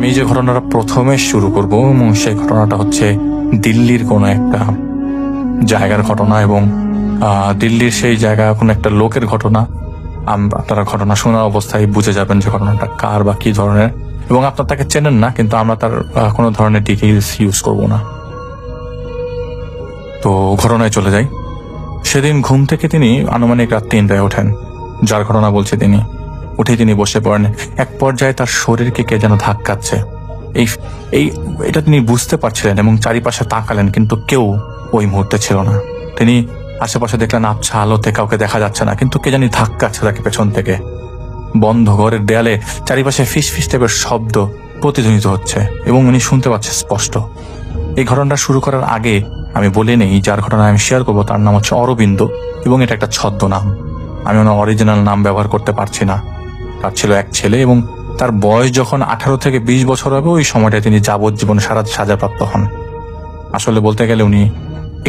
আমি যে ঘটনাটা প্রথমে শুরু করব এবং সেই ঘটনাটা হচ্ছে দিল্লির কোনো একটা জায়গার ঘটনা এবং দিল্লির সেই জায়গা কোনো একটা লোকের ঘটনা। আপনারা ঘটনা শোনার অবস্থায় বুঝে যাবেন যে ঘটনাটা কার বা কি ধরনের, এবং আপনার তাকে চেনেন না, কিন্তু আমরা তার কোনো ধরনের ডিটেইলস ইউজ করব না। তো ঘটনায় চলে যাই। সেদিন ঘুম থেকে তিনি আনুমানিক রাত 3টায় ওঠেন, যার ঘটনা বলছে তিনি। উঠে তিনি বসে পড়েন। এক পর্যায়ে তার শরীরকে কে যেন ধাক্কাচ্ছে। এটা তিনি বুঝতে পারছিলেন এবং চারিপাশে তাকালেন, কিন্তু কেউ ওই মুহূর্তে ছিল না। তিনি আশেপাশে দেখলেন আবছা আলোতে কাউকে দেখা যাচ্ছে না, কিন্তু কে জানি ধাক্কাচ্ছে তাকে পেছন থেকে। বন্ধ ঘরের দেয়ালে চারিপাশে ফিস ফিস টাইপের শব্দ প্রতিধ্বনিত হচ্ছে এবং উনি শুনতে পাচ্ছে স্পষ্ট। এই ঘটনাটা শুরু করার আগে আমি বলে নেই, যার ঘটনা আমি শেয়ার করবো তার নাম হচ্ছে অরবিন্দ এবং এটা একটা ছদ্মনাম। আমি ওনার অরিজিনাল নাম ব্যবহার করতে পারছি না। তার ছিল এক ছেলে এবং তার বয়স যখন 18 থেকে 20 বছর হবে, ওই সময়টায় তিনি যাবজ্জীবন সাজাপ্রাপ্ত হন। আসলে বলতে গেলে উনি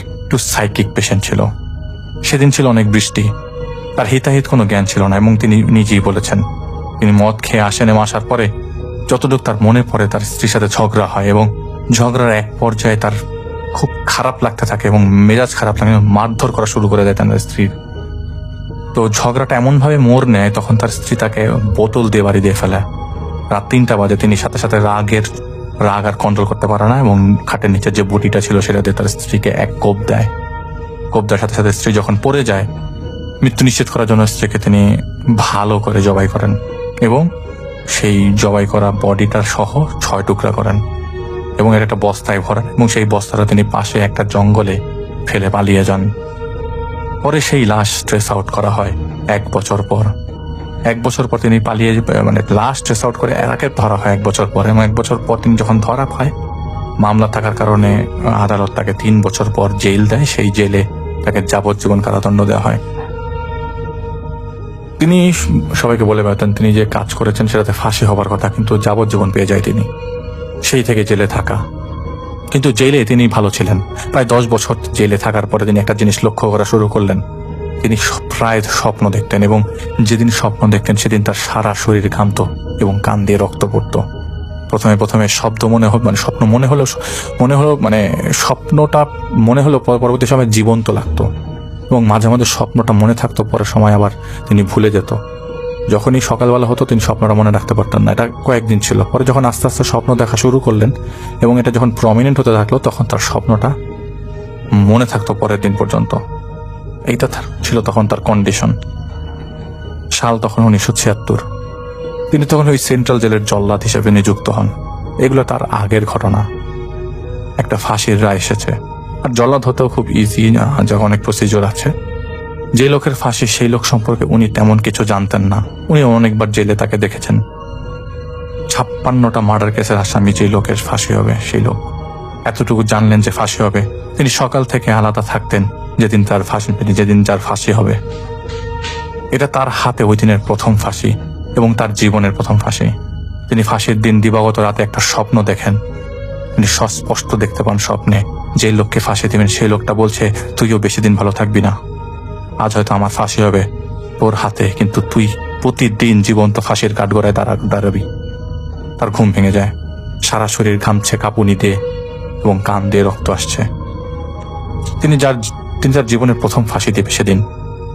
একটু সাইকিক পেশেন্ট ছিল। সেদিন ছিল অনেক বৃষ্টি, তার হিতাহিত কোনো জ্ঞান ছিল না এবং তিনি নিজেই বলেছেন তিনি মদ খেয়ে আসেন এবং আসার পরে যতটুকু তার মনে পড়ে তার স্ত্রীর সাথে ঝগড়া হয় এবং ঝগড়ার এক পর্যায়ে তার খুব খারাপ লাগতে থাকে এবং মেজাজ খারাপ লাগে, মারধর করা শুরু করে দেয় তার স্ত্রীর। তো ঝগড়াটা এমনভাবে মোড় নেয়, তখন তার স্ত্রী তাকে বোতল দিয়ে বাড়ি দিয়ে ফেলে। রাত 3টা বাজে। তিনি সাথে সাথে রাগ আর কন্ট্রোল করতে পারে না এবং খাটের নিচে যে বটিটা ছিল সেটা দিয়ে তার স্ত্রীকে এক কোপ দেয়। কোপ দেওয়ার সাথে সাথে স্ত্রী যখন পড়ে যায়, মৃত্যু নিশ্চিত করার জন্য স্ত্রীকে তিনি ভালো করে জবাই করেন এবং সেই জবাই করা বডিটার সহ 6 টুকরা করেন এবং এর একটা বস্তায় ভরেন এবং সেই বস্তাটা তিনি পাশে একটা জঙ্গলে ফেলে পালিয়ে যান। পরে সেই লাশ ট্রেস আউট করা হয় 1 বছর পর। 1 বছর পর তিনি পালিয়ে লাশ ট্রেস আউট করে এরাকে ধরা হয় 1 বছর পর, এবং 1 বছর পর তিনি যখন ধরা হয়, মামলা থাকার কারণে আদালত তাকে 3 বছর পর জেল দেয়। সেই জেলে তাকে যাবজ্জীবন কারাদণ্ড দেওয়া হয়। তিনি সবাইকে বলে বেড়াতেন তিনি যে কাজ করেছেন সেটাতে ফাঁসি হবার কথা, কিন্তু যাবজ্জীবন পেয়ে যায় তিনি। সেই থেকে জেলে থাকা, কিন্তু জেলে তিনি ভালো ছিলেন। প্রায় 10 বছর জেলে থাকার পরে তিনি একটা জিনিস লক্ষ্য করা শুরু করলেন। তিনি প্রায় স্বপ্ন দেখতেন এবং যেদিন স্বপ্ন দেখতেন সেদিন তার সারা শরীর ঘামতো এবং কান দিয়ে রক্ত পড়তো। প্রথমে শব্দ স্বপ্ন মনে হলো স্বপ্নটা মনে হলো, পরবর্তী সময় জীবন্ত লাগতো এবং মাঝে মাঝে স্বপ্নটা মনে থাকতো, পরের সময় আবার তিনি ভুলে যেত। যখনই সকালবেলা হতো তিনি স্বপ্নটা মনে রাখতে পারতেন না। এটা কয়েকদিন ছিল। পরে যখন আস্তে আস্তে স্বপ্ন দেখা শুরু করলেন এবং এটা যখন প্রমিনেন্ট হতে থাকলো, তখন তার স্বপ্নটা মনে থাকতো পরের দিন পর্যন্ত। এইটা ছিল তখন তার কন্ডিশন। সাল তখন 1976। তিনি তখন ওই সেন্ট্রাল জেলের জল্লাদ হিসেবে নিযুক্ত হন। এগুলো তার আগের ঘটনা। একটা ফাঁসির রায় এসেছে, আর জল্লাদ হতেও খুব ইজি না, যখন অনেক প্রসিডিওর আছে। যে লোকের ফাঁসি সেই লোক সম্পর্কে উনি তেমন কিছু জানতেন না। উনি অনেকবার জেলে তাকে দেখেছেন। 56টা মার্ডার কেসের আসামি যে লোকের ফাঁসি হবে সেই লোক এতটুকু জানলেন যে ফাঁসি হবে। তিনি সকাল থেকে আলাদা থাকতেন যেদিন যার ফাঁসি হবে। এটা তার হাতে ওই দিনের প্রথম ফাঁসি এবং তার জীবনের প্রথম ফাঁসি। তিনি ফাঁসির দিন দিবাগত রাতে একটা স্বপ্ন দেখেন। তিনি স্পষ্ট দেখতে পান স্বপ্নে যে লোককে ফাঁসি দিবেন সেই লোকটা বলছে, তুইও বেশি দিন ভালো থাকবি না, আজ হয়তো আমার ফাঁসি হবে তোর হাতে, কিন্তু তুই প্রতিদিন জীবন্ত ফাঁসির কাঠগড়ায় দাঁড়াবি। তার ঘুম ভেঙে যায়, সারা শরীর ঘামছে কাঁপুনিতে এবং কান দিয়ে রক্ত আসছে। তিনি যার জীবনের প্রথম ফাঁসি দিবে সেদিন,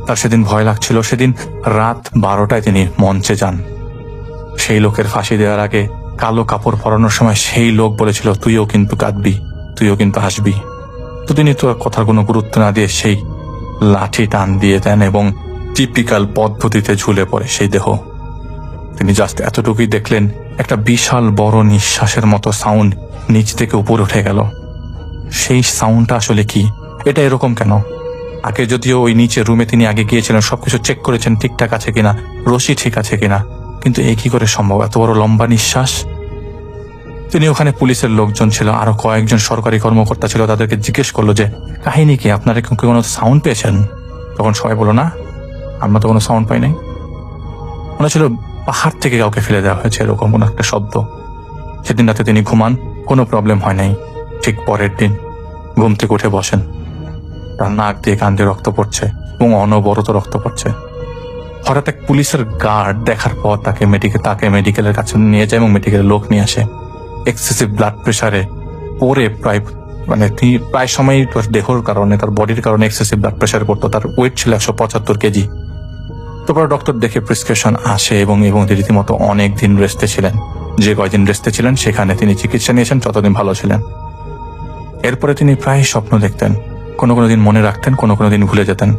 তার সেদিন ভয় লাগছিল। সেদিন রাত 12টায় তিনি মঞ্চে যান। সেই লোকের ফাঁসি দেওয়ার আগে কালো কাপড় পরানোর সময় সেই লোক বলেছিল, তুইও কিন্তু কাঁদবি, তুইও কিন্তু হাসবি। তো তিনি তো কথার কোনো গুরুত্ব না দিয়ে সেই লাঠি টান দিয়ে দেন এবং টিপিক্যাল পদ্ধতিতে ঝুলে পড়ে সেই দেহ। তিনি জাস্ট এতটুকুই দেখলেন, একটা বিশাল বড় নিঃশ্বাসের মতো সাউন্ড নিচ থেকে উপরে উঠে গেল। সেই সাউন্ডটা আসলে কি, এটা এরকম কেন? আগে যদিও ওই নিচে রুমে তিনি আগে গিয়েছিলেন, সবকিছু চেক করেছেন ঠিকঠাক আছে কিনা, রশি ঠিক আছে কিনা, কিন্তু এই কি করে সম্ভব এত বড় লম্বা নিঃশ্বাস? তিনি ওখানে পুলিশের লোকজন ছিল, আরো কয়েকজন সরকারি কর্মকর্তা ছিল, তাদেরকে জিজ্ঞেস করলো যে কাহিনী কি, আপনারা কি কোনো সাউন্ড পেয়েছেন? তখন সবাই বলল, না, আমরা তো কোনো সাউন্ড পাই নাই। মনে ছিল পাহাড় থেকে কাউকে ফেলে দেওয়া হয়েছে, এরকম কোনো একটা শব্দ। সেদিন রাতে তিনি ঘুমান, কোনো প্রবলেম হয় নাই। ঠিক পরের দিন ঘুম থেকে উঠে বসেন, তার নাক দিয়ে কান দিয়ে রক্ত পড়ছে এবং অনবরত রক্ত পড়ছে। হঠাৎ এক পুলিশের গার্ড দেখার পর তাকে মেডিকেলের কাছে নিয়ে যায় এবং মেডিকেলের লোক নিয়ে আসে এক্সেসিভ ব্লাড প্রেশারে পরে তিনি প্রায় সময়ই তার দেহর কারণে, তার বডির কারণে এক্সেসিভ ব্লাড প্রেশারে পড়তো। তার ওয়েট ছিল 175 কেজি। তারপর ডক্টর দেখে প্রেসক্রিপশন আসে এবং রীতিমতো অনেক দিন রেস্টে ছিলেন। যে কয়দিন রেস্টে ছিলেন সেখানে তিনি চিকিৎসা নিয়েছেন, ততদিন ভালো ছিলেন। এরপরে তিনি প্রায় স্বপ্ন দেখতেন, কোনো কোনো দিন মনে রাখতেন, কোনো কোনো দিন ভুলে যেতেন।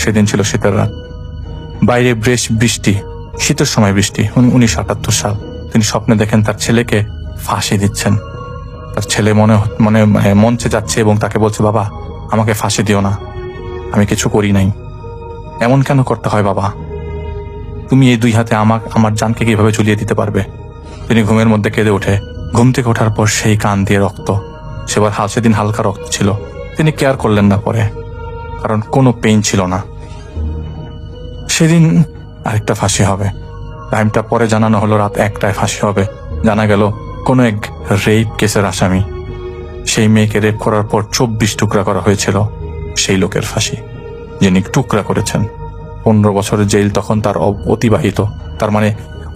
সেদিন ছিল শীতের রাত, বাইরে বেশ বৃষ্টি, শীতের সময় বৃষ্টি। 1978 সাল। তিনি স্বপ্নে দেখেন তার ছেলেকে ফাঁসি দিচ্ছেন। তার ছেলে মঞ্চে যাচ্ছে এবং তাকে বলছে, বাবা আমাকে ফাঁসি দিও না, আমি কিছু করি নাই, এমন কেন করতে হয় বাবা, তুমি এই 2 হাতে আমার জানকে কিভাবে ঝুলিয়ে দিতে পারবে। তিনি ঘুমের মধ্যে কেঁদে ওঠে। ঘুম থেকে ওঠার পর সেই কান দিয়ে রক্ত, সেদিন হালকা রক্ত ছিল। তিনি কেয়ার করলেন না পরে, কারণ কোনো পেইন ছিল না। সেদিন আরেকটা ফাঁসি হবে। টাইমটা পরে জানানো হলো রাত 1টায় ফাঁসি হবে। জানা গেল কোনো এক রেপ কেসের আসামি, সেই মেয়েকে রেপ করার পর 24 টুকরা করা হয়েছিল, সেই লোকের ফাঁসি, যিনি টুকরা করেছেন। 15 বছরের জেল তখন তার অতিবাহিত। তার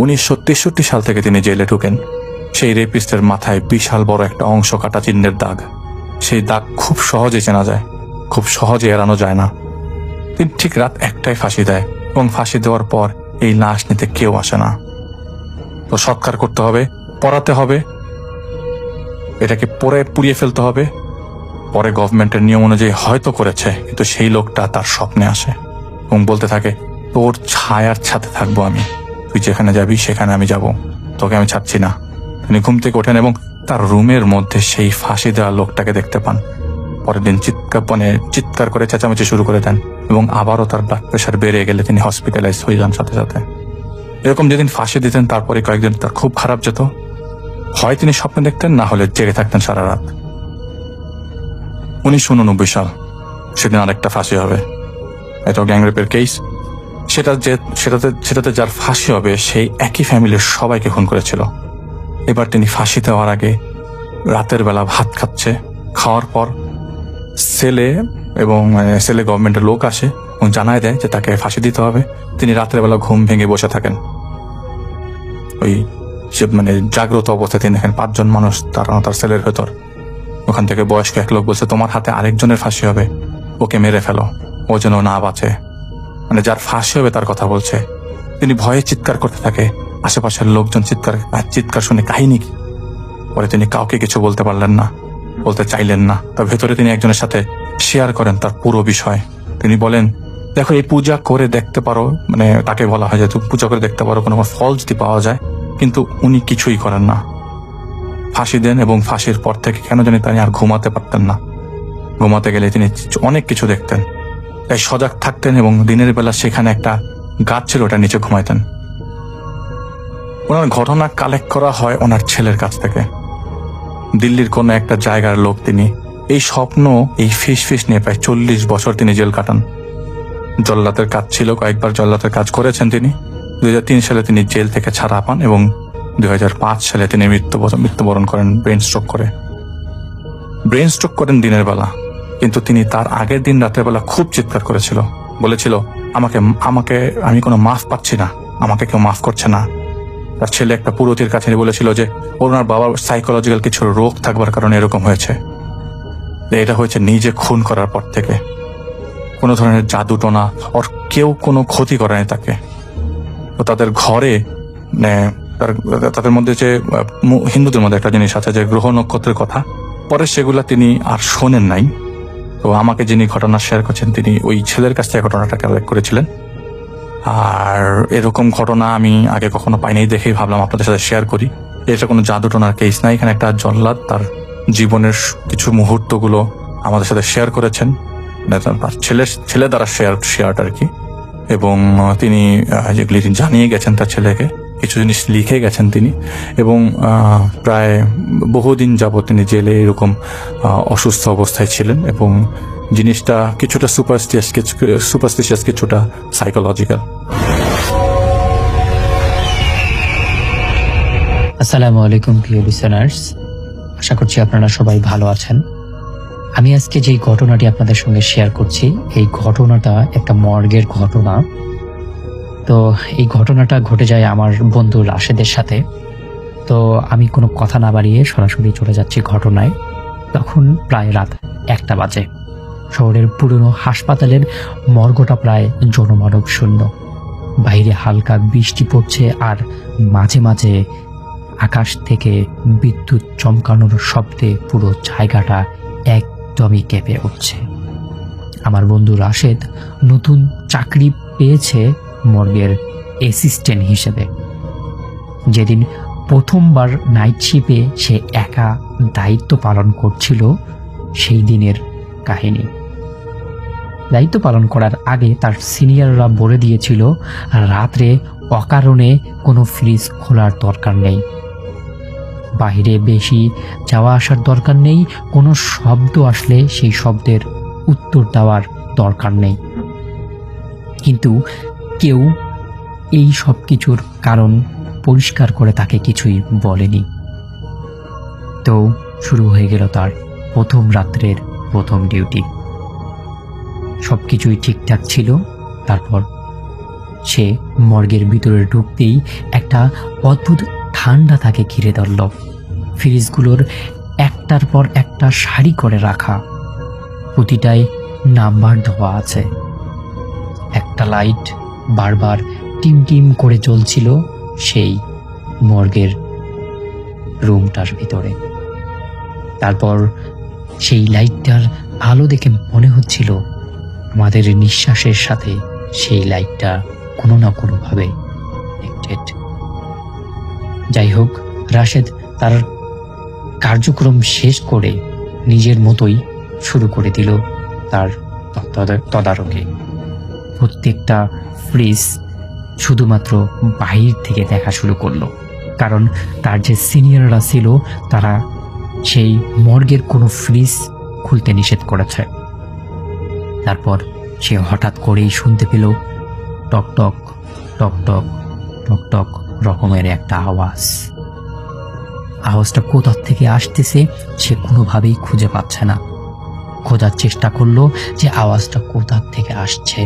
1963 সাল থেকে তিনি জেলে ঢুকেন। সেই রেপিস্টের মাথায় বিশাল বড় একটা অংশ কাটা চিহ্নের দাগ। সেই দাগ খুব সহজে চেনা যায়, খুব সহজে এড়ানো যায় না। তিনি ঠিক রাত 1টায় ফাঁসি দেয় এবং ফাঁসি দেওয়ার পর এই লাশ নিতে কেউ আসে না। তো সৎকার করতে হবে, পড়াতে হবে, এটাকে পুড়িয়ে ফেলতে হবে। পরে গভর্নমেন্টের নিয়ম অনুযায়ী হয়তো করেছে, কিন্তু সেই লোকটা তার স্বপ্নে আসে এবং বলতে থাকে, তোর ছায়ার সাথে থাকবো আমি, তুই যেখানে যাবি সেখানে আমি যাব, তোকে আমি ছাড়ছি না। তিনি ঘুম থেকে ওঠেন এবং তার রুমের মধ্যে সেই ফাঁসি দেওয়া লোকটাকে দেখতে পান। পরের দিন চিৎকার করে চেঁচামেচি শুরু করে দেন এবং আবারও তার ব্লাড প্রেশার বেড়ে গেলে তিনি হসপিটালাইজ হয়ে যান সাথে সাথে। এরকম যেদিন ফাঁসি দিতেন তারপরে কয়েকদিন তার খুব খারাপ যেত। হয় তিনি স্বপ্নে দেখতেন, না হলে জেগে থাকতেন সারা রাত। 1989 সাল, সেদিন আরেকটা ফাঁসি হবে। এটাও গ্যাংরেপের কেস। সেটাতে যার ফাঁসি হবে সেই একই ফ্যামিলির সবাইকে খুন করেছিল। এবার তিনি ফাঁসি দেওয়ার আগে রাতের বেলা ভাত খাচ্ছে। খাওয়ার পর সেলে গভর্নমেন্টের লোক আসে এবং জানায় দেয় যে তাকে ফাঁসি দিতে হবে। তিনি রাতের বেলা ঘুম ভেঙে বসে থাকেন। জাগ্রত অবস্থায় তিনি দেখেন 5 জন মানুষ তার সেলের ভেতর। ওখান থেকে বয়স্ক এক লোক বলছে, তোমার হাতে আরেকজনের ফাঁসি হবে, ওকে মেরে ফেলো, ও যেন না বাঁচে। যার ফাঁসি হবে তার কথা বলছে। তিনি ভয়ে চিৎকার করতে থাকে। আশেপাশের লোকজন চিৎকার শুনে কাহিনী কি। পরে তিনি কাউকে কিছু বলতে পারলেন না, বলতে চাইলেন না। তার ভেতরে তিনি একজনের সাথে শেয়ার করেন তার পুরো বিষয়। তিনি বলেন, দেখো এই পূজা করে দেখতে পারো, তাকে বলা হয় যে তুমি পূজা করে দেখতে পারো কোনো ফল যদি পাওয়া যায়, কিন্তু উনি কিছুই করেন না। ফাঁসি দেন এবং ফাঁসির পর থেকে কেন জানি তিনি আর ঘুমাতে পারতেন না। ঘুমাতে গেলে তিনি অনেক কিছু দেখতেন, তাই সজাগ থাকতেন এবং দিনের বেলা সেখানে একটা গাছ ছিল, ওটা নিচে ঘুমাইতেন। ওনার ঘটনা কালেক্ট করা হয় ওনার ছেলের কাছ থেকে। দিল্লির কোনো একটা জায়গার লোক তিনি। এই স্বপ্ন, এই ফিস নিয়ে প্রায় 40 বছর তিনি জেল কাটান। জল্লাদের কাজ ছিল, কয়েকবার জল্লাদের কাজ করেছেন তিনি। 2003 সালে তিনি জেল থেকে ছাড়া পান এবং 2005 সালে তিনি মৃত্যুবরণ করেন ব্রেন স্ট্রোক করেন দিনের বেলা। কিন্তু তিনি তার আগের দিন রাতের বেলা খুব চিৎকার করেছিল, বলেছিল, আমি কোনো মাফ পাচ্ছি না, আমাকে কেউ মাফ করছে না। তার ছেলে একটা পুরোহিতের কাছে বলেছিল যে ওনার বাবার সাইকোলজিক্যাল কিছু রোগ থাকবার কারণে এরকম হয়েছে। এটা হয়েছে নিজে খুন করার পর থেকে। কোনো ধরনের জাদু টোনা ওর কেউ কোনো ক্ষতি করেনি তাকে। তো তাদের ঘরে তাদের মধ্যে যে হিন্দুদের মধ্যে একটা জিনিস আছে যে গ্রহ নক্ষত্রের কথা, পরে সেগুলা তিনি আর শোনেন নাই। তো আমাকে যিনি ঘটনা শেয়ার করছেন তিনি ওই ছেলের কাছ থেকে ঘটনাটা কালেক্ট করেছিলেন। আর এরকম ঘটনা আমি আগে কখনো পাইনি, দেখেই ভাবলাম আপনাদের সাথে শেয়ার করি। এটা কোনো জাদু টোনার কেস না, এখানে একটা জল্লাদ তার জীবনের কিছু মুহূর্তগুলো আমাদের সাথে শেয়ার করেছেন, ছেলে দ্বারা শেয়ারটা আর কি। এবং তিনি যেগুলি জানিয়ে গেছেন তার ছেলেকে, কিছু জিনিস লিখে গেছেন তিনি। এবং প্রায় বহুদিন যাবত তিনি জেলে এরকম অসুস্থ অবস্থায় ছিলেন এবং জিনিসটা কিছুটা সুপারস্টিশিয়াস, কিছুটা সাইকোলজিক্যাল। আসসালামু আলাইকুম প্রিয় লিসেনার্স, আশা করছি আপনারা সবাই ভালো আছেন। আমি আজকে যে ঘটনাটি আপনাদের সঙ্গে শেয়ার করছি, এই ঘটনাটা একটা মর্গের ঘটনা। তো এই ঘটনাটা ঘটে যায় আমার বন্ধু রাশেদের সাথে। তো আমি কোনো কথা না বাড়িয়ে সরাসরি চলে যাচ্ছি ঘটনায়। তখন প্রায় রাত 1টা বাজে। শহরের পুরনো হাসপাতালের মর্গটা প্রায় জনমানব শূন্য। বাইরে হালকা বৃষ্টি পড়ছে আর মাঝে মাঝে আকাশ থেকে বিদ্যুৎ চমকানোর শব্দে পুরো জায়গাটা একদমই কেঁপে উঠছে। আমার বন্ধু রাশেদ নতুন চাকরি পেয়েছে মর্গের অ্যাসিস্ট্যান্ট হিসেবে। যেদিন প্রথমবার নাইট শিপে সে একা দায়িত্ব পালন করছিল সেই দিনের কাহিনী। দায়িত্ব পালন করার আগে তার সিনিয়ররা বলে দিয়েছিল রাত্রে অকারণে কোনো ফ্রিজ খোলার দরকার নেই, বাইরে বেশি যাওয়া আসার দরকার নেই, কোনো শব্দ আসলে সেই শব্দের উত্তর দেওয়ার দরকার নেই। কিন্তু কেউ এই সব কিছুর কারণ পরিষ্কার করে তাকে কিছুই বলেনি। তো শুরু হয়ে গেল তার প্রথম রাত্রের প্রথম ডিউটি। সবকিছুই ঠিকঠাক ছিল। তারপর সে মর্গের ভিতরে ঢুকতেই একটা অদ্ভুত ঠান্ডা তাকে ঘিরে ধরল। ফ্রিজগুলোর একটার পর একটা সারি করে রাখা, প্রতিটায় নাম্বার দেওয়া আছে। একটা লাইট বারবার টিম টিম করে জ্বলছিল সেই মর্গের রুমটার ভিতরে। তারপর সেই লাইটটার আলো দেখে মনে হচ্ছিল আমাদের নিঃশ্বাসের সাথে সেই লাইটটা কোনো না কোনোভাবে কানেক্টেড। যাই হোক, রাশেদ তার কার্যক্রম শেষ করে নিজের মতোই শুরু করে দিল তার তদারকি। প্রত্যেকটা ফ্রিজ শুধুমাত্র বাহির থেকে দেখা শুরু করলো, কারণ তার যে সিনিয়ররা ছিল তারা সেই মর্গের কোনো ফ্রিজ খুলতে নিষেধ করেছে। তারপর সে হঠাৎ করেই শুনতে পেল টক টক টক টক টক টক রকমের একটা আওয়াজ। আওয়াজটা কোথা থেকে আসতেছে সে কোনোভাবেই খুঁজে পাচ্ছে না। খোঁজার চেষ্টা করলো যে আওয়াজটা কোথা থেকে আসছে,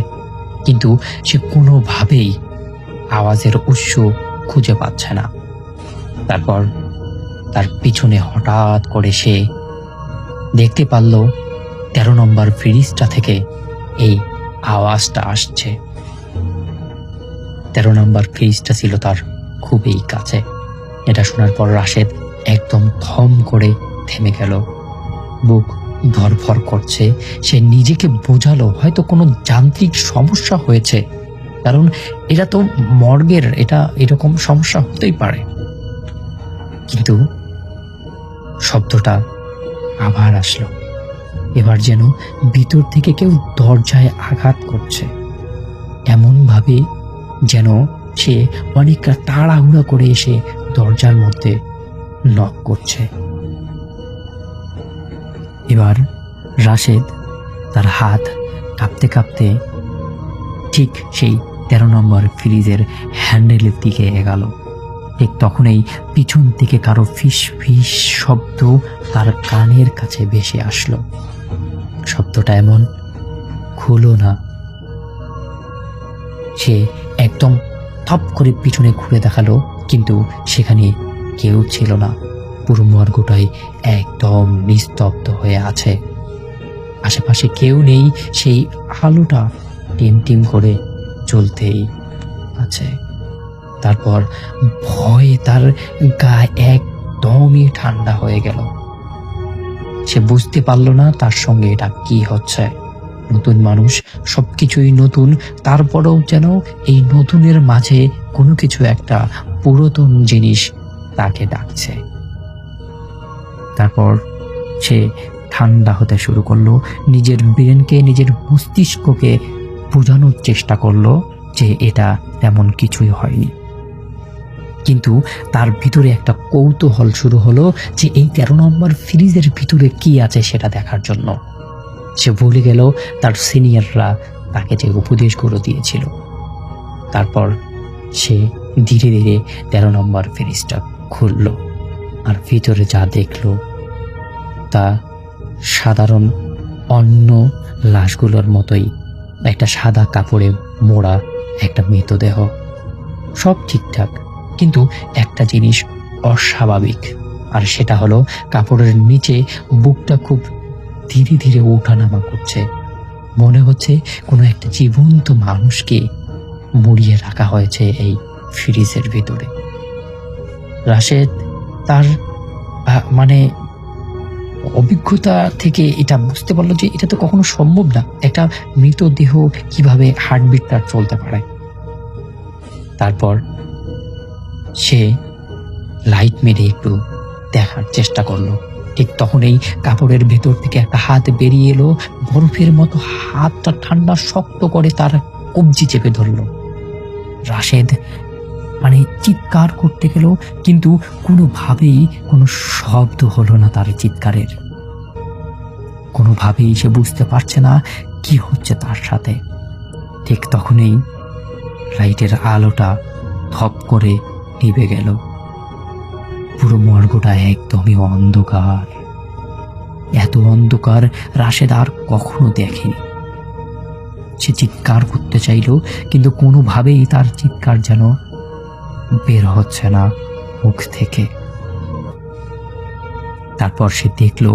কিন্তু সে কোনোভাবেই আওয়াজের উৎস খুঁজে পাচ্ছে না। তারপর তার পিছনে হঠাৎ করে সে দেখতে পারল 13 নম্বর ফ্রিজটা থেকে এই আওয়াজটা আসছে। 13 নম্বর ফ্রিজটা ছিল তার খুবই কাছে। এটা শোনার পর রাশেদ একদম থম করে থেমে গেল। বুক ধরফর করছে। সে নিজেকে বোঝালো হয়তো কোনো যান্ত্রিক সমস্যা হয়েছে, কারণ এটা তো মর্গের, এটা এরকম সমস্যা হতেই পারে। কিন্তু শব্দটা আবার আসলো। এবার যেন ভিতর থেকে কেউ দরজায় আঘাত করছে, এমন ভাবে যেন সে অনেকটা তাড়াহুড়া করে এসে দরজার মধ্যে নক করছে। এবার রাশেদ তার হাত কাঁপতে কাঁপতে ঠিক সেই 13 নম্বর ফ্রিজের হ্যান্ডেলের দিকে এগালো। ঠিক তখনই পিছন থেকে কারো ফিস ফিস শব্দ তার কানের কাছে ভেসে আসলো। শব্দটা এমন, খুলো না। সে একদম থপ করে পিছনে ঘুরে দেখালো, কিন্তু সেখানে কেউ ছিল না। পুরো মর্গটাই একদম নিস্তব্ধ হয়ে আছে। আশেপাশে কেউ নেই। সেই আলোটা টিম টিম করে জ্বলতেই আছে। তারপর ভয়ে তার গা একদমই ঠান্ডা হয়ে গেল। সে বুঝতে পারলো না তার সঙ্গে এটা কি হচ্ছে। নতুন মানুষ, সবকিছুই নতুন, তারপরেও যেন এই নতুনের মাঝে কোনো কিছু একটা পুরাতন জিনিস তাকে ডাকছে। তারপর সে ঠান্ডা হতে শুরু করলো। নিজের ব্রেনকে, নিজের মস্তিষ্ককে বোঝানোর চেষ্টা করলো যে এটা তেমন কিছুই হয়নি। কিন্তু তার ভিতরে একটা কৌতূহল শুরু হলো যে এই 13 নম্বর ফ্রিজের ভিতরে কি আছে সেটা দেখার জন্য। সে ভুলে গেল তার সিনিয়ররা তাকে যে উপদেশগুলো দিয়েছিল। তারপর সে ধীরে ধীরে 13 নম্বর ফ্রিজটা খুলল, আর ভিতরে যা দেখলো তা সাধারণ অন্য লাশগুলোর মতোই একটা সাদা কাপড়ে মোড়া একটা মৃতদেহ। সব ঠিকঠাক, কিন্তু একটা জিনিস অস্বাভাবিক, আর সেটা হলো কাপড়ের নিচে বুকটা খুব ধীরে ধীরে ওঠানামা করছে। মনে হচ্ছে কোনো একটা জীবন্ত মানুষকে মুড়িয়ে রাখা হয়েছে এই ফ্রিজের ভিতরে। রাশেদ তার মানে অভিজ্ঞতা থেকে এটা বুঝতে পারলো যে এটা তো কখনো সম্ভব না, একটা মৃতদেহ কিভাবে হার্টবিট তার চলতে পারে। তারপর সে লাইট মেরে একটু দেখার চেষ্টা করলো। ঠিক তখনই কাপড়ের ভেতর থেকে একটা হাত বেরিয়ে এলো, বরফের মতো হাতটা ঠান্ডা শক্ত করে তার কবজি চেপে ধরলো। রাশেদ চিৎকার করতে গেল, কিন্তু কোনোভাবেই কোনো শব্দ হলো না তার চিৎকারের। কোনোভাবেই সে বুঝতে পারছে না কি হচ্ছে তার সাথে। ঠিক তখনই লাইটের আলোটা ধপ করে নিভে গেল। পুরো মর্গটা একদমই অন্ধকার। এত অন্ধকার রাশেদ আর কখনো দেখেনি। সে চিৎকার করতে চাইল, কিন্তু কোনোভাবেই তার চিৎকার যেন বের হচ্ছে না মুখ থেকে। তারপর সে দেখল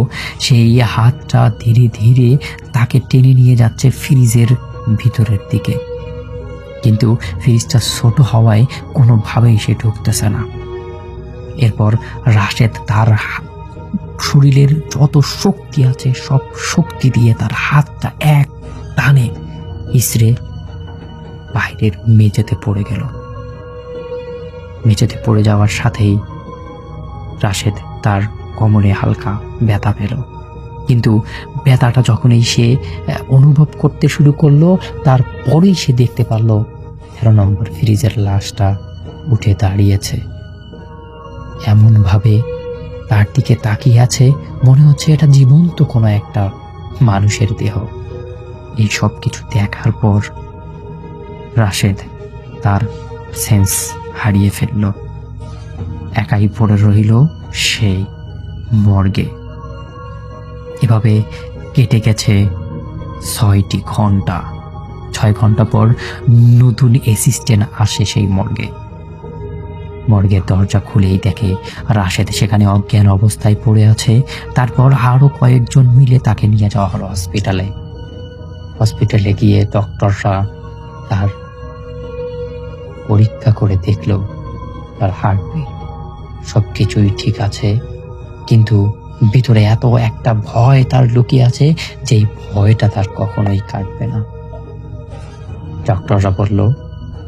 সেই হাতটা ধীরে ধীরে তাকে টেনে নিয়ে যাচ্ছে ফ্রিজের ভিতরের দিকে, কিন্তু ফ্রিজটা ছোট হওয়ায় কোনোভাবেই সে ঢুকতেছে না। এরপর রাশেদ তার শরীরের যত শক্তি আছে সব শক্তি দিয়ে তার হাতটা এক টানে ইসরে বাইরের মেঝেতে পড়ে গেল। মেঝেতে পড়ে যাওয়ার সাথেই রাশেদ তার কোমরে হালকা ব্যথা পেল, কিন্তু ব্যথাটা যখনই সে অনুভব করতে শুরু করলো, তারপরেই সে দেখতে পারল 13 নম্বর ফ্রিজের লাশটা উঠে দাঁড়িয়েছে। এমনভাবে তার দিকে তাকিয়ে আছে, মনে হচ্ছে এটা জীবন্ত কোনো একটা মানুষের দেহ। এই সব কিছু দেখার পর রাশেদ তার সেন্স হারিয়ে ফেলল। একাই পড়ে রইল সেই মর্গে। এভাবে কেটে গেছে 6টি ঘন্টা। 6 ঘন্টা পর নতুন অ্যাসিস্ট্যান্ট আসে সেই মর্গে। মর্গের দরজা খুলেই দেখে রাশেদ সেখানে অজ্ঞান অবস্থায় পড়ে আছে। তারপর আরো কয়েকজন মিলে তাকে নিয়ে যাওয়া হলো হসপিটালে। হসপিটালে গিয়ে ডক্টররা তার পরীক্ষা করে দেখল তার হার্টবিট সবকিছুই ঠিক আছে, কিন্তু ভিতরে এত একটা ভয় তার লুকিয়ে আছে যেই ভয়টা তার কখনোই কাটবে না। ডক্টররা বলল,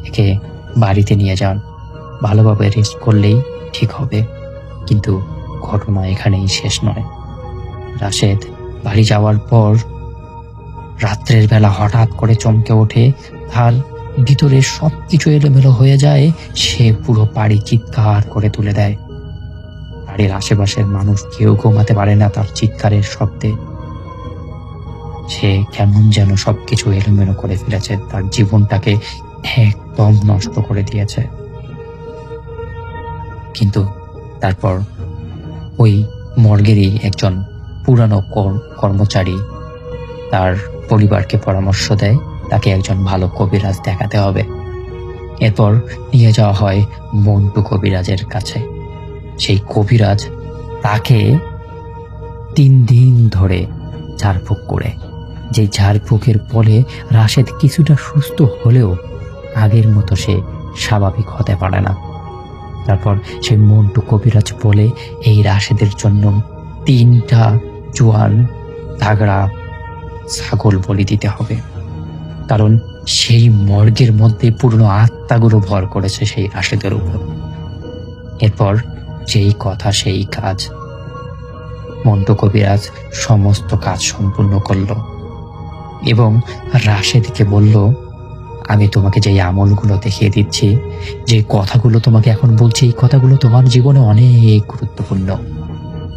একে বাড়িতে নিয়ে যান, ভালোভাবে রেস্ট করলেই ঠিক হবে। কিন্তু ঘটনা এখানেই শেষ নয়। রাশেদ বাড়ি যাওয়ার পর রাত্রের বেলা হঠাৎ করে চমকে ওঠে, তার ভিতরে সবকিছু এলোমেলো হয়ে যায়। সে পুরো বাড়ি চিৎকার করে তুলে দেয়। বাড়ির আশেপাশের মানুষ কেউ ঘুমাতে পারে না তার চিৎকারের শব্দে। সে কেমন যেন সবকিছু এলোমেলো করে ফেলেছে, তার জীবনটাকে একদম নষ্ট করে দিয়েছে। কিন্তু তারপর ওই মর্গেরই একজন পুরানো কর্মচারী তার পরিবারকে পরামর্শ দেয় তাকে একজন ভালো কবিরাজ দেখাতে হবে। এরপর নিয়ে যাওয়া হয় মন্টু কবিরাজের কাছে। সেই কবিরাজ তাকে 3 দিন ধরে ঝাড়ফুঁক করে, যে ঝাড়ফুঁকের ফলে রাশেদ কিছুটা সুস্থ হলেও আগের মতো সে স্বাভাবিক হতে পারে না। তারপর সেই মন্টু কবিরাজ বলে এই রাশেদের জন্য 3টা জোয়ান তাগড়া ছাগল বলি দিতে হবে, কারণ সেই মর্গের মধ্যে পুরনো আত্মাগুলো ভর করেছে সেই রাশেদের উপর। এরপর যেই কথা সেই কাজ। মন্টু কবিরাজ সমস্ত কাজ সম্পূর্ণ করল এবং রাশেদকে বলল, আমি তোমাকে যে আমলগুলো দেখিয়ে দিচ্ছি, যে কথাগুলো তোমাকে এখন বলছি, এই কথাগুলো তোমার জীবনে অনেক গুরুত্বপূর্ণ।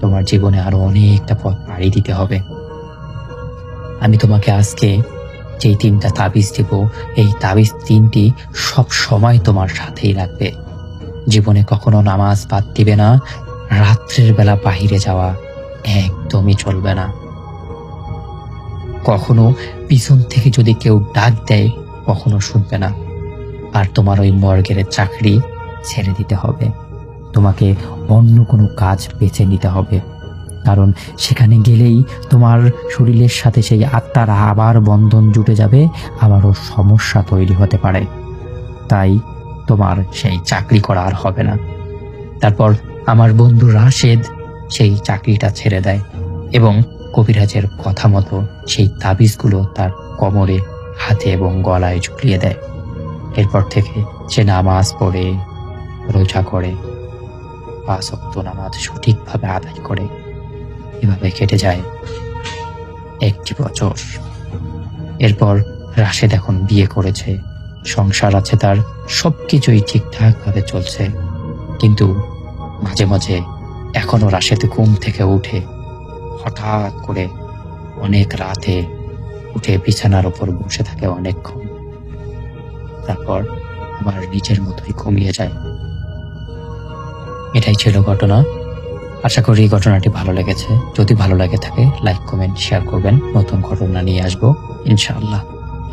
তোমার জীবনে আরো অনেকটা পথ পাড়ি দিতে হবে। আমি তোমাকে আজকে যেই 3টা তাবিজ দেব, এই তাবিজ 3টি সব সময় তোমার সাথেই রাখবে। জীবনে কখনো নামাজ বাদ দিবে না, রাত্রের বেলা বাহিরে যাওয়া একদমই চলবে না। কখনো পিছন থেকে যদি কেউ ডাক দেয় কখনো শুনবে না। আর তোমার ওই মর্গের চাকরি ছেড়ে দিতে হবে। তোমাকে অন্য কোনো কাজ বেছে নিতে হবে, কারণ সেখানে গেলেই তোমার শরীরের সাথে সেই আত্মার আবার বন্ধন জুটে যাবে, আবারও সমস্যা তৈরি হতে পারে। তাই তোমার সেই চাকরি করা আর হবে না। তারপর আমার বন্ধু রাশেদ সেই চাকরিটা ছেড়ে দেয় এবং কবিরাজের কথা মতো সেই তাবিজগুলো তার কোমরে, হাতে এবং গলায় ঝুলিয়ে দেয়। এরপর থেকে সে নামাজ পড়ে, রোজা করে, 5 ওয়াক্ত নামাজ সঠিকভাবে আদায় করে। এভাবে কেটে যায় 1 বছর। এরপর রাশেদ এখন বিয়ে করেছে, সংসার আছে তার, সবকিছুই ঠিকঠাক ভাবে চলছে। কিন্তু মাঝে মাঝে এখনো রাশেদ ঘুম থেকে উঠে হঠাৎ করে অনেক রাতে উঠে বিছানার উপর বসে থাকে অনেকক্ষণ, তারপর আবার নিজের মতোই ঘুমিয়ে যায়। এটাই ছিল ঘটনা। আশা করি এই ঘটনাটি ভালো লেগেছে। যদি ভালো লাগে থাকে লাইক, কমেন্ট, শেয়ার করবেন। নতুন ঘটনা নিয়ে আসবো ইনশাআল্লাহ।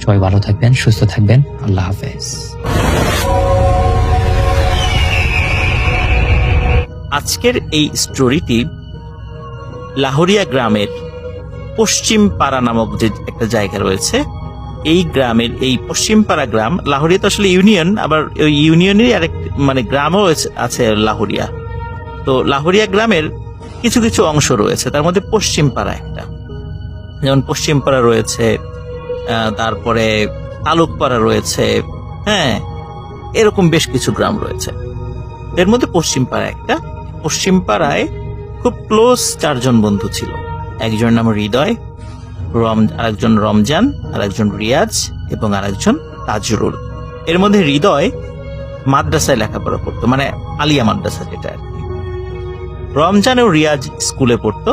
সবাই ভালো থাকবেন, সুস্থ থাকবেন। আল্লাহ হাফেজ। আজকের এই স্টোরিটি লাহোরিয়া গ্রামের পশ্চিম পাড়া নামক যে একটা জায়গা রয়েছে, এই গ্রামের এই পশ্চিমপাড়া গ্রাম, লাহোরিয়া তো আসলে ইউনিয়ন, আবার ওই ইউনিয়নেরই আরেক গ্রামও আছে লাহোরিয়া। তো লাহোরিয়া গ্রামের কিছু কিছু অংশ রয়েছে, তার মধ্যে পশ্চিমপাড়া একটা, যেমন পশ্চিমপাড়া রয়েছে, তারপরে তালুকপাড়া রয়েছে, হ্যাঁ, এরকম বেশ কিছু গ্রাম রয়েছে। এর মধ্যে পশ্চিমপাড়া একটা। পশ্চিমপাড়ায় খুব ক্লোজ 4 জন বন্ধু ছিল। একজন নাম হৃদয়, আরেকজন রমজান, আরেকজন রিয়াজ এবং আরেকজন তাজরুল। এর মধ্যে হৃদয় মাদ্রাসায় লেখাপড়া করতো, মানে আলিয়া মাদ্রাসা যেটা আর কি। রমজান ও রিয়াজ স্কুলে পড়তো,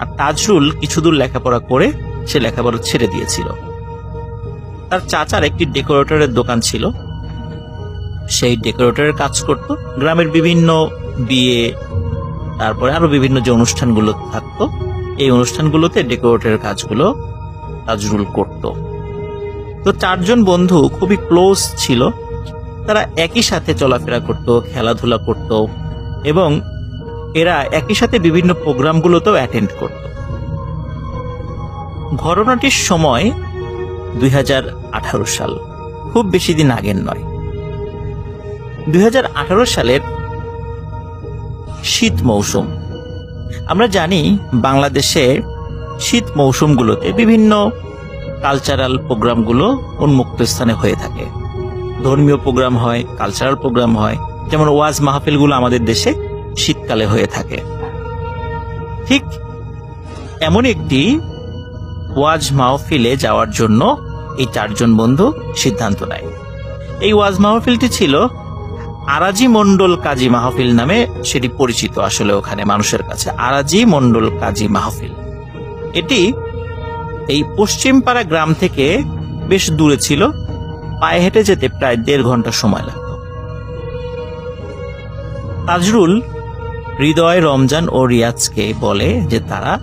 আর তাজরুল কিছু দূর লেখাপড়া করে সে লেখাপড়া ছেড়ে দিয়েছিল। তার চাচার একটি ডেকোরেটরের দোকান ছিল, সেই ডেকোরেটরের কাজ করত। গ্রামের বিভিন্ন বিয়ে, তারপরে আরো বিভিন্ন যে অনুষ্ঠানগুলো থাকতো, এই অনুষ্ঠানগুলোতে ডেকোরেটরের কাজগুলো তাজরুল করত। তো 4 জন বন্ধু খুবই ক্লোজ ছিল। তারা একই সাথে চলাফেরা করত, খেলাধুলা করত এবং এরা একই সাথে বিভিন্ন প্রোগ্রামগুলোতেও অ্যাটেন্ড করত। ঘটনাটির সময় 2018 সাল, খুব বেশি দিন আগের নয়। 2018 সালের শীত মৌসুম। আমরা জানি বাংলাদেশে শীত মৌসুমগুলোতে বিভিন্ন কালচারাল প্রোগ্রামগুলো উন্মুক্ত স্থানে হয়ে থাকে। ধর্মীয় প্রোগ্রাম হয়, কালচারাল প্রোগ্রাম হয়, যেমন ওয়াজ মাহফিলগুলো আমাদের দেশে শীতকালে হয়ে থাকে। ঠিক এমন একটি ওয়াজ মাহফিলে যাওয়ার জন্য এই 4 জন বন্ধু সিদ্ধান্ত নেয়। এই ওয়াজ মাহফিলটি ছিল আরাজি মন্ডল কাজী মাহফিল নামে সেটি পরিচিত আসলে ওখানে মানুষের কাছে, আরাজি মন্ডল কাজী মাহফিল। এটি এই পশ্চিমপাড়া গ্রাম থেকে বেশ দূরে ছিল, পায়ে হেঁটে যেতে প্রায় 1.5 ঘন্টা সময় লাগত। তাজরুল হৃদয়, রমজান ও রিয়াজকে বলে যে তারা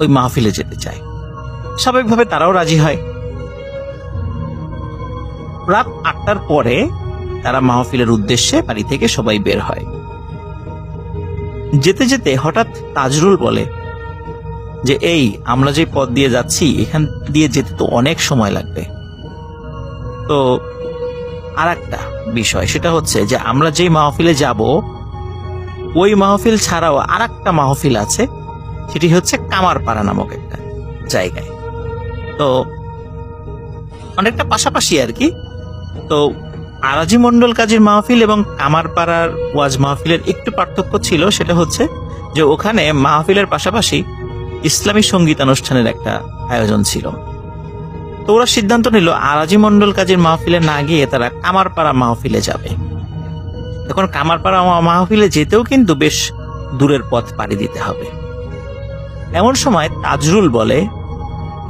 ওই মাহফিলে যেতে চায়। স্বাভাবিকভাবে তারাও রাজি হয়। রাত 8টার পরে তারা মাহফিলের উদ্দেশ্যে বাড়ি থেকে সবাই বের হয়। যেতে যেতে হঠাৎ তাজরুল বলে যে এই আমরা যে পথ দিয়ে যাচ্ছি, এখান দিয়ে যেতে তো অনেক সময় লাগবে। তো আর একটা বিষয়, সেটা হচ্ছে যে আমরা যে মাহফিলে যাব, ওই মাহফিল ছাড়াও আর একটা মাহফিল আছে, সেটি হচ্ছে কামারপাড়া নামক একটা জায়গায়। তো অনেকটা পাশাপাশি আর কি। তো আরাজি মন্ডল কাজীর মাহফিল এবং কামারপাড়ার ওয়াজ মাহফিলের একটু পার্থক্য ছিল, সেটা হচ্ছে যে ওখানে মাহফিলের পাশাপাশি ইসলামী সঙ্গীতানুষ্ঠানের একটা আয়োজন ছিল। তো ওরা সিদ্ধান্ত নিল আরাজি মন্ডল কাজীর মাহফিলে না গিয়ে তারা কামারপাড়া মাহফিলে যাবে। এখন কামারপাড়া মাহফিলে যেতেও কিন্তু বেশ দূরের পথ পাড়ি দিতে হবে। এমন সময় তাজরুল বলে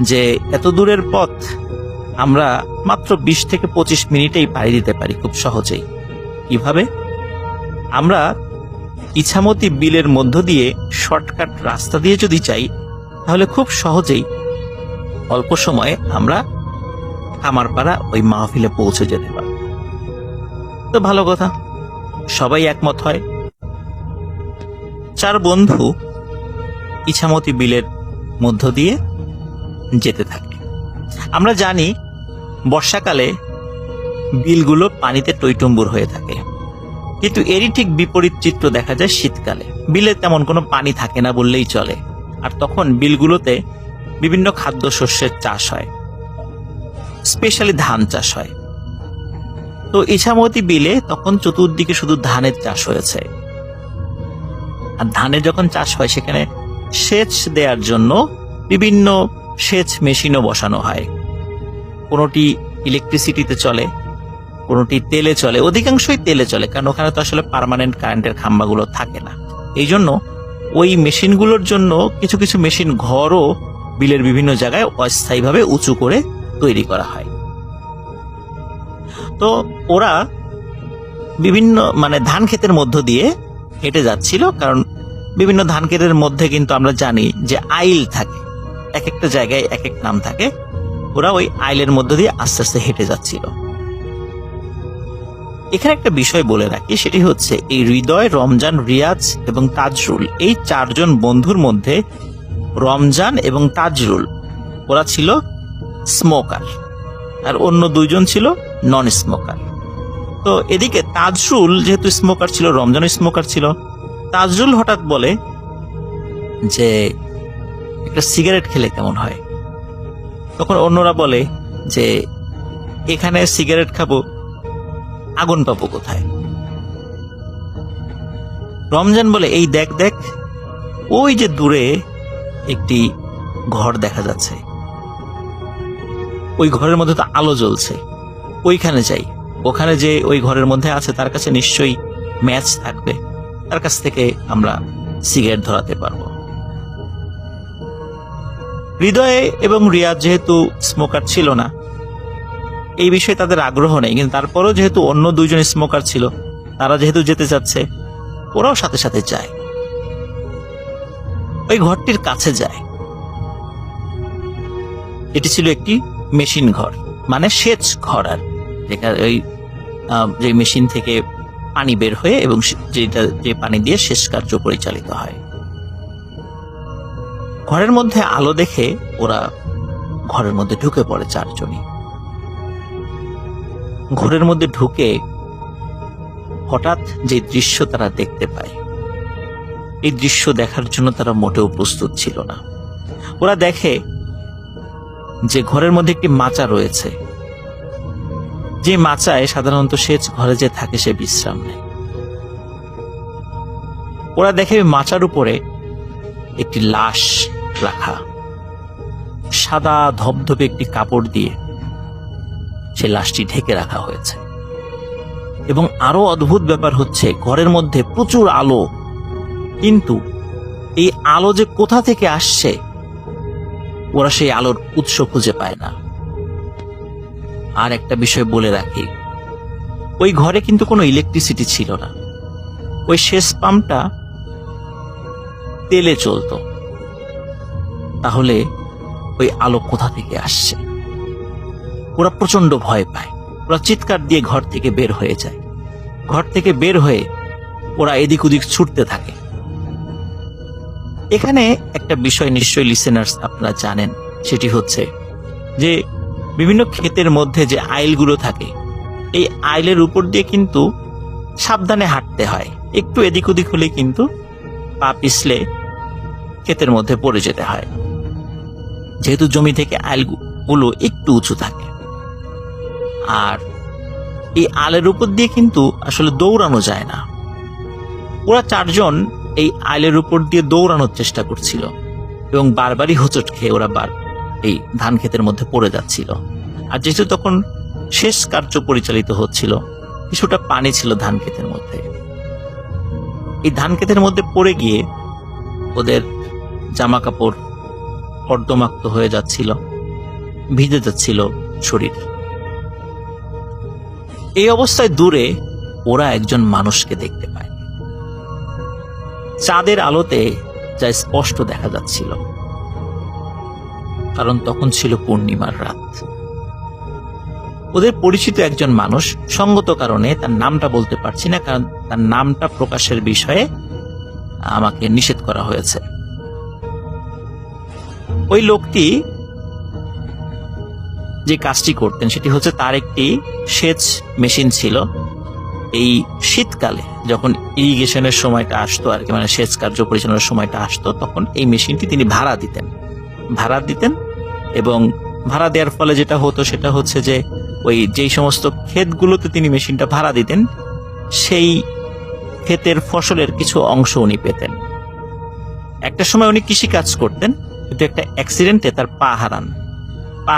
যে এত দূরের পথ আমরা মাত্র 20 থেকে 25 মিনিটেই পাড়ি দিতে পারি খুব সহজেই। কিভাবে? আমরা ইছামতি বিলের মধ্য দিয়ে শর্টকাট রাস্তা দিয়ে যদি যাই, তাহলে খুব সহজেই অল্প সময়ে আমরা কামারপাড়া ওই মাহফিলে পৌঁছে যেতে পারব। তো ভালো কথা, সবাই একমত হয়। চার বন্ধু ইছামতি বিলের মধ্য দিয়ে যেতে থাকে। আমরা জানি বর্ষাকালে বিলগুলো পানিতে টইটুম্বুর হয়ে থাকে, কিন্তু এরই ঠিক বিপরীত চিত্র দেখা যায় শীতকালে। বিলে তেমন কোনো পানি থাকে না বললেই চলে, আর তখন বিলগুলোতে বিভিন্ন খাদ্যশস্যের চাষ হয়, স্পেশালি ধান চাষ হয়। তো ইছামতি বিলে তখন চতুর্দিকে শুধু ধানের চাষ হয়েছে, আর ধানের যখন চাষ হয় সেখানে সেচ দেওয়ার জন্য বিভিন্ন সেচ মেশিনও বসানো হয়। কোনোটি ইলেকট্রিসিটিতে চলে, কোনোটি তেলে চলে, অধিকাংশই তেলে চলে, কারণ ওখানে তো আসলে পার্মানেন্ট কারেন্টের খাম্বাগুলো থাকে না। এই জন্য ওই মেশিনগুলোর জন্য কিছু কিছু মেশিন ঘরও বিলের বিভিন্ন জায়গায় অস্থায়ীভাবে উঁচু করে তৈরি করা হয়। তো ওরা বিভিন্ন ধান ক্ষেতের মধ্য দিয়ে হেঁটে যাচ্ছিল, কারণ বিভিন্ন ধান ক্ষেতের মধ্যে কিন্তু আমরা জানি যে আইল থাকে, এক একটা জায়গায় এক এক নাম থাকে। ওরা ওই আইলের মধ্য দিয়ে আস্তে আস্তে হেঁটে যাচ্ছিল। এখানে একটা বিষয় বলে রাখি, সেটি হচ্ছে এই হৃদয়, রমজান, রিয়াজ এবং তাজরুল, এই চারজন বন্ধুর মধ্যে রমজান এবং তাজরুল ওরা ছিল স্মোকার, আর অন্য দুইজন ছিল নন স্মোকার। তো এদিকে তাজরুল যেহেতু স্মোকার ছিল, রমজানও স্মোকার ছিল। তাজরুল হঠাৎ বলে যে একটা সিগারেট খেলে কেমন হয়। তখন অন্যরা বলে যে এখানে সিগারেট খাবো, আগুন পাবো কোথায়। রমজান বলে এই দেখ দেখ, ওই যে দূরে একটি ঘর দেখা যাচ্ছে, ওই ঘরের মধ্যে তো আলো জ্বলছে, ওইখানে যাই। ওখানে যে ওই ঘরের মধ্যে আছে তার কাছে নিশ্চয়ই ম্যাচ থাকবে, তার কাছ থেকে আমরা সিগারেট ধরাতে পারবো। হৃদয়ে এবং রিয়াজ যেহেতু স্মোকার ছিল না, এই বিষয়ে তাদের আগ্রহ নেই, কিন্তু তারপরও যেহেতু অন্য দুইজন স্মোকার ছিল, তারা যেহেতু যেতে চাচ্ছে, ওরাও সাথে সাথে যায়, ওই ঘরটির কাছে যায়। এটি ছিল একটি মেশিন ঘর, মানে সেচ ঘর, আর যেখানে ওই যে মেশিন থেকে পানি বের হয়ে এবং যে পানি দিয়ে সেচ কার্য পরিচালিত হয়। ঘরের মধ্যে আলো দেখে ওরা ঘরের মধ্যে ঢুকে পড়ে চারজনই। ঘরের মধ্যে ঢুকে হঠাৎ যে দৃশ্য তারা দেখতে পায়, এই দৃশ্য দেখার জন্য তারা মোটেও প্রস্তুত ছিল না। ওরা দেখে যে ঘরের মধ্যে একটি মাচা রয়েছে, যে মাচায় সাধারণত সেচ ঘরে যে থাকে সে বিশ্রাম নেয়। ওরা দেখে মাচার উপরে একটি লাশ রাখা, সাদা ধবধবে একটি কাপড় দিয়ে সে লাশটি ঢেকে রাখা হয়েছে। এবং আরো অদ্ভুত ব্যাপার হচ্ছে, ঘরের মধ্যে প্রচুর আলো, কিন্তু এই আলো যে কোথা থেকে আসছে ওরা সেই আলোর উৎস খুঁজে পায় না। আর একটা বিষয় বলে রাখি, ওই ঘরে কিন্তু কোনো ইলেকট্রিসিটি ছিল না, ওই সেচ পাম্পটা তেলে চলতো। তাহলে ওই আলো কোথা থেকে আসছে? ওরা প্রচন্ড ভয় পায়, ওরা চিৎকার দিয়ে ঘর থেকে বের হয়ে যায়। ঘর থেকে বের হয়ে ওরা এদিক ওদিক ছুটতে থাকে। এখানে একটা বিষয় নিশ্চয়ই লিসেনার্স আপনারা জানেন, সেটি হচ্ছে যে বিভিন্ন ক্ষেতের মধ্যে যে আইলগুলো থাকে, এই আইলের উপর দিয়ে কিন্তু সাবধানে হাঁটতে হয়। একটু এদিক ওদিক হলে কিন্তু পা পিছলে ক্ষেতের মধ্যে পড়ে যেতে হয়, যেহেতু জমি থেকে আইলগুলো একটু উঁচু থাকে। আর এই আইলের উপর দিয়ে কিন্তু আসলে দৌড়ানো যায় না। ওরা চারজন এই আইলের উপর দিয়ে দৌড়ানোর চেষ্টা করছিল এবং বারবারই হোঁচট খেয়ে ওরা এই ধান ক্ষেতের মধ্যে পড়ে যাচ্ছিল। আর যেহেতু তখন শেষ কার্য পরিচালিত হচ্ছিল, কিছুটা পানি ছিল ধান ক্ষেতের মধ্যে। এই ধান ক্ষেতের মধ্যে পড়ে গিয়ে ওদের জামা কাপড় অর্ধমাক্ত হয়ে যাচ্ছিল, ভিজে যাচ্ছিল শরীর। এই অবস্থায় দূরে ওরা একজন মানুষকে দেখতে পায়, চাঁদের আলোতে যা স্পষ্ট দেখা যাচ্ছিল, কারণ তখন ছিল পূর্ণিমার রাত। ওদের পরিচিত একজন মানুষ, সঙ্গত কারণে তার নামটা বলতে পারছি না, কারণ তার নামটা প্রকাশের বিষয়ে আমাকে নিষেধ করা হয়েছে। ওই লোকটি যে কাজটি করতেন সেটি হচ্ছে, তার একটি সেচ মেশিন ছিল। এই শীতকালে যখন ইরিগেশনের সময়টা আসতো আর কি, মানে সেচ কার্য পরিচালনার সময়টা আসতো, তখন এই মেশিনটি তিনি ভাড়া দিতেন এবং ভাড়া দেওয়ার ফলে যেটা হতো সেটা হচ্ছে যে ওই যেই সমস্ত ক্ষেতগুলোতে তিনি মেশিনটা ভাড়া দিতেন সেই ক্ষেতের ফসলের কিছু অংশ উনি পেতেন। একটা সময় উনি কৃষি কাজ করতেন, কিন্তু একটা অ্যাক্সিডেন্টে তার পা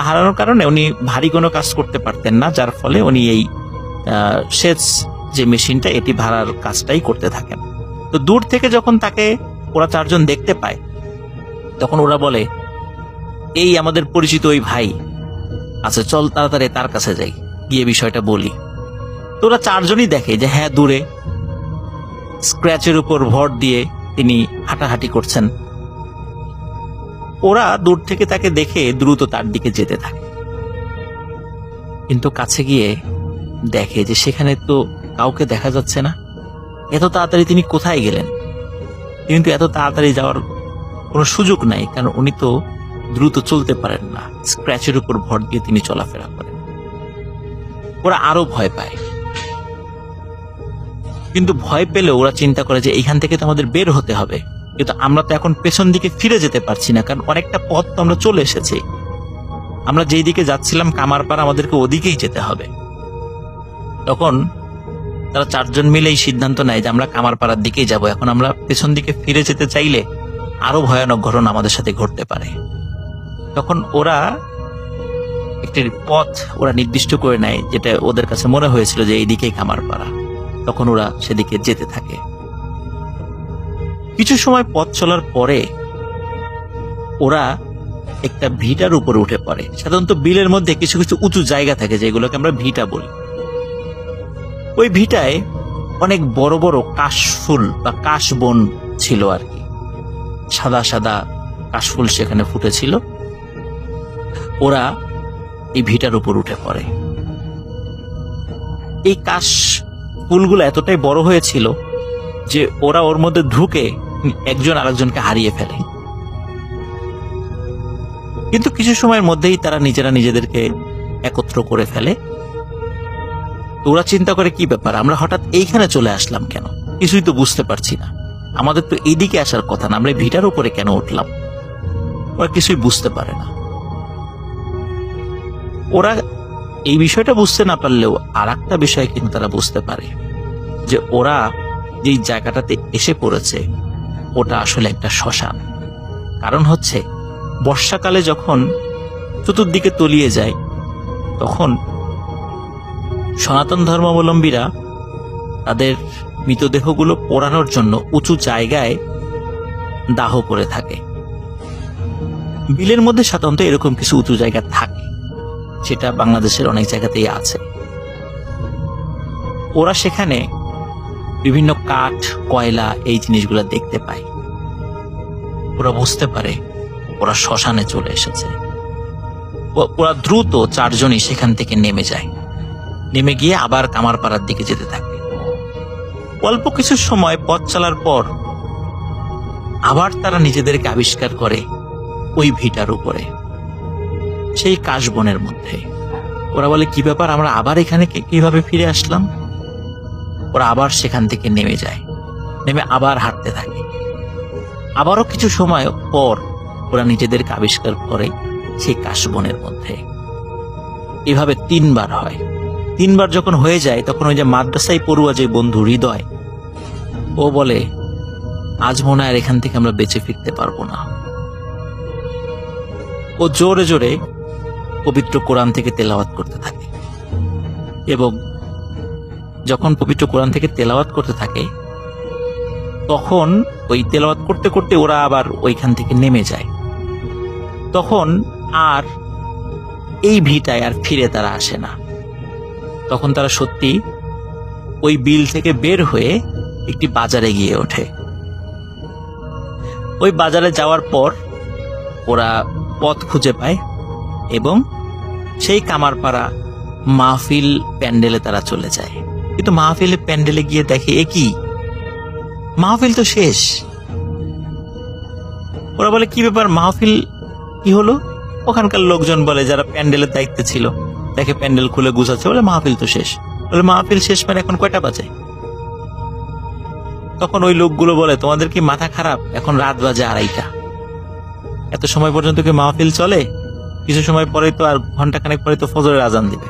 হারানোর কারণে উনি ভারী কোনো কাজ করতে পারতেন না, যার ফলে উনি এই সেচ যে মেশিনটা এটি ভাড়ার কাজটাই করতে থাকেন। তো দূর থেকে যখন তাকে ওরা চারজন দেখতে পায়, তখন ওরা বলে, এই আমাদের পরিচিত ওই ভাই, আচ্ছা চল তাড়াতাড়ি তার কাছে যাই, গিয়ে বিষয়টা বলি। তো ওরা চারজনই দেখে যে হ্যাঁ, দূরে স্ক্র্যাচের উপর ভর দিয়ে তিনি হাঁটাহাঁটি করছেন। ওরা দূর থেকে তাকে দেখে দ্রুত তার দিকে যেতে থাকে, কিন্তু কাছে গিয়ে দেখে যে সেখানে তো কাউকে দেখা যাচ্ছে না। এত তাড়াতাড়ি তিনি কোথায় গেলেন? কিন্তু এত তাড়াতাড়ি যাওয়ার কোনো সুযোগ নাই, কারণ উনি তো দ্রুত চলতে পারেন না, স্ক্র্যাচের উপর ভর দিয়ে তিনি চলাফেরা করেন। ওরা আরো ভয় পায়, কিন্তু ভয় পেলে ওরা চিন্তা করে যে এইখান থেকে তো আমাদের বের হতে হবে, কিন্তু আমরা তো এখন পেছন দিকে ফিরে যেতে পারছি না, কারণ অনেকটা পথ তো আমরা চলে এসেছি। আমরা যেই দিকে যাচ্ছিলাম কামারপাড়া, আমাদেরকে ওদিকেই যেতে হবে। তখন তারা চারজন মিলেই সিদ্ধান্ত নেয় যে আমরা কামারপাড়ার দিকেই যাব। এখন আমরা পেছন দিকে ফিরে যেতে চাইলে আরো ভয়ানক ঘটনা আমাদের সাথে ঘটতে পারে। তখন ওরা একটি পথ নির্দিষ্ট করে নেয়, যেটা ওদের কাছে মনে হয়েছিল যে এই দিকেই কামারপাড়া। তখন ওরা সেদিকে যেতে থাকে। কিছু সময় পথ চলার পরে ওরা একটা ভিটার উপরে উঠে পড়ে। সাধারণত বিলের মধ্যে কিছু কিছু উঁচু জায়গা থাকে যেগুলোকে আমরা ভিটা বলি। ওই ভিটায় অনেক বড় বড় কাশফুল বা কাশবন ছিল আর কি, সাদা সাদা কাশফুল সেখানে ফুটেছিল। ওরা এই ভিটার উপর উঠে পড়ে। এই কাশ ফুলগুলো এতটাই বড় হয়েছিল যে ওরা ওর মধ্যে ঢুকে একজন আরেকজনকে হারিয়ে ফেলে। কিন্তু কিছু সময়ের মধ্যেই তারা নিজেরা নিজেদেরকে একত্র করে ফেলে। তো ওরা চিন্তা করে, কি ব্যাপার, আমরা হঠাৎ এইখানে চলে আসলাম কেন? কিছুই তো বুঝতে পারছি না। আমাদের তো এইদিকে আসার কথা না, আমরা ভিটার উপরে কেন উঠলাম? ওরা কিছুই বুঝতে পারে না। ওরা এই বিষয়টা বুঝতে না পারলেও আর একটা বিষয় কিন্তু তারা বুঝতে পারে, যে ওরা যেই জায়গাটাতে এসে পড়েছে ওটা আসলে একটা শ্মশান। কারণ হচ্ছে বর্ষাকালে যখন চতুর্দিকে তলিয়ে যায়, তখন সনাতন ধর্মাবলম্বীরা তাদের মৃতদেহগুলো পোড়ানোর জন্য উঁচু জায়গায় দাহ করে থাকে। বিলের মধ্যে সাধারণত এরকম কিছু উঁচু জায়গা থাকে, সেটা বাংলাদেশের অনেক জায়গাতেই আছে। ওরা সেখানে বিভিন্ন কাঠ, কয়লা এই জিনিসগুলো দেখতে পায়। ওরা বুঝতে পারে ওরা শ্মশানে চলে এসেছে। ওরা দ্রুত চারজনই সেখান থেকে নেমে যায়। নেমে গিয়ে আবার কামারপাড়ার দিকে যেতে থাকে। অল্প কিছু সময় পথ চলার পর আবার তারা নিজেদেরকে আবিষ্কার করে ওই ভিটার উপরে, সেই কাশবনের মধ্যে। ওরা বলে, কি ব্যাপার, আমরা আবার এখানে কিভাবে ফিরে আসলাম? ওরা আবার সেখান থেকে নেমে যায়, নেমে আবার হাঁটতে থাকে। আবারও কিছু সময় পর ওরা নিজেদেরকে আবিষ্কার করে সেই কাশবনের মধ্যে। এভাবে 3 বার হয়। 3 বার যখন হয়ে যায়, তখন ওই যে মাদ্রাসায় পড়ুয়া যে বন্ধু হৃদয়, ও বলে, আজ মনে হয় এখান থেকে আমরা বেঁচে ফিরতে পারবো না। ও জোরে জোরে পবিত্র কোরআন থেকে তেলাওয়াত করতে থাকে, এবং যখন পবিত্র কোরআন থেকে তেলাওয়াত করতে থাকে, তখন ওই তেলাওয়াত করতে করতে ওরা আবার ওইখান থেকে নেমে যায়। তখন আর এই ভিটায় আর ফিরে তারা আসে না। তখন তারা সত্যি ওই বিল থেকে বের হয়ে একটি বাজারে গিয়ে ওঠে। ওই বাজারে যাওয়ার পর ওরা পথ খুঁজে পায় এবং সেই কামারপাড়া মাহফিল প্যান্ডেলে তারা চলে যায়। কিন্তু মাহফিলের প্যান্ডেলে গিয়ে দেখে, এ কি, মাহফিল তো শেষ, ওরা বলে কি ব্যাপার, মাহফিল কি হলো? ওখানকার লোকজন বলে, যারা প্যান্ডেলের দায়িত্বে ছিল, দেখে প্যান্ডেল খুলে গুছাচ্ছে, বলে মাহফিল তো শেষ। বলে মাহফিল শেষ মানে এখন কয়টা বাজে? তখন ওই লোকগুলো বলে, তোমাদের কি মাথা খারাপ? এখন রাত বাজে 2:30। এত সময় পর্যন্ত কি মাহফিল চলে? কিছু সময় পরে তো, আর ঘন্টাখানেক পরে তো ফজরের আজান দিবে।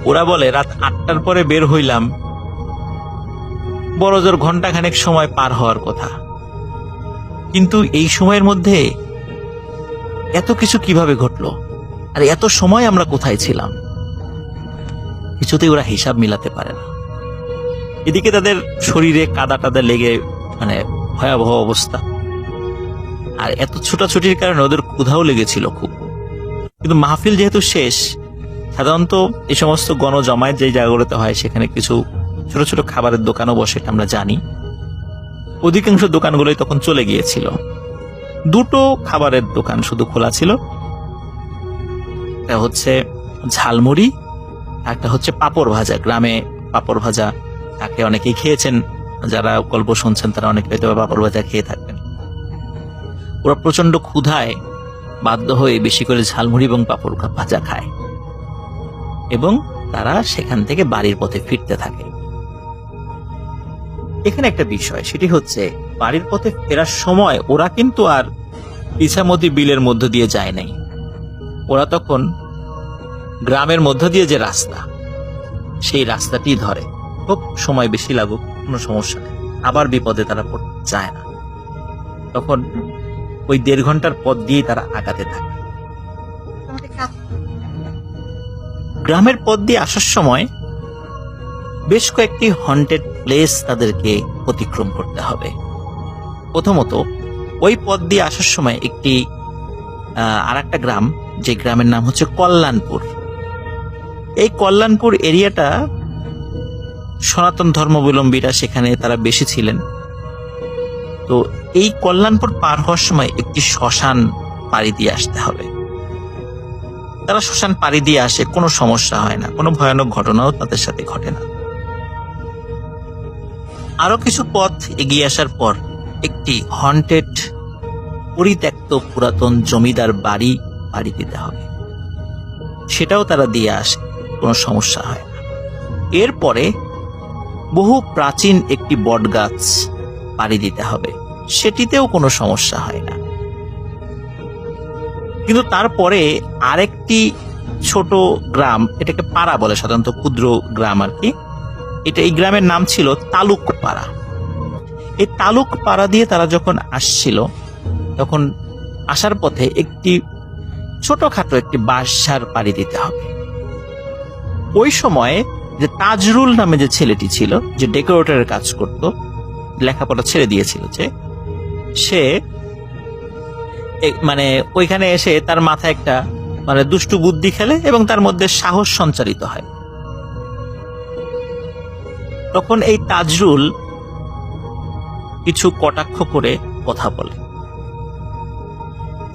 ওরা বলে রাত 8টার পরে বের হইলাম, বড় জোর ঘন্টাখানেক সময় পার হওয়ার কথা, কিন্তু এই সময়ের মধ্যে এত কিছু কিভাবে ঘটলো, আর এত সময় আমরা কোথায় ছিলাম? কিছুতেই ওরা হিসাব মিলাতে পারে না। এদিকে তাদের শরীরে কাদা টাদা লেগে মানে ভয়াবহ অবস্থা, আর এত ছোটাছুটির কারণে ওদের ক্ষুধাও লেগেছিল খুব। কিন্তু মাহফিল যেহেতু শেষ, সাধারণত এই সমস্ত গণজমায়েত যে জায়গাগুলোতে হয় সেখানে কিছু ছোট ছোট খাবারের দোকানও বসে, এটা আমরা জানি। অধিকাংশ দোকানগুলোই তখন চলে গিয়েছিল। 2টো খাবারের দোকান শুধু খোলা ছিল, একটা হচ্ছে ঝালমুড়ি, একটা হচ্ছে পাপড় ভাজা। গ্রামে পাপড় ভাজা তাকে অনেকেই খেয়েছেন, যারা গল্প শুনছেন তারা অনেকে হয়তো পাপড় ভাজা খেয়ে থাকবেন। ওরা প্রচন্ড ক্ষুধায় বাধ্য হয়ে বেশি করে ঝালমুড়ি এবং পাপড় ভাজা খায়, এবং তারা সেখান থেকে বাড়ির পথে ফিরতে থাকে। এখানে একটা বিষয়, সেটি হচ্ছে বাড়ির পথে ফেরার সময় ওরা কিন্তু আর ইছামতি বিলের মধ্য দিয়ে যায় নাই। ওরা তখন গ্রামের মধ্য দিয়ে যে রাস্তা, সেই রাস্তাটি ধরে। খুব সময় বেশি লাগুক, কোনো সমস্যা নেই, আবার বিপদে তারা পড়তে চায় না। তখন ওই 1.5 ঘন্টার পথ দিয়েই তারা আগাতে থাকে। গ্রামের পথ দিয়ে আসার সময় বেশ কয়েকটি হন্টেড প্লেস তাদেরকে অতিক্রম করতে হবে। প্রথমত, ওই পথ দিয়ে আসার সময় একটি আর একটা গ্রাম, যে গ্রামের নাম হচ্ছে কল্যাণপুর। এই কল্যাণপুর এরিয়াটা সনাতন ধর্মাবলম্বীরা সেখানে তারা বেশি ছিলেন। তো এই কল্যাণপুর পার হওয়ার সময় একটি শ্মশান পাড়ি দিয়ে আসতে হবে। তারা শ্মশান পাড়ি দিয়ে আসে, কোনো সমস্যা হয় না, কোনো ভয়ানক ঘটনাও তাদের সাথে ঘটে না। আরো কিছু পথ এগিয়ে আসার পর একটি হন্টেড পরিত্যক্ত পুরাতন জমিদার বাড়ি পাড়ি দিতে হবে। সেটাও তারা দিয়ে আসে, কোনো সমস্যা হয় না। এরপরে বহু প্রাচীন একটি বট গাছ পাড়ি দিতে হবে, সেটিতেও কোনো সমস্যা হয় না। কিন্তু তারপরে আরেকটি ছোট গ্রাম, এটাকে পাড়া বলে সাধারণত, ক্ষুদ্র গ্রাম আর কি। এই গ্রামের নাম ছিল তালুক পাড়া। এই তালুক পাড়া দিয়ে তারা যখন আসছিল, তখন আসার পথে একটি ছোটখাটো একটি বাঁশঝাড় পাড়ি দিতে হবে। ওই সময়ে যে তাজরুল নামে যে ছেলেটি ছিল, যে ডেকোরেটরের কাজ করত, লেখাপড়া ছেড়ে দিয়েছিল, যে সে মানে ওইখানে এসে তার মাথায় একটা মানে দুষ্টু বুদ্ধি খেলে এবং তার মধ্যে সাহস সঞ্চারিত হয়। তখন এই তাজরুল কিছু কটাক্ষ করে কথা বলে।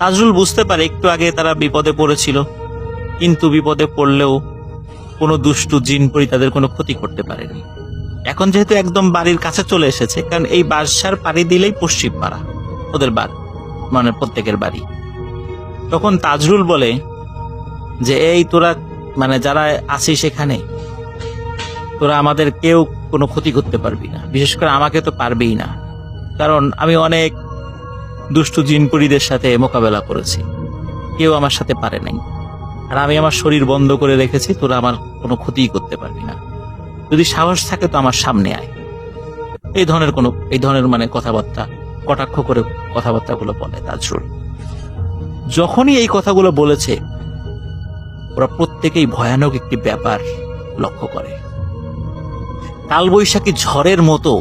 তাজরুল বুঝতে পারে একটু আগে তারা বিপদে পড়েছিল, কিন্তু বিপদে পড়লেও কোনো দুষ্টু জিন পরি তাদের কোনো ক্ষতি করতে পারেনি। এখন যেহেতু একদম বাড়ির কাছে চলে এসেছে, কারণ এই বাঁশঝাড় পাড়ি দিলেই পশ্চিম পাড়া ওদের বাড়ি, মানে প্রত্যেকের বাড়ি। তখন তাজরুল বলে যে, এই তোরা মানে যারা আছিস সেখানে, তোরা আমাদের কেউ কোনো ক্ষতি করতে পারবি না, বিশেষ করে আমাকে তো পারবেই না, কারণ আমি অনেক দুষ্টু জিনপুরীদের সাথে মোকাবেলা করেছি, কেউ আমার সাথে পারে নাই, আর আমি আমার শরীর বন্ধ করে রেখেছি, তোরা আমার কোনো ক্ষতিই করতে পারবি না, যদি সাহস থাকে তো আমার সামনে আয়। এই ধরনের মানে কথাবার্তা, কটাক্ষ করে কথাবার্তাগুলো বলে তাজরুল। যখনই এই কথাগুলো বলেছে, ওরা প্রত্যেকেই ভয়ানক একটি ব্যাপার লক্ষ্য করে। কালবৈশাখী ঝড়ের মতো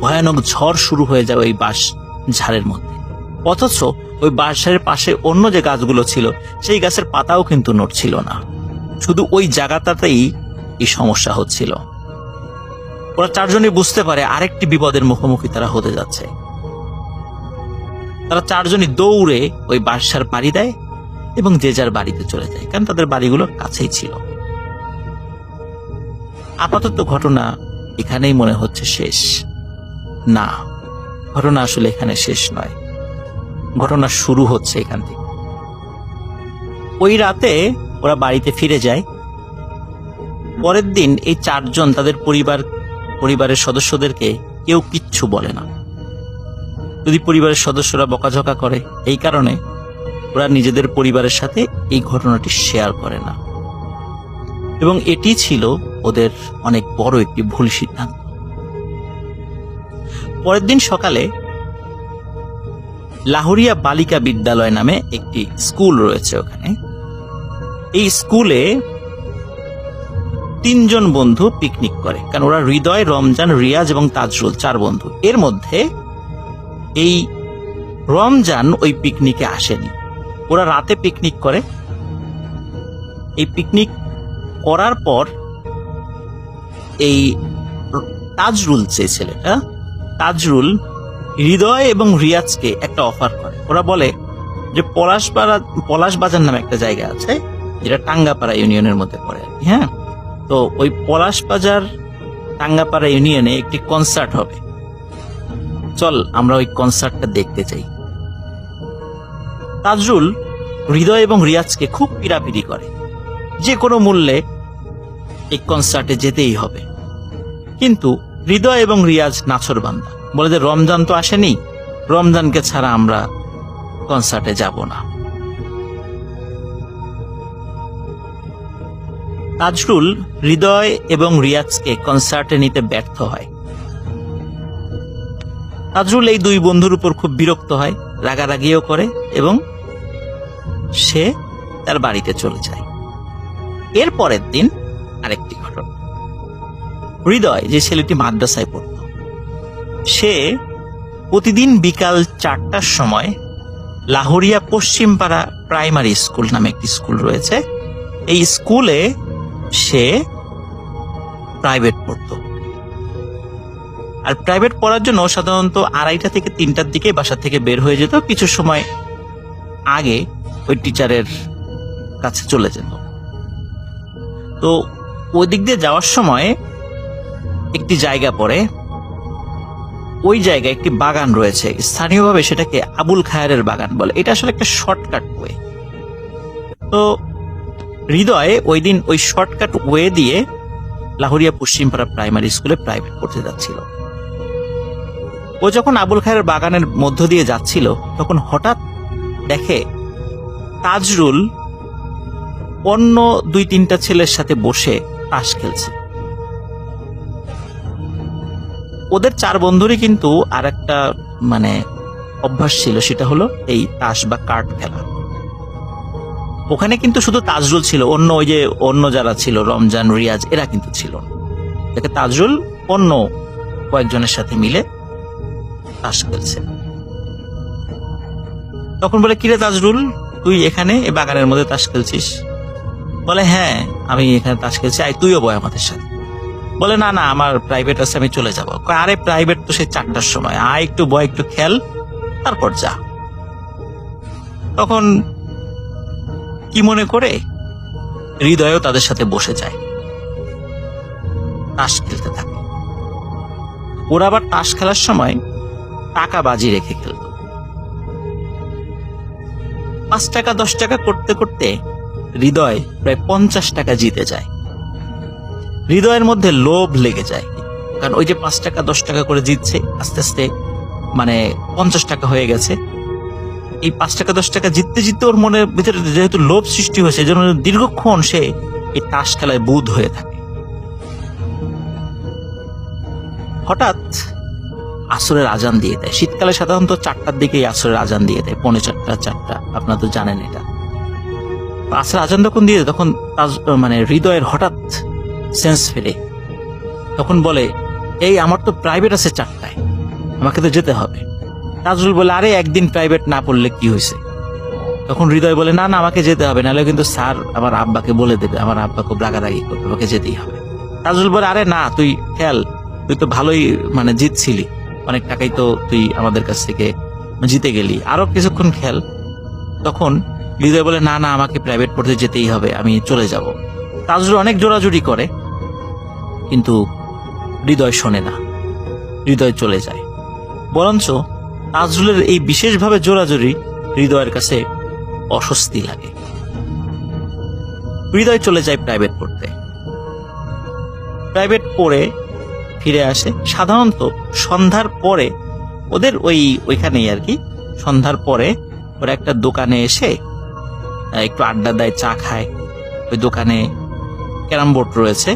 ভয়ানক ঝড় শুরু হয়ে যায় ওই বাঁশ ঝাড়ের মধ্যে। অথচ ওই বাঁশ ঝাড়ের পাশে অন্য যে গাছগুলো ছিল, সেই গাছের পাতাও কিন্তু নড়ছিল না, শুধু ওই জায়গাটাতেই এই সমস্যা হচ্ছিল। ওরা চারজনই বুঝতে পারে আরেকটি বিপদের মুখোমুখি তারা হতে যাচ্ছে। তারা চারজনই দৌড়ে ওই বাঁশঝাড় পাড়ি দেয় এবং যে যার বাড়িতে চলে যায়, কারণ তাদের বাড়িগুলো কাছেই ছিল। আপাতত ঘটনা এখানেই মনে হচ্ছে শেষ। না, ঘটনা আসলে এখানে শেষ নয়। ঘটনা শুরু হচ্ছে এখান থেকে। ওই রাতে ওরা বাড়িতে ফিরে যায়। পরের দিন এই চারজন তাদের পরিবারের সদস্যদেরকে কেউ কিচ্ছু বলে না। যদি পরিবারের সদস্যরা বকাঝকা করে, এই কারণে ওরা নিজেদের পরিবারের সাথে এই ঘটনাটি শেয়ার করে না, এবং এটি ছিল ওদের অনেক বড় একটি ভুল সিদ্ধান্ত। পরের দিন সকালে লাহোরিয়া বালিকা বিদ্যালয় নামে একটি স্কুল রয়েছে ওখানে। এই স্কুলে 3 জন বন্ধু পিকনিক করে, কারণ ওরা হৃদয়, রমজান, রিয়াজ এবং তাজরুল 4 বন্ধু। এর মধ্যে এই রমজান ওই পিকনিকে আসেনি। ওরা রাতে পিকনিক করে। এই পিকনিক করার পর এই তাজরুল, যে ছেলেটা, তাজরুল হৃদয় এবং রিয়াজকে একটা অফার করে। ওরা বলে যে পলাশবাজার নামে একটা জায়গা আছে, যেটা টাঙ্গাপাড়া ইউনিয়নের মধ্যে পড়ে আর কি। হ্যাঁ, তো ওই পলাশবাজার টাঙ্গাপাড়া ইউনিয়নে একটি কনসার্ট হবে, চল আমরা ওই কনসার্টটা দেখতে চাই। তাজরুল হৃদয় এবং রিয়াজকে খুব পিড়াপিড়ি করে, যে কোনো মূল্যে এই কনসার্টে যেতেই হবে। কিন্তু হৃদয় এবং রিয়াজ নাছোড়বান্দা, বলে যে রমজান তো আসেনি, রমজানকে ছাড়া আমরা কনসার্টে যাব না। তাজরুল হৃদয় এবং রিয়াজকে কনসার্টে নিতে ব্যর্থ হয়। তাজরুল এই 2 বন্ধুর উপর খুব বিরক্ত হয়, রাগারাগিও করে, এবং সে তার বাড়িতে চলে যায়। এর পরের দিন আরেকটি ঘটনা। হৃদয়, যে ছেলেটি মাদ্রাসায় পড়ত, সে প্রতিদিন বিকাল 4টার সময় লাহোরিয়া পশ্চিমপাড়া প্রাইমারি স্কুল নামে একটি স্কুল রয়েছে, এই স্কুলে সে প্রাইভেট পড়ত। আর প্রাইভেট পড়ার জন্য সাধারণত 2:30 থেকে 3টার দিকে বাসা থেকে বের হয়ে যেত, কিছু সময় আগে ওই টিচারের কাছে চলে যেত। তো ওই দিক দিয়ে যাওয়ার সময় একটি জায়গা পড়ে, ওই জায়গায় একটি বাগান রয়েছে, স্থানীয়ভাবে সেটাকে আবুল খায়েরের বাগান বলে। এটা আসলে একটা শর্টকাট ওয়ে। তো হৃদয় ওই দিন ওই শর্টকাট ওয়ে দিয়ে লাহোরিয়া পশ্চিমপাড়া প্রাইমারি স্কুলে প্রাইভেট পড়তে যাচ্ছিল। ও যখন আবুল খায়ের বাগানের মধ্য দিয়ে যাচ্ছিল, তখন হঠাৎ দেখে তাজরুল অন্য 2-3টা ছেলের সাথে বসে তাস খেলছে। ওদের 4 বন্ধুরই কিন্তু আর একটা অভ্যাস ছিল, সেটা হলো এই তাস বা কার্ড খেলা। ওখানে কিন্তু শুধু তাজরুল ছিল, অন্য যারা ছিল রমজান, রিয়াজ, এরা কিন্তু ছিল না। দেখে তাজরুল অন্য কয়েকজনের সাথে মিলে তাস খেলছে। তখন বলে, কিরে তাজরুল, তুই এখানে এই বাগানের মধ্যে তাস খেলছিস? বলে, হ্যাঁ আমি এখানে তাস খেলছি, আয় তুইও বয় আমাদের সাথে। বলে, না না আমার প্রাইভেট আছে, আমি চলে যাবো। আরে প্রাইভেট তো সেই 4টার সময়, আয় একটু বয়, একটু খেল, তারপর যা। তখন কি মনে করে হৃদয়ও তাদের সাথে বসে যায়, তাস খেলতে থাকে। ওরা আবার তাস খেলার সময় টাকা বাজি রেখে খেলত। 5 টাকা 10 টাকা করতে করতে হৃদয় প্রায় 50 টাকা জিতে যায়। হৃদয়ের মধ্যে লোভ লেগে যায়, কারণ ওই যে 5 টাকা 10 টাকা করে জিতছে, আস্তে আস্তে 50 টাকা হয়ে গেছে। এই 5 টাকা 10 টাকা জিততে জিততে ওর মনের ভিতরে যেহেতু লোভ সৃষ্টি হয়েছে, যেন দীর্ঘক্ষণ সে এই তাস খেলায় বুঁদ হয়ে থাকে। হঠাৎ আসরের আজান দিয়ে দেয়। শীতকালে সাধারণত 4টার দিকে আসরের আজান দিয়ে দেয়, 3:45 4টা, আপনারা তো জানেন এটা। আসরের আজান যখন দিয়ে দেয়, তখন হৃদয়ের হঠাৎ সেন্স ফেলে, তখন বলে, এই আমার তো প্রাইভেট আছে 4টায়, আমাকে তো যেতে হবে। তাজরুল বলে, আরে একদিন প্রাইভেট না পড়লে কি হয়েছে? তখন হৃদয় বলে, না না আমাকে যেতে হবে, নাহলে কিন্তু স্যার আমার আব্বাকে বলে দেবে, আমার আব্বা খুব রাগারাগি করবে, আমাকে যেতেই হবে। তাজরুল বলে, আরে না তুই খেল, তুই তো ভালোই জিতছিলি, অনেক টাকাই তো তুই আমাদের কাছ থেকে জিতে গেলি, আরো কিছুক্ষণ খেল। তখন হৃদয় বলে, না না আমাকে প্রাইভেট পড়তে যেতেই হবে, আমি চলে যাব। তাজরুল অনেক জোরাজুরি করে, কিন্তু হৃদয় শোনে না, হৃদয় চলে যায়। বরঞ্চ তাজরুলের এই বিশেষভাবে জোরাজুরি হৃদয়ের কাছে অস্বস্তি লাগে। হৃদয় চলে যায় প্রাইভেট পড়তে। প্রাইভেট পড়ে ফিরে আসে সাধারণত সন্ধ্যার পরে, ওদের ওইখানেই আর কি, সন্ধ্যার পরে ওরা একটা দোকানে এসে একটু আড্ডা দেয়, চা খায়। ওই দোকানে ক্যারাম বোর্ড রয়েছে,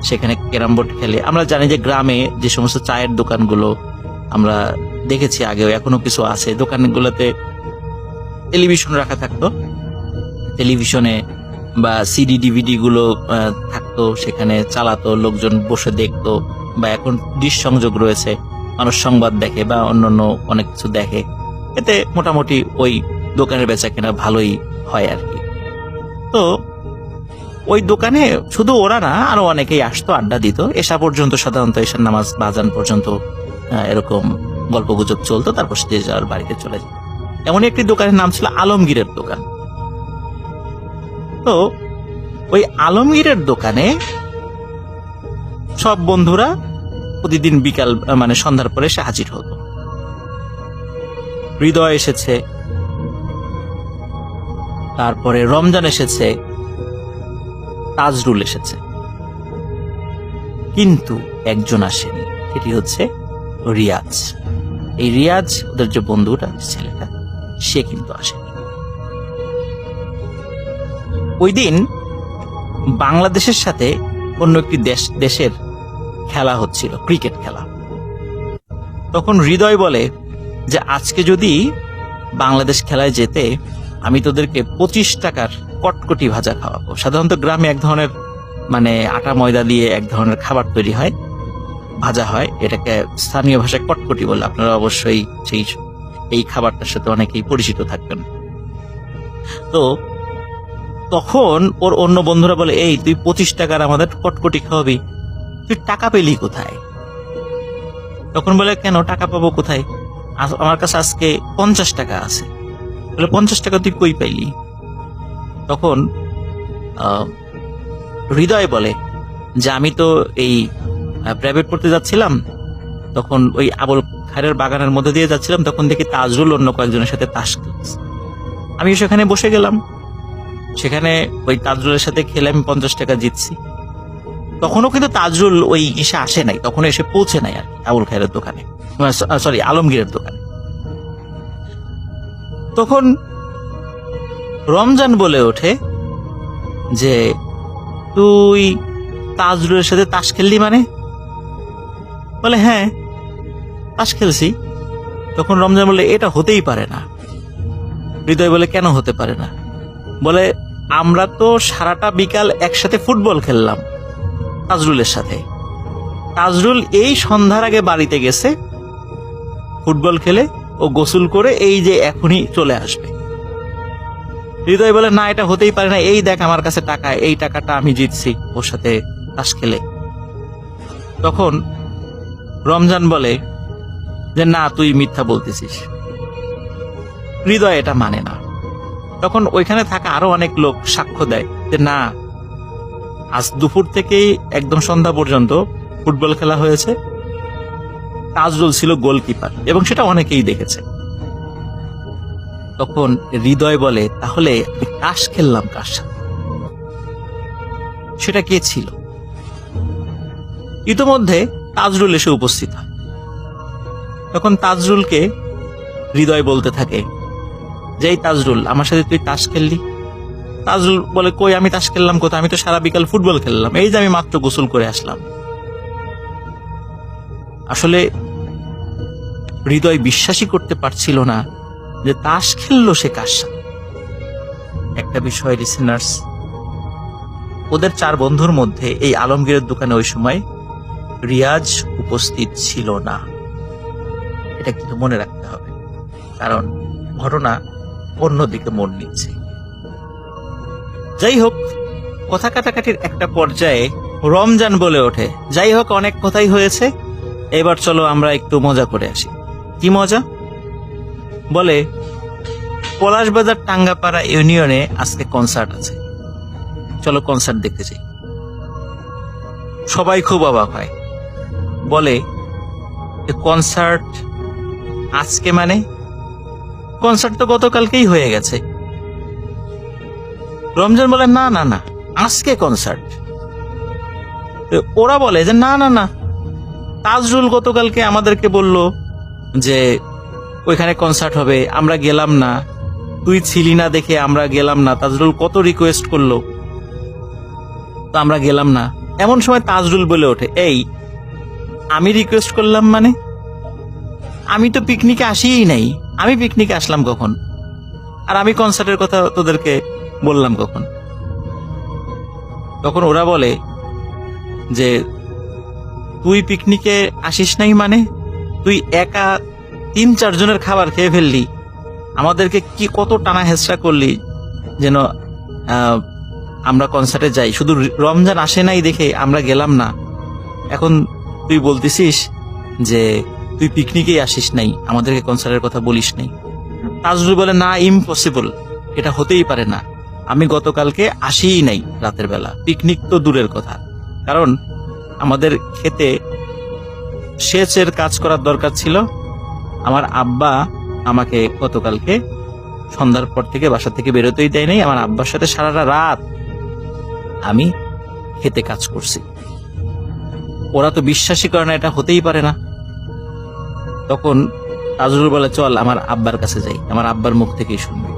সেখানে ক্যারাম বোর্ড খেলে। আমরা জানি যে গ্রামে যে সমস্ত চায়ের দোকানগুলো আমরা দেখেছি আগেও, এখনো কিছু আছে, দোকানগুলোতে টেলিভিশন রাখা থাকতো, টেলিভিশনে বা সিডি ডিভিডি গুলো থাকতো, সেখানে চালাতো, লোকজন বসে দেখতো। বা এখন ডিশ সংযোগ রয়েছে, মানুষ সংবাদ দেখে বা অন্যান্য অনেক কিছু দেখে, এতে মোটামুটি ওই দোকানের বেচা কেনা ভালোই হয় আর কি। তো ওই দোকানে শুধু ওরা না, আরো অনেকেই আসতো, আড্ডা দিত। এসা পর্যন্ত সাধারণত এশার নামাজ বাজান পর্যন্ত এরকম গল্প গুজব চলতো, তারপর সে যাওয়ার বাড়িতে চলে যায়। এমনই একটি দোকানের নাম ছিল আলমগীরের দোকান। তো ওই আলমগীরের দোকানে সব বন্ধুরা প্রতিদিন বিকাল মানে সন্ধ্যার পরে এসে হাজির হতো। হৃদয় এসেছে, তারপরে রমজান এসেছে, তাজরুল এসেছে, কিন্তু একজন আসেনি, সেটি হচ্ছে রিয়াজ। এই রিয়াজ, ওদের যে বন্ধুটা, ছেলেটা, সে কিন্তু আসেনি। ওই দিন বাংলাদেশের সাথে অন্য একটি দেশের খেলা হচ্ছিল, ক্রিকেট খেলা। তখন হৃদয় বলে যে আজকে যদি বাংলাদেশ খেলায় যেতে, আমি তোদেরকে 25 টাকার কটকটি ভাজা খাওয়াবো। সাধারণত গ্রামে এক ধরনের মানে আটা ময়দা দিয়ে এক ধরনের খাবার তৈরি হয়, ভাজা হয়, এটাকে স্থানীয় ভাষায় কটকটি বলে। আপনারা অবশ্যই এই খাবারটার সাথে অনেকেই পরিচিত থাকবেন। তো তখন ওর অন্য বন্ধুরা বলে, এই তুই 25 টাকার আমাদের কটকটি খাওয়াবি, তুই টাকা পেলি কোথায়? তখন বলে, কেন টাকা পাবো কোথায়, আমার কাছে আজকে 50 টাকা আছে। বলে, 50 টাকা তুই কই পাইলি? তখন হৃদয় বলে যে আমি তো এই প্রাইভেট পড়তে যাচ্ছিলাম, তখন ওই আবুল খায়ের বাগানের মধ্যে দিয়ে যাচ্ছিলাম, তখন দেখি তাজরুল অন্য কয়েকজনের সাথে তাস খেলছে। আমি সেখানে বসে গেলাম, সেখানে ওই তাজরুলের সাথে খেলে আমি 50 টাকা জিতছি। তখনও কিন্তু তাজরুল ওই এসে আসে নাই, তখনও এসে পৌঁছে নাই আর আবুল খায়ের দোকানে, সরি আলমগীরের দোকানে। তখন রমজান বলে ওঠে যে তুই তাজরুলের সাথে তাস খেললি মানে? বলে, হ্যাঁ তাস খেলছি। তখন রমজান বলে, এটা হতেই পারে না। হৃদয় বলে, কেন হতে পারে না? বলে, আমরা তো সারাটা বিকাল একসাথে ফুটবল খেললাম তাজরুলের সাথে। তাজরুল এই সন্ধ্যার আগে বাড়িতে গেছে, ফুটবল খেলে ও গোসল করে এই যে এখনই চলে আসবে। হৃদয় বলে, না এটা হতেই পারে না, এই দেখ আমার কাছে টাকা, এই টাকাটা আমি জিতছি ওর সাথে তাস খেলে। তখন রমজান বলে যে না, তুই মিথ্যা বলতেছিস। হৃদয় এটা মানে না। তখন ওইখানে থাকা আরো অনেক লোক সাক্ষ্য দেয় যে না, আজ দুপুর থেকেই একদম সন্ধ্যা পর্যন্ত ফুটবল খেলা হয়েছে, তাজরুল ছিল গোলকিপার, এবং সেটা অনেকেই দেখেছে। তখন হৃদয় বলে, তাহলে আমি তাস খেললাম কার সাথে? সেটা কে ছিল? ইতোমধ্যে তাজরুল এসে উপস্থিত হয়। তখন তাজরুলকে হৃদয় বলতে থাকে যে, এই তাজরুল, আমার সাথে তুই তাস খেললি? তাজরুল বলে, কই আমি তাস খেললাম কোথায়, আমি তো সারা বিকাল ফুটবল খেললাম, এই যে আমি মাত্র গোসল করে আসলাম। আসলে হৃদয় বিশ্বাসই করতে পারছিল না যে তাস খেললো সে কার সাথে। একটা বিষয় লিসেনার্স, ওদের 4 বন্ধুর মধ্যে এই আলমগীরের দোকানে ওই সময় রিয়াজ উপস্থিত ছিল না। এটা কিন্তু মনে রাখতে হবে, কারণ ঘটনা অন্যদিকে মোড় নিচ্ছে। যাই হোক, কথা কাটাকাটির একটা পর্যায়ে রমজান বলে ওঠে, যাই হোক অনেক কথাই হয়েছে, এবার চলো আমরা একটু মজা করে আসি। কি মজা? বলে, পলাশবাজার টাঙ্গাপাড়া ইউনিয়নে আজকে কনসার্ট আছে, চলো কনসার্ট দেখতে যাই। সবাই খুব অবাক হয়, বলে কনসার্ট আজকে মানে? কনসার্ট তো গতকালকেই হয়ে গেছে। রমজান বলে না না না, আজকে কনসার্ট। তো ওরা বলে যে না না না, তাজরুল গতকালকে আমাদেরকে বলল যে ওইখানে কনসার্ট হবে, আমরা গেলাম না, তুই ছিলি না দেখে আমরা গেলাম না। তাজরুল কত রিকোয়েস্ট করলো, তো আমরা গেলাম না। এমন সময় তাজরুল বলে ওঠে, এই আমি রিকোয়েস্ট করলাম মানে? আমি তো পিকনিকে আসিই নাই, আমি পিকনিকে আসলাম কখন? আর আমি কনসার্টের কথা তোদেরকে বললাম কখন? তখন ওরা বলে যে তুই পিকনিকে আসিস নাই মানে? তুই একা 3-4 জনের খাবার খেয়ে ফেললি, আমাদেরকে কি কত টানা হেঁচড়া করলি যেন আমরা কনসার্টে যাই, শুধু রমজান আসে নাই দেখে আমরা গেলাম না। এখন তুই বলতেছিস যে তুই পিকনিকেই আসিস নাই, আমাদেরকে কনসার্টের কথা বলিস নাই। তাজরুল বলে না, ইম্পসিবল, এটা হতেই পারে না, আমি গতকালকে আসিই নাই রাতের বেলা, পিকনিক তো দূরের কথা। কারণ আমাদের খেতে সেচের কাজ করার দরকার ছিল। আমার আব্বা আমাকে গতকালকে সন্ধ্যার পর থেকে বাসা থেকে বেরোতেই দেয় নাই। আমার আব্বার সাথে সারাটা রাত আমি খেতে কাজ করছি। ওরা তো বিশ্বাসই করে না, এটা হতেই পারে না। তখন তাজরুল বলে চল আমার আব্বার কাছে যাই, আমার আব্বার মুখ থেকেই শুনবি।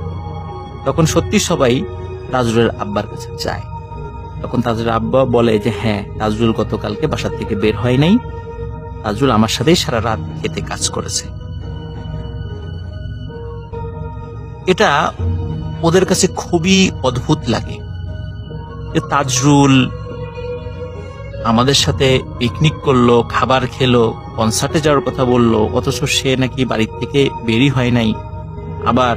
তখন সত্যি সবাই তাজরুলের আব্বার কাছে যায়। তখন তাজরুলের আব্বা বলে যে হ্যাঁ, তাজরুল গতকালকে বাসা থেকে বের হয় নাই, তাজরুল আমার সাথেই সারা রাত খেতে কাজ করেছে। এটা ওদের কাছে খুবই অদ্ভুত লাগে যে তাজরুল আমাদের সাথে পিকনিক করলো, খাবার খেলো, কনসার্টে যাওয়ার কথা বললো, অথচ সে নাকি বাড়ির থেকে বেরই হয় নাই। আবার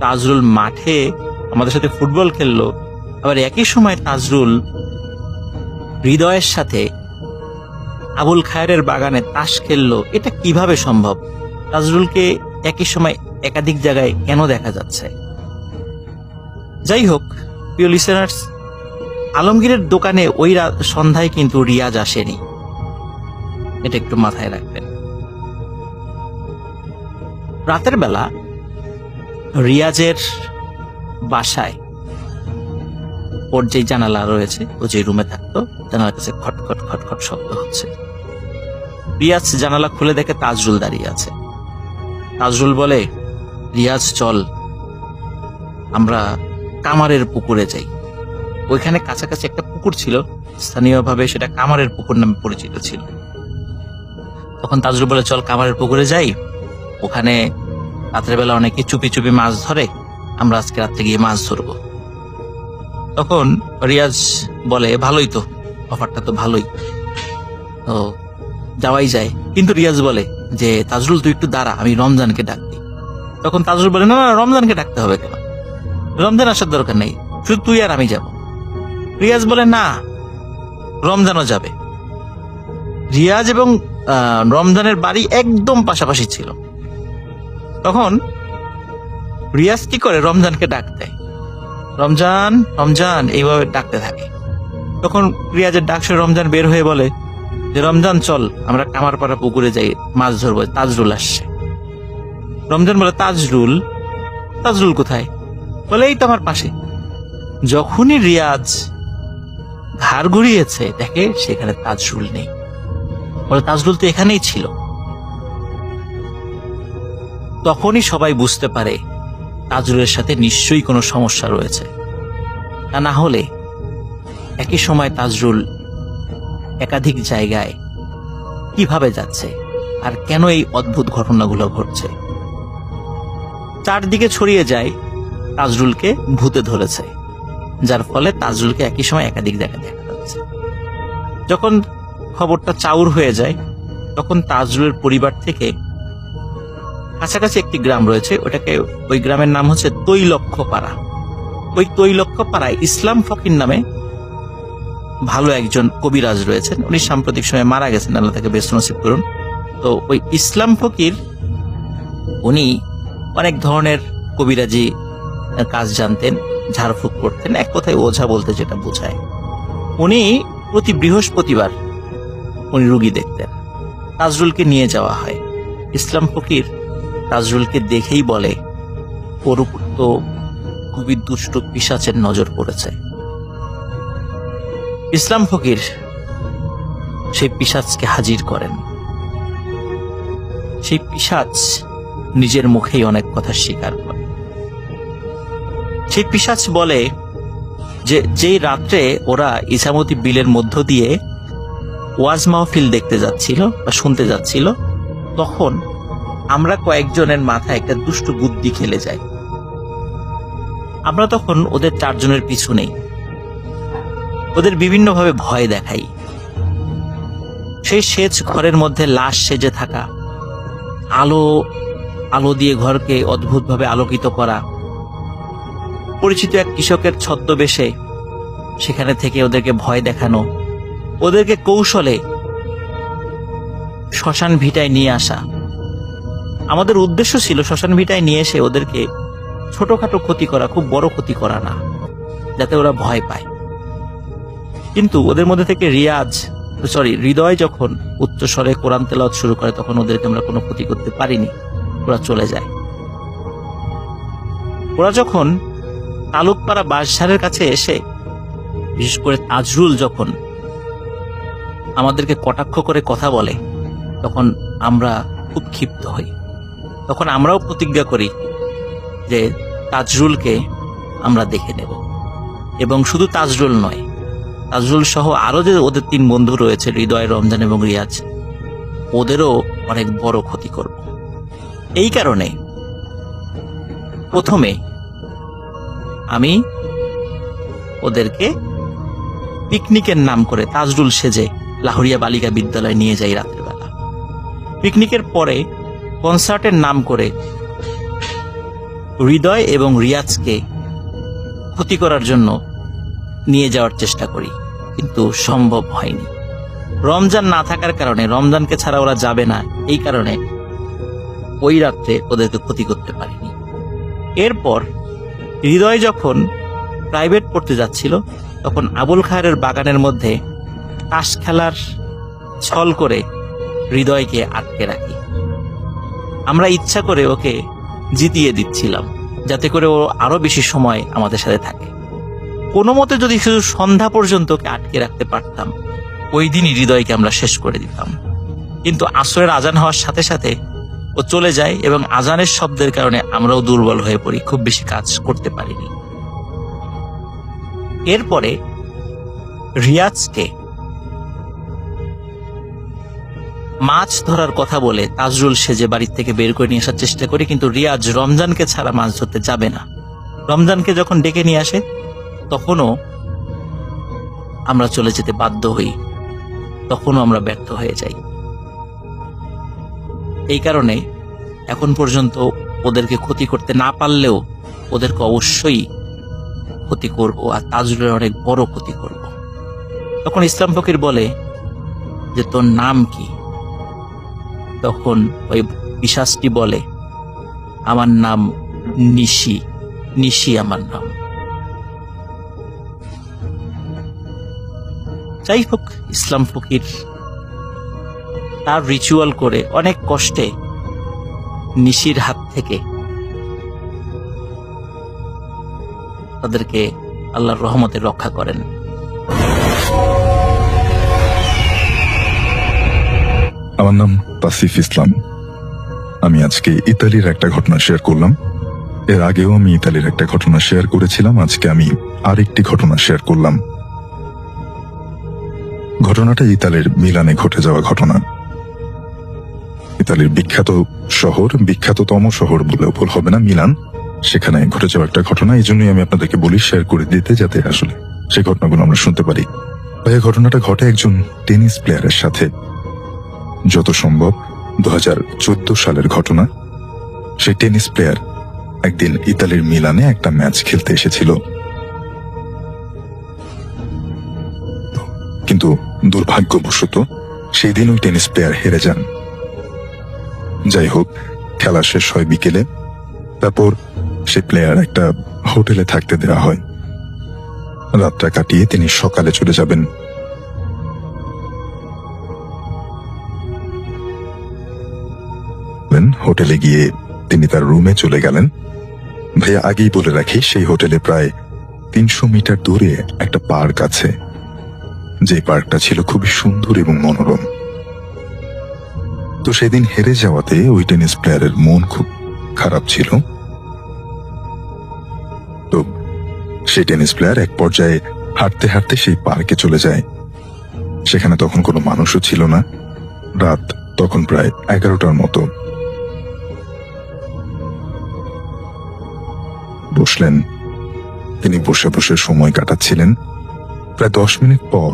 তাজরুল মাঠে আমাদের সাথে ফুটবল খেললো, আবার একই সময় তাজরুল হৃদয়ের সাথে আবুল খায়েরের বাগানে তাস খেললো। এটা কিভাবে সম্ভব? তাজরুলকে একই সময় একাধিক জায়গায় কেন দেখা যাচ্ছে? যাই হোক, প্রিয় লিসেনার্স, আলমগীরের দোকানে ওই সন্ধ্যায় কিন্তু রিয়াজ আসেনি, এটা একটু মাথায় রাখবেন। রাতের বেলা রিয়াজের বাসায় ওর যে জানালা রয়েছে, ও যে রুমে থাকতো, জানালার কাছে খটখট খটখট শব্দ হচ্ছে। রিয়াজ জানালা খুলে দেখে তাজরুল দাঁড়িয়ে আছে। তাজরুল বলে, রিয়াজ চল আমরা কামারের পুকুরে যাই। ওইখানে কাছাকাছি একটা পুকুর ছিল, স্থানীয়ভাবে সেটা কামারের পুকুর নামে পরিচিত ছিল। তখন তাজরুল বলে চল কামারের পুকুরে যাই, ওখানে রাতের বেলা অনেকে চুপি চুপি মাছ ধরে, আমরা আজকে রাত্রে গিয়ে মাছ ধরবো। তখন রিয়াজ বলে ভালোই তো, অফারটা তো ভালোই, তো যাওয়াই যায়। কিন্তু রিয়াজ বলে যে তাজরুল তুই একটু দাঁড়া, আমি রমজানকে ডাক দিই। তখন তাজরুল বলে না না, রমজানকে ডাকতে হবে কেন, রমজান আসার দরকার নেই, শুধু তুই আর আমি যাব। রিয়াজ বলে না, রমজানও যাবে। রিয়াজ এবং রমজানের বাড়ি একদম পাশাপাশি ছিল। তখন রিয়াজ কি করে, রমজানকে ডাক দেয়, রমজান রমজান এইভাবে ডাকতে থাকে। তখন রিয়াজের ডাক শুনে রমজান বের হয়ে বলে যে রমজান চল আমরা কামারপাড়া পুকুরে যাই, মাছ ধরবো, তাজরুল আসছে। রমজান বলে তাজরুল? তাজরুল কোথায়? বলে এই তো আমার পাশে। যখনই রিয়াজ ঘাড় ঘুরিয়েছে দেখে সেখানে তাজরুল নেই। বলে তাজরুল তো এখানেই ছিল। তখনই সবাই বুঝতে পারে তাজরুলের সাথে নিশ্চয়ই কোনো সমস্যা রয়েছে। তা না হলে একই সময় তাজরুল একাধিক জায়গায় কিভাবে যাচ্ছে আর কেন এই অদ্ভুত ঘটনাগুলো ঘটছে? চারদিকে ছড়িয়ে যায় তাজরুলকে ভূতে ধরেছে, যার ফলে তাজরুলকে একই সময় একাধিক জায়গায় দেখা যাচ্ছে। যখন খবরটা চাউর হয়ে যায়, তখন তাজরুলের পরিবার থেকে কাছাকাছি একটি গ্রাম রয়েছে, ওই গ্রামের নাম হচ্ছে তৈলক্ষ্যপাড়া। ওই তৈলক্ষ্যপাড়ায় ইসলাম ফকির নামে ভালো একজন কবিরাজ রয়েছেন। উনি সাম্প্রতিক সময়ে মারা গেছেন, আল্লাহ তাকে বেস্ট নসিব করুন। তো ওই ইসলাম ফকির, উনি অনেক ধরনের কবিরাজি কাজ জানতেন, ঝাড়ফুঁক করতেন, এক কথায় ওঝা বলতে যেটা বোঝায়। উনি প্রতি বৃহস্পতিবার উনি রুগী দেখতেন। তাজরুলকে নিয়ে যাওয়া হয়। ইসলাম ফকির তাজরুলকে দেখেই বলে ওর উপর তো খুবই দুষ্ট পিশাচের নজর পড়েছে। ইসলাম ফকির সেই পিশাচকে হাজির করেন। সেই পিশাচ নিজের মুখেই অনেক কথা স্বীকার করে। সেই পিশাচ বলে যে যেই রাত্রে ওরা ইসামতি বিলের মধ্য দিয়ে ওয়াজ মাহফিল দেখতে যাচ্ছিল বা শুনতে যাচ্ছিল, তখন আমরা কয়েকজনের মাথায় একটা দুষ্ট বুদ্ধি খেলে যাই। আমরা তখন ওদের 4 জনের পিছু নেই, ওদের বিভিন্নভাবে ভয় দেখাই। সেই সেচ ঘরের মধ্যে লাশ সেজে থাকা, আলো দিয়ে ঘরকে অদ্ভুতভাবে আলোকিত করা, পরিচিত এক কৃষকের ছদ্মবেশে সেখানে থেকে ওদেরকে ভয় দেখানো, ওদেরকে কৌশলে শ্মশান ভিটায় নিয়ে আসা। আমাদের উদ্দেশ্য ছিল শ্মশান ভিটায় নিয়ে এসে ওদেরকে ছোটখাটো ক্ষতি করা, খুব বড় ক্ষতি করা না, যাতে ওরা ভয় পায়। কিন্তু ওদের মধ্যে থেকে হৃদয় যখন উচ্চস্বরে কোরআন তেলাওয়াত শুরু করে, তখন ওদেরকে আমরা কোনো ক্ষতি করতে পারিনি, ওরা চলে যায়। ওরা যখন তালুকপাড়া বাঁশঝাড়ের কাছে এসে, বিশেষ করে তাজরুল যখন আমাদেরকে কটাক্ষ করে কথা বলে, তখন আমরা খুব ক্ষিপ্ত হই। তখন আমরাও প্রতিজ্ঞা করি যে তাজরুলকে আমরা দেখে নেব, এবং শুধু তাজরুল নয়, তাজরুল সহ আরো যে ওদের 3 বন্ধু রয়েছে, হৃদয়, রমজান এবং রিয়াজ, ওদেরও অনেক বড় ক্ষতি করব। এই কারণে প্রথমে আমি ওদেরকে পিকনিকের নাম করে তাজরুল সেজে লাহোরিয়া বালিকা বিদ্যালয়ে নিয়ে যাই রাত্রিবেলা। পিকনিকের পরে কনসার্টের নাম করে হৃদয় এবং রিয়াজকে ক্ষতি করার জন্য নিয়ে যাওয়ার চেষ্টা করি, কিন্তু সম্ভব হয়নি। রমজান না থাকার কারণে, রমজানকে ছাড়া ওরা যাবে না, এই কারণে ওই রাত্রে ওদেরকে ক্ষতি করতে পারিনি। এরপর হৃদয় যখন প্রাইভেট পড়তে যাচ্ছিল, তখন আবুল খায়েরের বাগানের মধ্যে তাস খেলার ছল করে হৃদয়কে আটকে রাখি। আমরা ইচ্ছা করে ওকে জিতিয়ে দিচ্ছিলাম, যাতে করে ও আরো বেশি সময় আমাদের সাথে থাকে। কোনো মতে যদি শুধু সন্ধ্যা পর্যন্ত ওকে আটকে রাখতে পারতাম, ওই দিনই হৃদয়কে আমরা শেষ করে দিতাম। কিন্তু আসরের আজান হওয়ার সাথে সাথে ও চলে যায়, এবং আজানের শব্দের কারণে আমরাও দুর্বল হয়ে পড়ি, খুব বেশি কাজ করতে পারিনি। এরপরে রিয়াজকে মাছ ধরার কথা বলে তাজরুল সেজে বাড়ির থেকে বের করে নিয়ে আসার চেষ্টা করি, কিন্তু রিয়াজ রমজানকে ছাড়া মাছ ধরতে যাবে না। রমজানকে যখন ডেকে নিয়ে আসে, তখনও আমরা চলে যেতে বাধ্য হই, তখনও আমরা ব্যর্থ হয়ে যাই। এই কারণে এখন পর্যন্ত ওদেরকে ক্ষতি করতে না পারলেও ওদেরকে অবশ্যই ক্ষতি করব, আর তাজরুলের অনেক বড় ক্ষতি করব। তখন ইসলাম ফকির বলে যে তোর নাম কি? তখন ওই পিশাচটি বলে, আমার নাম নিশি, নিশি আমার নাম। যাই হোক, ইসলাম ফকির তার রিচুয়াল করে অনেক কষ্টে নিশির হাত থেকে তাদেরকে আল্লাহর রহমতে রক্ষা করেন। আমার নাম তাসিফ ইসলাম। আমি আজকে ইতালির একটা ঘটনা শেয়ার করলাম। এর আগেও আমি ইতালির একটা ঘটনা শেয়ার করেছিলাম, আজকে আমি আরেকটি ঘটনা শেয়ার করলাম। ঘটনাটা ইতালির মিলানে ঘটে যাওয়া ঘটনা। ইতালির বিখ্যাত শহর, বিখ্যাততম শহর বলেও ভুল হবে না, মিলান, সেখানে ঘটে যাওয়া একটা ঘটনা। এই জন্যই আমি আপনাদেরকে বলি শেয়ার করে দিতে, যাতে আসলে সেই ঘটনাগুলো আমরা শুনতে পারি। তাই ঘটনাটা ঘটে একজন টেনিস প্লেয়ারের সাথে। যত সম্ভব 2014 সালের ঘটনা। সেই টেনিস প্লেয়ার একদিন ইতালির মিলানে একটা ম্যাচ খেলতে এসেছিল, কিন্তু দুর্ভাগ্যবশত সেই দিন ওই টেনিস প্লেয়ার হেরে যান। যাই হোক, খেলা শেষ হয় বিকেলে। তারপর সেই প্লেয়ার একটা হোটেলে থাকতে দেওয়া হয়। রাতটা কাটিয়ে তিনি সকালে চলে যাবেন। হোটেলে গিয়ে তিনি তার রুমে চলে গেলেন। ভাইয়া আগেই বলে রাখি, সেই হোটেলে প্রায় 300 মিটার দূরে একটা পার্ক আছে, যে পার্কটা ছিল খুবই সুন্দর এবং মনোরম। তো সেদিন হেরে যাওয়াতে ওই টেনিস প্লেয়ারের মন খুব খারাপ ছিল। তো সেই টেনিস প্লেয়ার এক পর্যায়ে হাঁটতে হাঁটতে সেই পার্কে চলে যায়। সেখানে তখন কোনো মানুষও ছিল না, রাত তখন প্রায় 11টার মতো। বসলেন, তিনি বসে বসে সময় কাটাচ্ছিলেন। প্রায় 10 মিনিট পর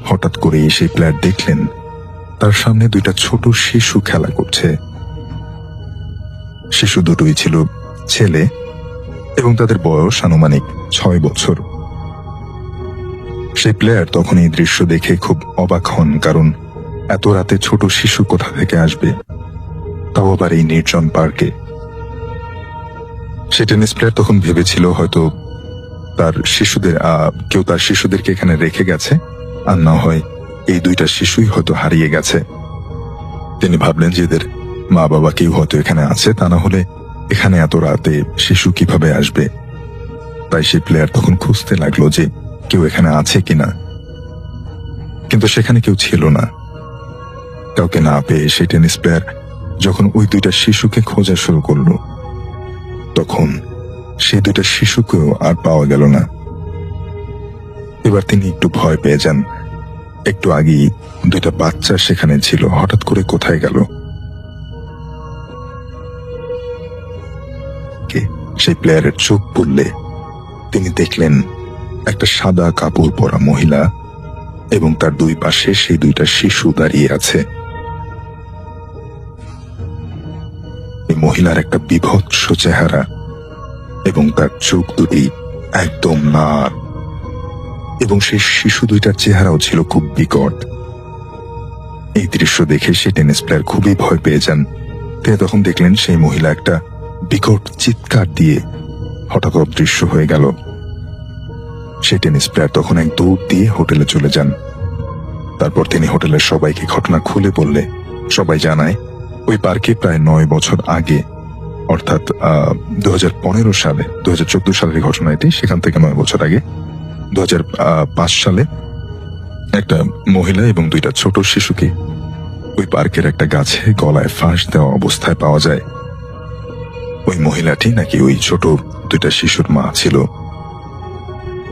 হঠাৎ করে সেই প্লেয়ার দেখলেন তার সামনে দুইটা ছোট শিশু খেলা করছে। শিশু দুটোই ছিল ছেলে এবং তাদের বয়স আনুমানিক 6 বছর। সেই প্লেয়ার তখন এই দৃশ্য দেখে খুব অবাক হন, কারণ এত রাতে ছোট শিশু কোথা থেকে আসবে, তাও আবার এই নির্জন পার্কে। সে টেনিস প্লেয়ার তখন ভেবেছিল হয়তো কেউ তার শিশুদেরকে এখানে রেখে গেছে, আর না হয় এই দুইটা শিশুই হয়তো হারিয়ে গেছে। তিনি ভাবলেন যে এদের মা বাবা কেউ হয়তো এখানে আছে, তা না হলে এখানে এত রাতে শিশু কিভাবে আসবে। তাই সেই প্লেয়ার তখন খুঁজতে লাগলো যে কেউ এখানে আছে কিনা, কিন্তু সেখানে কেউ ছিল না। কাউকে না পেয়ে সেই টেনিস প্লেয়ার যখন ওই দুইটা শিশুকে খোঁজা শুরু করলো, তখন সেই দুইটা শিশুকেও আর পাওয়া গেল না। এবার তিনি একটু ভয় পেয়ে যান। একটু আগেই দুইটা বাচ্চা সেখানে ছিল, হঠাৎ করে কোথায় গেল? সেই প্লেয়ারের চোখ পড়লে তিনি দেখলেন একটা সাদা কাপড় পরা মহিলা এবং তার দুই পাশে সেই দুইটা শিশু দাঁড়িয়ে আছে। এই মহিলার একটা বিভৎস চেহারা এবং তার চোখ দুটি একদম লাল, এবং সেই শিশু দুইটার চেহারাও ছিল খুব বিকট। এই দৃশ্য দেখে সেই টেনিস প্লেয়ার খুবই ভয় পেয়ে যান। তিনি তখন দেখলেন সেই মহিলা একটা বিকট চিৎকার দিয়ে হঠাৎ অদৃশ্য হয়ে গেল। সেই টেনিস প্লেয়ার তখন এক দৌড় দিয়ে হোটেলে চলে যান। তারপর তিনি হোটেলের সবাইকে ঘটনা খুলে বললে সবাই জানায় ওই পার্কে প্রায় 9 বছর আগে, অর্থাৎ 2015 সালে, 2014 সালের ঘটনা এটি, সেখান থেকে 9 বছর আগে 2005 সালে একটা মহিলা এবং দুইটা ছোট শিশুকে ওই পার্কের একটা গাছে গলায় ফাঁস দেওয়া অবস্থায় পাওয়া যায়। ওই মহিলাটি নাকি ওই ছোট দুইটা শিশুর মা ছিল।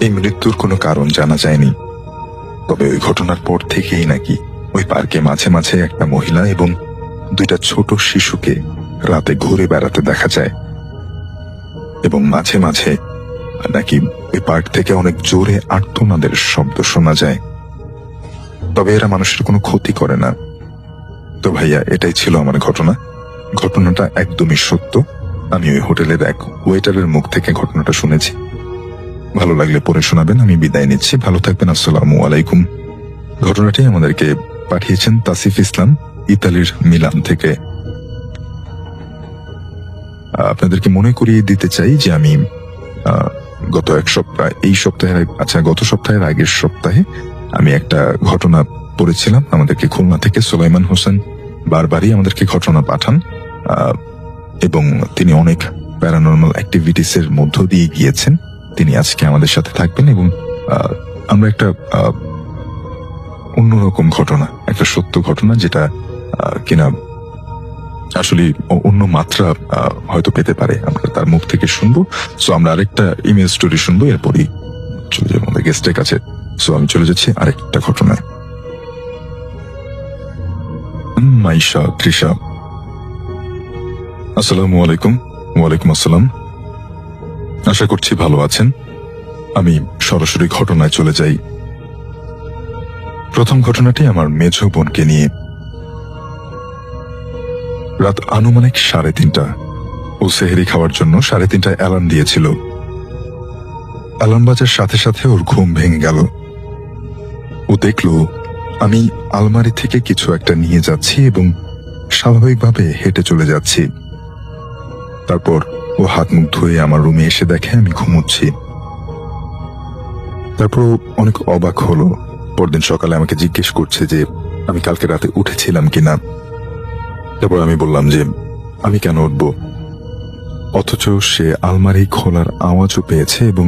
এই মৃত্যুর কোনো কারণ জানা যায়নি, তবে ওই ঘটনার পর থেকেই নাকি ওই পার্কে মাঝে মাঝে একটা মহিলা এবং দুইটা ছোট শিশুকে রাতে ঘুরে বেড়াতে দেখা যায়, এবং মাঝে মাঝে নাকি ওই পার্ক থেকে অনেক জোরে আর্তনাদের শব্দ শোনা যায়। তবে এরা মানুষের কোনো ক্ষতি করে না। তো ভাইয়া, এটাই ছিল আমার ঘটনাটা একদমই সত্য। আমি ওই হোটেলের এক ওয়েটারের মুখ থেকে ঘটনাটা শুনেছি। ভালো লাগলে পড়ে শোনাবেন। আমি বিদায় নিচ্ছি, ভালো থাকবেন। আসসালামু আলাইকুম। ঘটনাটি আমাদেরকে পাঠিয়েছেন তাসিফ ইসলাম, ইতালির মিলান থেকে। আপনাদেরকে মনে করিয়ে দিতে চাই যে আমি গত সপ্তাহের আগের সপ্তাহে আমি একটা ঘটনা পড়েছিলাম। আমাদেরকে খুলনা থেকে সুলাইমান হোসেন বারবারই আমাদেরকে ঘটনা পাঠান, এবং তিনি অনেক প্যারানর্মাল অ্যাক্টিভিটিস এর মধ্য দিয়ে গিয়েছেন। তিনি আজকে আমাদের সাথে থাকবেন, এবং আমরা একটা অন্যরকম ঘটনা, একটা সত্য ঘটনা, যেটা কিনা আসলে অন্য মাত্রা হয়তো পেতে পারে, আমরা তার মুখ থেকে শুনবো। সো আমরা আরেকটা ইমেল স্টোরি শুনবো, এরপরই চলে যাবো আমাদের গেস্টের কাছে। সো আমি চলে যাচ্ছি আরেকটা ঘটনায়। মাইশা তৃষা, আসসালামু আলাইকুম। ওয়ালাইকুম আসসালাম। আশা করছি ভালো আছেন। আমি সরাসরি ঘটনায় চলে যাই। প্রথম ঘটনাটি আমার মেজ বোনকে নিয়ে। রাত আনুমানিক 3:30। ও সেহরি খাওয়ার জন্য 3:30 অ্যালার্ম দিয়েছিল। অ্যালার্ম বাজার সাথে সাথে ওর ঘুম ভেঙে গেল। ও দেখল আমি আলমারি থেকে কিছু একটা নিয়ে যাচ্ছি এবং স্বাভাবিকভাবে হেঁটে চলে যাচ্ছি। তারপর ও হাত মুখ ধুয়ে আমার রুমে এসে দেখে আমি ঘুমোচ্ছি। তারপর অনেক অবাক হলো। পরদিন সকালে আমাকে জিজ্ঞেস করছে যে আমি কালকে রাতে উঠেছিলাম কিনা। তারপর আমি বললাম যে আমি কেন উঠবো, অথচ সে আলমারি খোলার আওয়াজও পেয়েছে এবং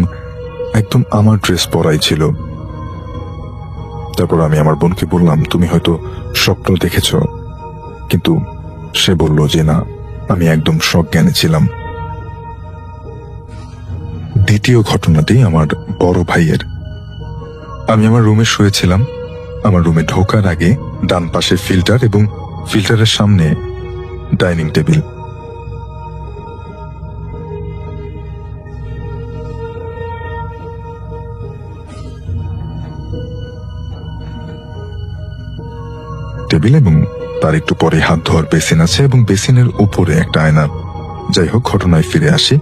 একদম আমার ড্রেস পরাই ছিল। তারপর আমি আমার বোনকে বললাম, তুমি হয়তো স্বপ্ন দেখেছ। কিন্তু সে বলল যে না, আমি একদম সজ্ঞানে ছিলাম। দ্বিতীয় ঘটনাটি আমার বড় ভাইয়ের। আমি আমার রুমে শুয়েছিলাম। আমার রুমে ঢোকার আগে ডান পাশে ফিল্টার এবং ফিল্টারের সামনে ডাইনিং টেবিল। টেবিল এবং তার একটু পরে হাত ধোয়ার বেসিন আছে এবং বেসিনের উপরে একটা আয়না। যাই হোক, ঘটনায় ফিরে আসি।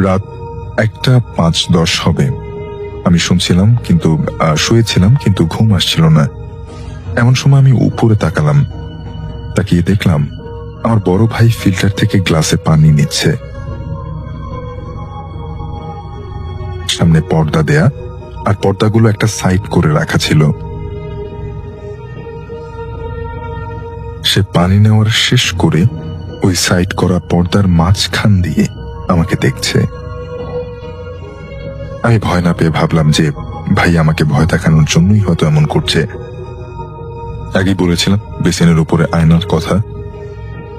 রাত 1:05-10 হবে। আমি শুনছিলাম কিন্তু শুয়েছিলাম, কিন্তু ঘুম আসছিল না। এমন সময় আমি উপরে তাকালাম। তাকিয়ে দেখলাম আমার বড় ভাই ফিল্টার থেকে গ্লাসে পানি নিচ্ছে। সামনে পর্দা দেয়া, আর পর্দাগুলো একটা সাইড করে রাখা ছিল। সে পানি নেওয়ার শেষ করে ওই সাইড করা পর্দার মাঝখান দিয়ে আমাকে দেখছে। আমি ভয় না পেয়ে ভাবলাম যে ভাই আমাকে ভয় দেখানোর জন্যই হয়তো এমন করছে। আগেই বলেছিলাম বেসিনের উপরে আয়নার কথা।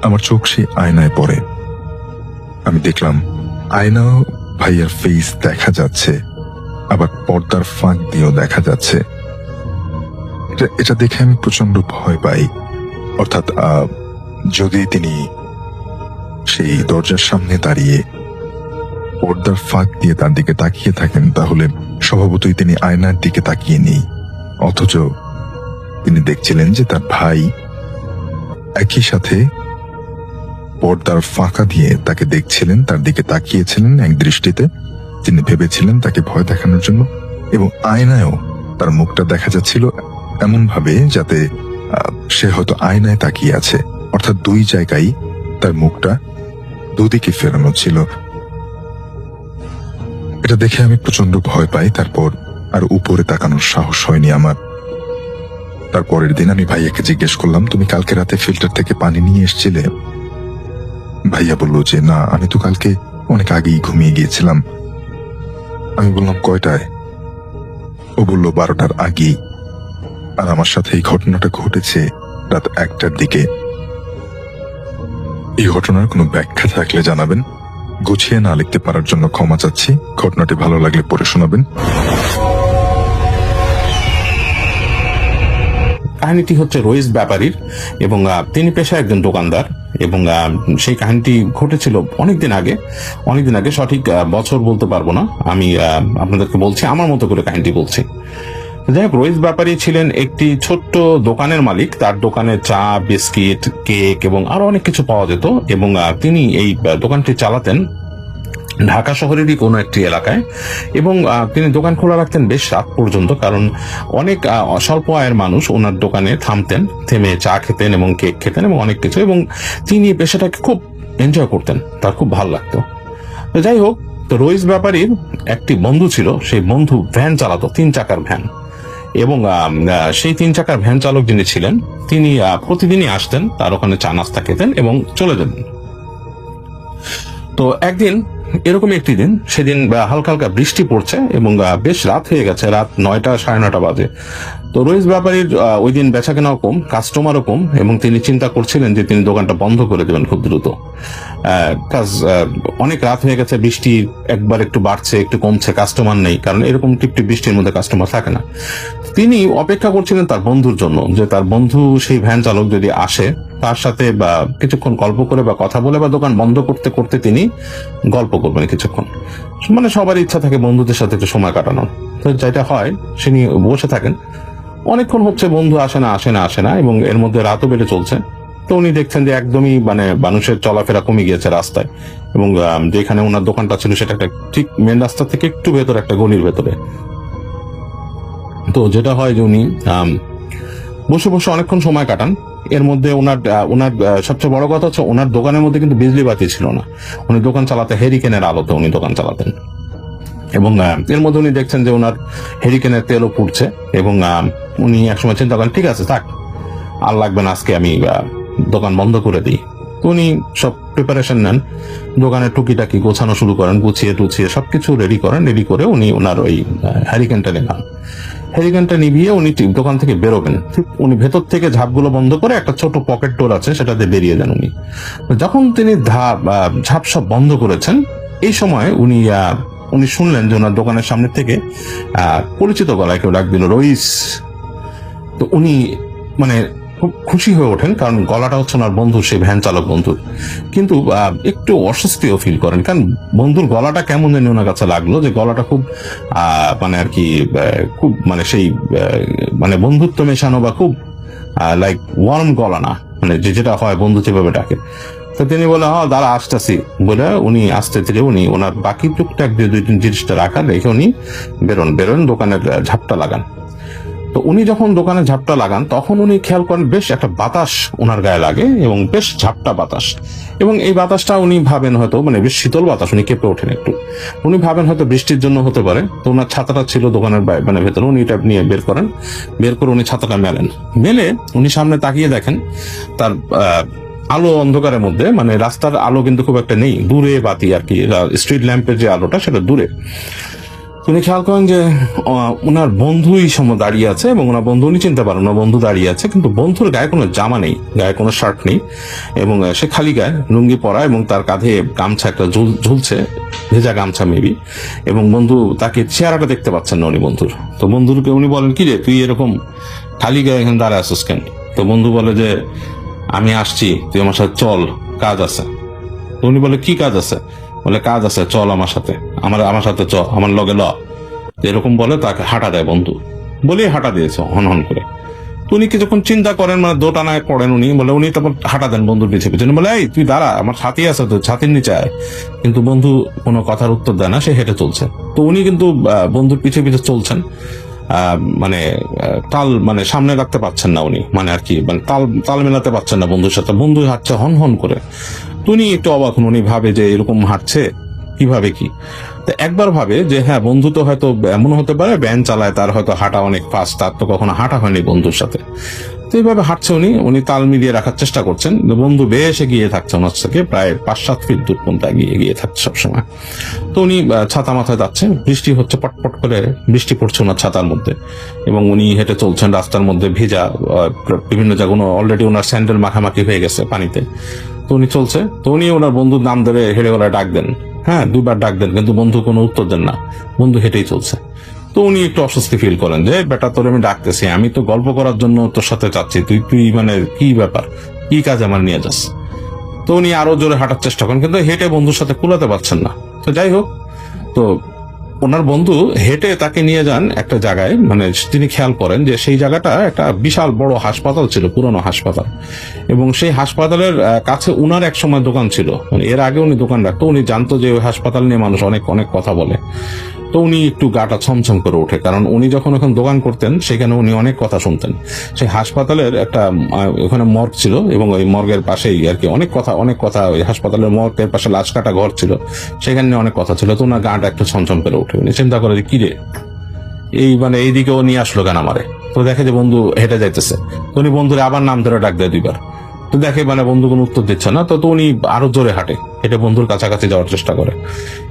আমার চোখ সেই আয়নায় পড়ে। আমি দেখলাম আয়নাও ভাইয়ার ফেস দেখা যাচ্ছে, আবার পর্দার ফাঁক দিয়েও দেখা যাচ্ছে। এটা দেখে আমি প্রচন্ড ভয় পাই। অর্থাৎ যদি তিনি সেই দরজার সামনে দাঁড়িয়ে পর্দার ফাঁক দিয়ে তার দিকে তাকিয়ে থাকেন, তাহলে স্বভাবতই তিনি আয়নার দিকে তাকিয়ে নেই। অথচ তিনি দেখছিলেন যে তার ভাই একই সাথে পর্দার ফাঁকা দিয়ে তাকে দেখছিলেন, তার দিকে তাকিয়েছিলেন এক দৃষ্টিতে। তিনি ভেবেছিলেন তাকে ভয় দেখানোর জন্য, এবং আয়নায়ও তার মুখটা দেখা যাচ্ছিল এমন ভাবে যাতে সে হয়তো আয়নায় তাকিয়ে আছে। অর্থাৎ দুই জায়গায় তার মুখটা দুদিকে ফেরানো ছিল। এটা দেখে আমি প্রচন্ড ভয় পাই। তারপর আর উপরে তাকানোর সাহস হয়নি আমার। তারপরের দিন আমি ভাইয়াকে জিজ্ঞেস করলাম, তুমি কালকে রাতে ফিল্টার থেকে পানি নিয়ে এসেছিলে? ভাইয়া বলল যে না, আমি তো কালকে অনেক আগেই ঘুমিয়ে গিয়েছিলাম। আমি বললাম কয়টায়? ও বলল 12টার আগেই। আর আমার সাথে এই ঘটনাটা ঘটেছে রাত 1টার দিকে। এই ঘটনার কোনো ব্যাখ্যা থাকলে জানাবেন। গুছিয়ে না লিখতে পারার জন্য ক্ষমা চাচ্ছি। ঘটনাটি ভালো লাগলে পড়ে শোনাবেন। কাহিনীটি হচ্ছে রইস ব্যাপারীর, এবং তিনি পেশায় একজন দোকানদার, এবং সেই কাহিনীটি ঘটেছিল অনেকদিন আগে। সঠিক বছর বলতে পারবো না, আমি আপনাদেরকে বলছি, আমার মতো করে কাহিনীটি বলছি। যাই হোক, রইস ব্যাপারী ছিলেন একটি ছোট্ট দোকানের মালিক। তার দোকানে চা, বিস্কিট, কেক এবং আরো অনেক কিছু পাওয়া যেত, এবং তিনি এই দোকানটি চালাতেন ঢাকা শহরেরই কোনো একটি এলাকায়, এবং তিনি দোকান খোলা রাখতেন বেশ রাত পর্যন্ত, কারণ অনেক স্বল্প আয়ের মানুষ ওনার দোকানে থেমে চা খেতেন এবং কেক খেতেন এবং অনেক কিছু, এবং তিনি পেশাটাকে খুব এনজয় করতেন, তার খুব ভালো লাগতো। তো যাই হোক, তো রইস ব্যাপারীর একটি বন্ধু ছিল। সেই বন্ধু ভ্যান চালাতো, 3 চাকার ভ্যান, এবং সেই 3 চাকার ভ্যান চালক যিনি ছিলেন তিনি প্রতিদিনই আসতেন, তার ওখানে চা নাস্তা খেতেন এবং চলে যেতেন। তো একদিন এরকমই একটি দিন, সেদিন হালকা হালকা বৃষ্টি পড়ছে এবং বেশ রাত হয়ে গেছে, রাত 9টা 9:30 বাজে। তো রইস ব্যাপারীর ওই দিন বেচা কেনাও কম, কাস্টমারও কম, এবং তিনি চিন্তা করছিলেন যে তিনি দোকানটা বন্ধ করে দেবেন খুব দ্রুত। অনেক রাত হয়ে গেছে, বৃষ্টি একবার একটু বাড়ছে, একটু কমছে, কাস্টমার নেই, কারণ এরকম টিপটিপ বৃষ্টির মধ্যে কাস্টমার থাকে না। তিনি অপেক্ষা করছিলেন তার বন্ধুর জন্য, যে তার বন্ধু সেই ভ্যান চালক যদি আসে, তার সাথে বা কিছুক্ষণ গল্প করে বা কথা বলে বা দোকান বন্ধ করতে করতে তিনি গল্প করবেন কিছুক্ষণ। মানে সবার ইচ্ছা থাকে বন্ধুদের সাথে একটু সময় কাটানোর। তো যেটা হয়, তিনি বসে থাকেন, অনেকক্ষণ হচ্ছে, বন্ধু আসে না, এবং এর মধ্যে রাতও বেড়ে চলছে। তো উনি দেখছেন যে একদমই মানুষের চলাফেরা কমে গিয়েছে রাস্তায়, এবং যেখানে ওনার দোকানটা ছিল সেটা একটা ঠিক মেন রাস্তা থেকে একটু ভেতরে, একটা গলির ভেতরে। তো যেটা হয় যে উনি বসে বসে অনেকক্ষণ সময় কাটান। এর মধ্যে ওনার সবচেয়ে বড় কথা হচ্ছে, ওনার দোকানের মধ্যে কিন্তু বিজলি বাতি ছিল না। উনি দোকান চালাতে হেরিকেনের আলোতে উনি দোকান চালাতেন, এবং এর মধ্যে উনি দেখছেন যে ওনার হেরিকেনের তেলও পুড়ছে, এবং উনি একসময় চিন্তা করেন, ঠিক আছে থাক, আর লাগবে না, আজকে আমি দোকান বন্ধ করে দিই। তো উনি সব প্রিপারেশন নেন, দোকানে টুকিটাকি গোছানো শুরু করেন, গুছিয়ে টুছিয়ে সবকিছু রেডি করেন। রেডি করে উনি ওনার ওই হ্যারিকেনটা নেন। হ্যারিকেনটা নিভিয়ে উনি দোকান থেকে বেরোবেন। ঠিক উনি ভেতর থেকে ঝাপগুলো বন্ধ করে একটা ছোট পকেট ডোর আছে সেটাতে বেরিয়ে যান উনি। যখন তিনি ঝাপ সব বন্ধ করেছেন, এই সময় উনি শুনলেন যে ওনার দোকানের সামনে থেকে পরিচিত গলায় কেউ ডাক দিল, রইস। তো উনি মানে খুব খুশি হয়ে ওঠেন, কারণ গলাটা হচ্ছে ওনার বন্ধু, সেই ভ্যান চালক বন্ধুর। কিন্তু একটু অস্বস্তিও ফিল করেন, কারণ বন্ধুর গলাটা কেমন জানি ওনার কাছে লাগলো, যে গলাটা খুব মানে আর কি খুব মানে সেই মানে বন্ধুত্ব মেশানো বা খুব লাইক ওয়ার্ম গলা না, মানে যেটা হয় বন্ধু যেভাবে ডাকে। তো তিনি বলে, হ্যাঁ দাঁড়া আসতেছি বলে উনি আসতে থেকে উনি ওনার বাকি টুকটাক যে 2-3 জিনিসটা রাখা রেখে উনি বেরোন দোকানের ঝাপটা লাগান। তো উনি যখন দোকানে ঝাপটা লাগান তখন উনি খেয়াল করেন বেশ একটা বাতাস ওনার গায়ে লাগে, এবং বেশ ঝাপটা বাতাস। এবং এই বাতাসটা উনি ভাবেন হয়তো মানে বেশ শীতল বাতাস, উনি কেঁপে ওঠেন একটু। উনি ভাবেন হয়তো বৃষ্টির জন্য হতে পারে। তো ওনার ছাতাটা ছিল দোকানের মানে ভেতরে, উনি এটা নিয়ে বের করে উনি ছাতাটা মেলে উনি সামনে তাকিয়ে দেখেন তার আলো অন্ধকারের মধ্যে, মানে রাস্তার আলো কিন্তু খুব একটা নেই, দূরে বাতি আর কি, স্ট্রিট ল্যাম্পের যে আলোটা সেটা দূরে। উনি খেয়াল করেন যে ওনার বন্ধুই সময় দাঁড়িয়ে আছে, এবং ওনার বন্ধু উনি চিনতে পারেন, ওনার বন্ধু দাঁড়িয়ে আছে, কিন্তু বন্ধুর গায়ে কোনো জামা নেই, গায়ে কোনো শার্ট নেই, এবং সে খালি গায়ে, লুঙ্গি পরা, এবং তার কাঁধে গামছা একটা ঝুলছে, ভেজা গামছা মেবি। এবং বন্ধু তাকে চেহারাটা দেখতে পাচ্ছেন না উনি বন্ধুর। তো বন্ধুকে উনি বলেন, কি রে তুই এরকম খালি গায়ে এখানে দাঁড়ায় আসছিস কেন? তো বন্ধু বলে যে আমি আসছি, তুই আমার সাথে চল, কাজ আছে। তো উনি বলে, কি কাজ আছে? বলে, কাজ আছে, চল আমার সাথে, আমার সাথে চ, আমার লগে ল। এরকম বলে তাকে হাঁটা দেয় বন্ধু, বলে হাঁটা দিয়েছে হন করে। তো উনি কিছুক্ষণ চিন্তা করেন, মানে দোটানায় পড়েন উনি, বলে উনি তারপর হাঁটা দেন বন্ধুর পিছনে, বলে এই তুই দাঁড়া, আমার ছাতি আছে তো, ছাতির নিচে আয়। কিন্তু বন্ধু কোনো কথার উত্তর দেয় না, সে হেঁটে চলছে। তো উনি কিন্তু বন্ধুর পিছে চলছেন, মানে তাল মানে সামনে রাখতে পারছেন না উনি, মানে আর কি মানে তাল মেলাতে পারছেন না বন্ধুর সাথে। বন্ধু হাঁটছে হন করে। উনি একটু অবাক হন, উনি ভাবে যে এরকম হাঁটছে কিভাবে কি। তো একবার ভাবে যে হ্যাঁ, বন্ধু তো হয়তো এমন হতে পারে ভ্যান চালায়, তার হয়তো হাঁটা অনেক ফাস্ট, তার তো কখনো হাঁটা হয়নি বন্ধুর সাথে। তো এইভাবে হাঁটছে উনি তাল মিলিয়ে রাখার চেষ্টা করছেন। বন্ধু বেশ এগিয়ে থাকছে ওনার থেকে, প্রায় 5-7 ফিট দূর পর্যন্ত এগিয়ে থাকছে সবসময়। তো উনি ছাতা মাথায় যাচ্ছে, বৃষ্টি হচ্ছে, পটপট করে বৃষ্টি পড়ছে ওনার ছাতার মধ্যে, এবং উনি হেঁটে চলছেন রাস্তার মধ্যে, ভেজা বিভিন্ন জায়গা, অলরেডি ওনার স্যান্ডেল মাখামাখি হয়ে গেছে পানিতে। তো উনি চলছে, তো উনি ওনার বন্ধুর নাম ধরে হেঁটে গলায় ডাক দেন, হ্যাঁ 2বার ডাক দেন, কিন্তু বন্ধু কোনো উত্তর দেন না, বন্ধু হেঁটেই চলছে। তো উনি একটু অস্বস্তি ফিল করেন যে বেটা তোর আমি ডাকতেছি, আমি তো গল্প করার জন্য তোর সাথে চাচ্ছি, তুই মানে কি ব্যাপার, কি কাজ আমার নিয়ে যাস। তো উনি আরো জোরে হাঁটার চেষ্টা করেন, কিন্তু হেঁটে বন্ধুর সাথে কুলাতে পারছেন না। তো যাই হোক, তো ওনার বন্ধু হেঁটে তাকে নিয়ে যান একটা জায়গায়, মানে তিনি খেয়াল করেন যে সেই জায়গাটা একটা বিশাল বড় হাসপাতাল ছিল, পুরনো হাসপাতাল। এবং সেই হাসপাতালের কাছে উনার এক সময় দোকান ছিল, মানে এর আগে উনি দোকান রাখতো। উনি জানতো যে ওই হাসপাতাল নিয়ে মানুষ অনেক অনেক কথা বলে। তো উনি একটু গাটা ছমছম করে ওঠে, কারণ উনি যখন ওখানে দোকান করতেন সেখানে উনি অনেক কথা শুনতেন। সেই হাসপাতালের একটা ওখানে মর্গ ছিল, এবং ওই মর্গের পাশেই আর কি অনেক কথা, ওই হাসপাতালের মর্গের পাশে লাশ কাটা ঘর ছিল, সেখানে অনেক কথা ছিল। তো ওনার গাটা একটু ছমছম করে ওঠে, উনি চিন্তা করে যে কিরে এই মানে এইদিকেও নিয়ে আসলো কেন আমারে। তো দেখে যে বন্ধু হেঁটে যাইতেছে, তো উনি বন্ধুরে আবার নাম ধরে ডাক দেয় 2বার। তো দেখে মানে বন্ধু কোনো উত্তর দিচ্ছে না। তো উনি আরো জোরে হেঁটে বন্ধুর কাছাকাছি যাওয়ার চেষ্টা করে,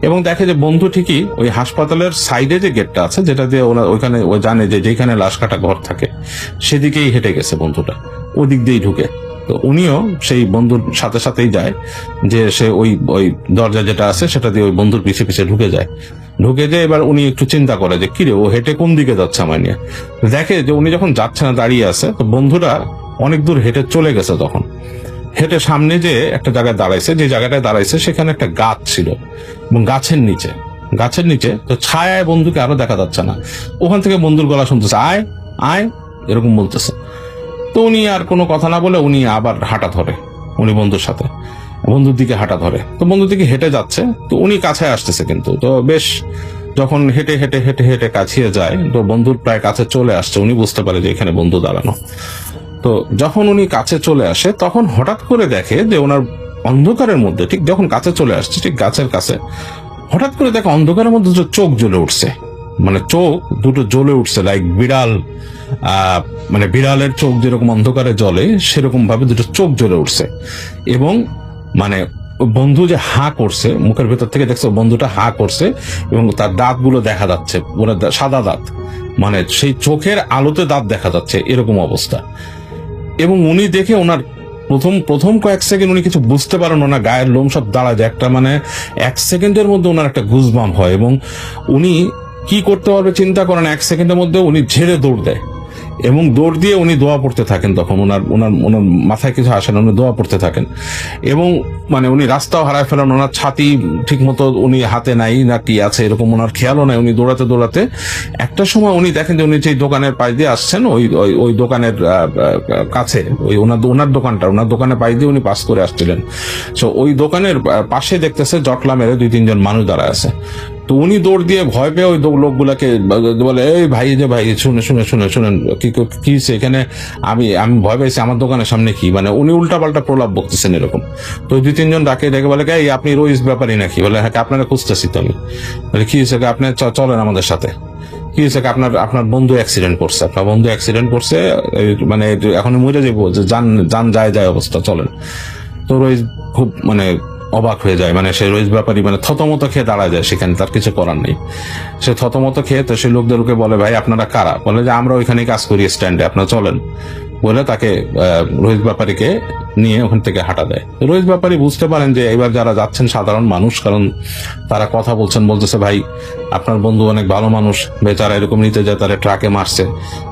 এবং দেখে যে বন্ধু ঠিকই ওই হাসপাতালের সাইডে যে গেটটা আছে, যেটা দিয়ে ওইখানে ও জানে যে যেখানে লাশ কাটা ঘর থাকে, সেদিকেই হেঁটে গেছে বন্ধুটা, ওদিক দিয়েই ঢুকে। তো উনিও সেই বন্ধুর সাথে সাথেই যায়, যে সে ওই দরজা যেটা আছে সেটা দিয়ে ওই বন্ধুর পিছে ঢুকে যায়। এবার উনি একটু চিন্তা করে যে কিরে ও হেঁটে কোন দিকে যাচ্ছে আমায় নিয়ে। দেখে যে উনি যখন যাচ্ছে না, দাঁড়িয়ে আছে, তো বন্ধুরা অনেক দূর হেঁটে চলে গেছে। তখন হেঁটে সামনে যে একটা জায়গায় দাঁড়াইছে, যে জায়গাটায় দাঁড়াইছে সেখানে একটা গাছ ছিল, এবং গাছের নিচে তো ছায়ায় বন্ধুকে আরো দেখা যাচ্ছে না। ওখান থেকে বন্ধুর গলা শুনতেছে, আয় আয় এরকম বলতেছে। তো উনি আর কোনো কথা না বলে উনি আবার হাঁটা ধরে, উনি বন্ধুর দিকে হাঁটা ধরে। তো বন্ধুর দিকে হেঁটে যাচ্ছে, তো উনি কাছে আসতেছে, কিন্তু তো বেশ যখন হেঁটে কাছিয়ে যায়, তো বন্ধুর প্রায় কাছে চলে আসছে, উনি বুঝতে পারে যে এখানে বন্ধু দাঁড়ানো। তো যখন উনি কাছে চলে আসে, তখন হঠাৎ করে দেখে যে ওনার অন্ধকারের মধ্যে, ঠিক যখন কাছে চলে আসছে, ঠিক গাছের কাছে, হঠাৎ করে দেখে অন্ধকারের মধ্যে চোখ জ্বলে উঠছে, মানে চোখ দুটো জ্বলে উঠছে, লাইক বিড়াল, মানে বিড়ালের চোখ যেরকম অন্ধকারে জ্বলে, সেরকম ভাবে দুটো চোখ জ্বলে উঠছে। এবং মানে বন্ধু যে হা করছে, মুখের ভেতর থেকে দেখছে বন্ধুটা হা করছে এবং তার দাঁতগুলো দেখা যাচ্ছে, ওরা সাদা দাঁত, মানে সেই চোখের আলোতে দাঁত দেখা যাচ্ছে, এরকম অবস্থা। এবং উনি দেখে ওনার প্রথম কয়েক সেকেন্ড উনি কিছু বুঝতে পারেন, ওনার গায়ের লোম সব দাঁড়ায় যায়, একটা মানে 1 সেকেন্ডের মধ্যে ওনার একটা গুজবাম্প হয় এবং উনি কি করতে পারবে চিন্তা করেন, 1 সেকেন্ডের মধ্যে উনি ঝেড়ে দৌড় দেয় এবং দৌড় দিয়ে উনি দোয়া পড়তে থাকেন। তখন ওনার ওনার ওনার মাথায় কিছু আসে না, উনি দোয়া পড়তে থাকেন এবং মানে উনি রাস্তাও হারায় ফেলেন, ওনার ছাতি ঠিক মতো উনি হাতে নাই না কি আছে এরকম ওনার খেয়ালও নাই। উনি দৌড়াতে দৌড়াতে একটা সময় উনি দেখেন যে উনি যে দোকানের পাশ দিয়ে আসছেন, ওই দোকানের কাছে ওই ওনার দোকানের পাশ দিয়ে উনি পাস করে আসছিলেন। তো ওই দোকানের পাশে দেখতেছে জটলা মেরে 2-3 জন মানুষ দাঁড়ায় আছে। তো উনি দৌড় দিয়ে ভয় পেয়ে ওই লোকগুলাকে বলে, এই ভাই, যে ভাই শুনেন কি এখানে, আমি ভয় পেয়েছি, আমার দোকানের সামনে কি, মানে উনি উল্টাপাল্টা প্রলাপ বকতেছেন এরকম। তো 2-3 জন ডাকে ডেকে বলে, এই আপনি রইস ব্যাপারই নাকি? বলে, হ্যাঁ আপনারা খুঁজতেছি তো আমি। বলে, কি হয়েছে? আপনি চলেন আমাদের সাথে। কি হয়েছে? আপনার বন্ধু অ্যাক্সিডেন্ট করছে, মানে এখন মরে যাবো, যে যান যায় অবস্থা, চলেন। তো রইস খুব মানে অবাক হয়ে যায়, মানে সেই রইস ব্যাপারী মানে থতমত খেয়ে দাঁড়ায় যায় সেখানে, তার কিছু করার নেই। সে থতমত খেয়ে তো সেই লোকদেরকে বলে, ভাই আপনারা কারা? বলে যে আমরা ওইখানে কাজ করি স্ট্যান্ডে, আপনারা চলেন। বলে তাকে রইস ব্যাপারীকে নিয়ে ওখান থেকে হাঁটা দেয়। রইস ব্যাপারী বুঝতে পারেন যে এবার যারা যাচ্ছেন সাধারণ মানুষ, কারণ তারা কথা বলতেছে, ভাই আপনার বন্ধু অনেক ভালো মানুষ, বেচারা এরকম নিতে যায়, তারা ট্রাকে মারছে,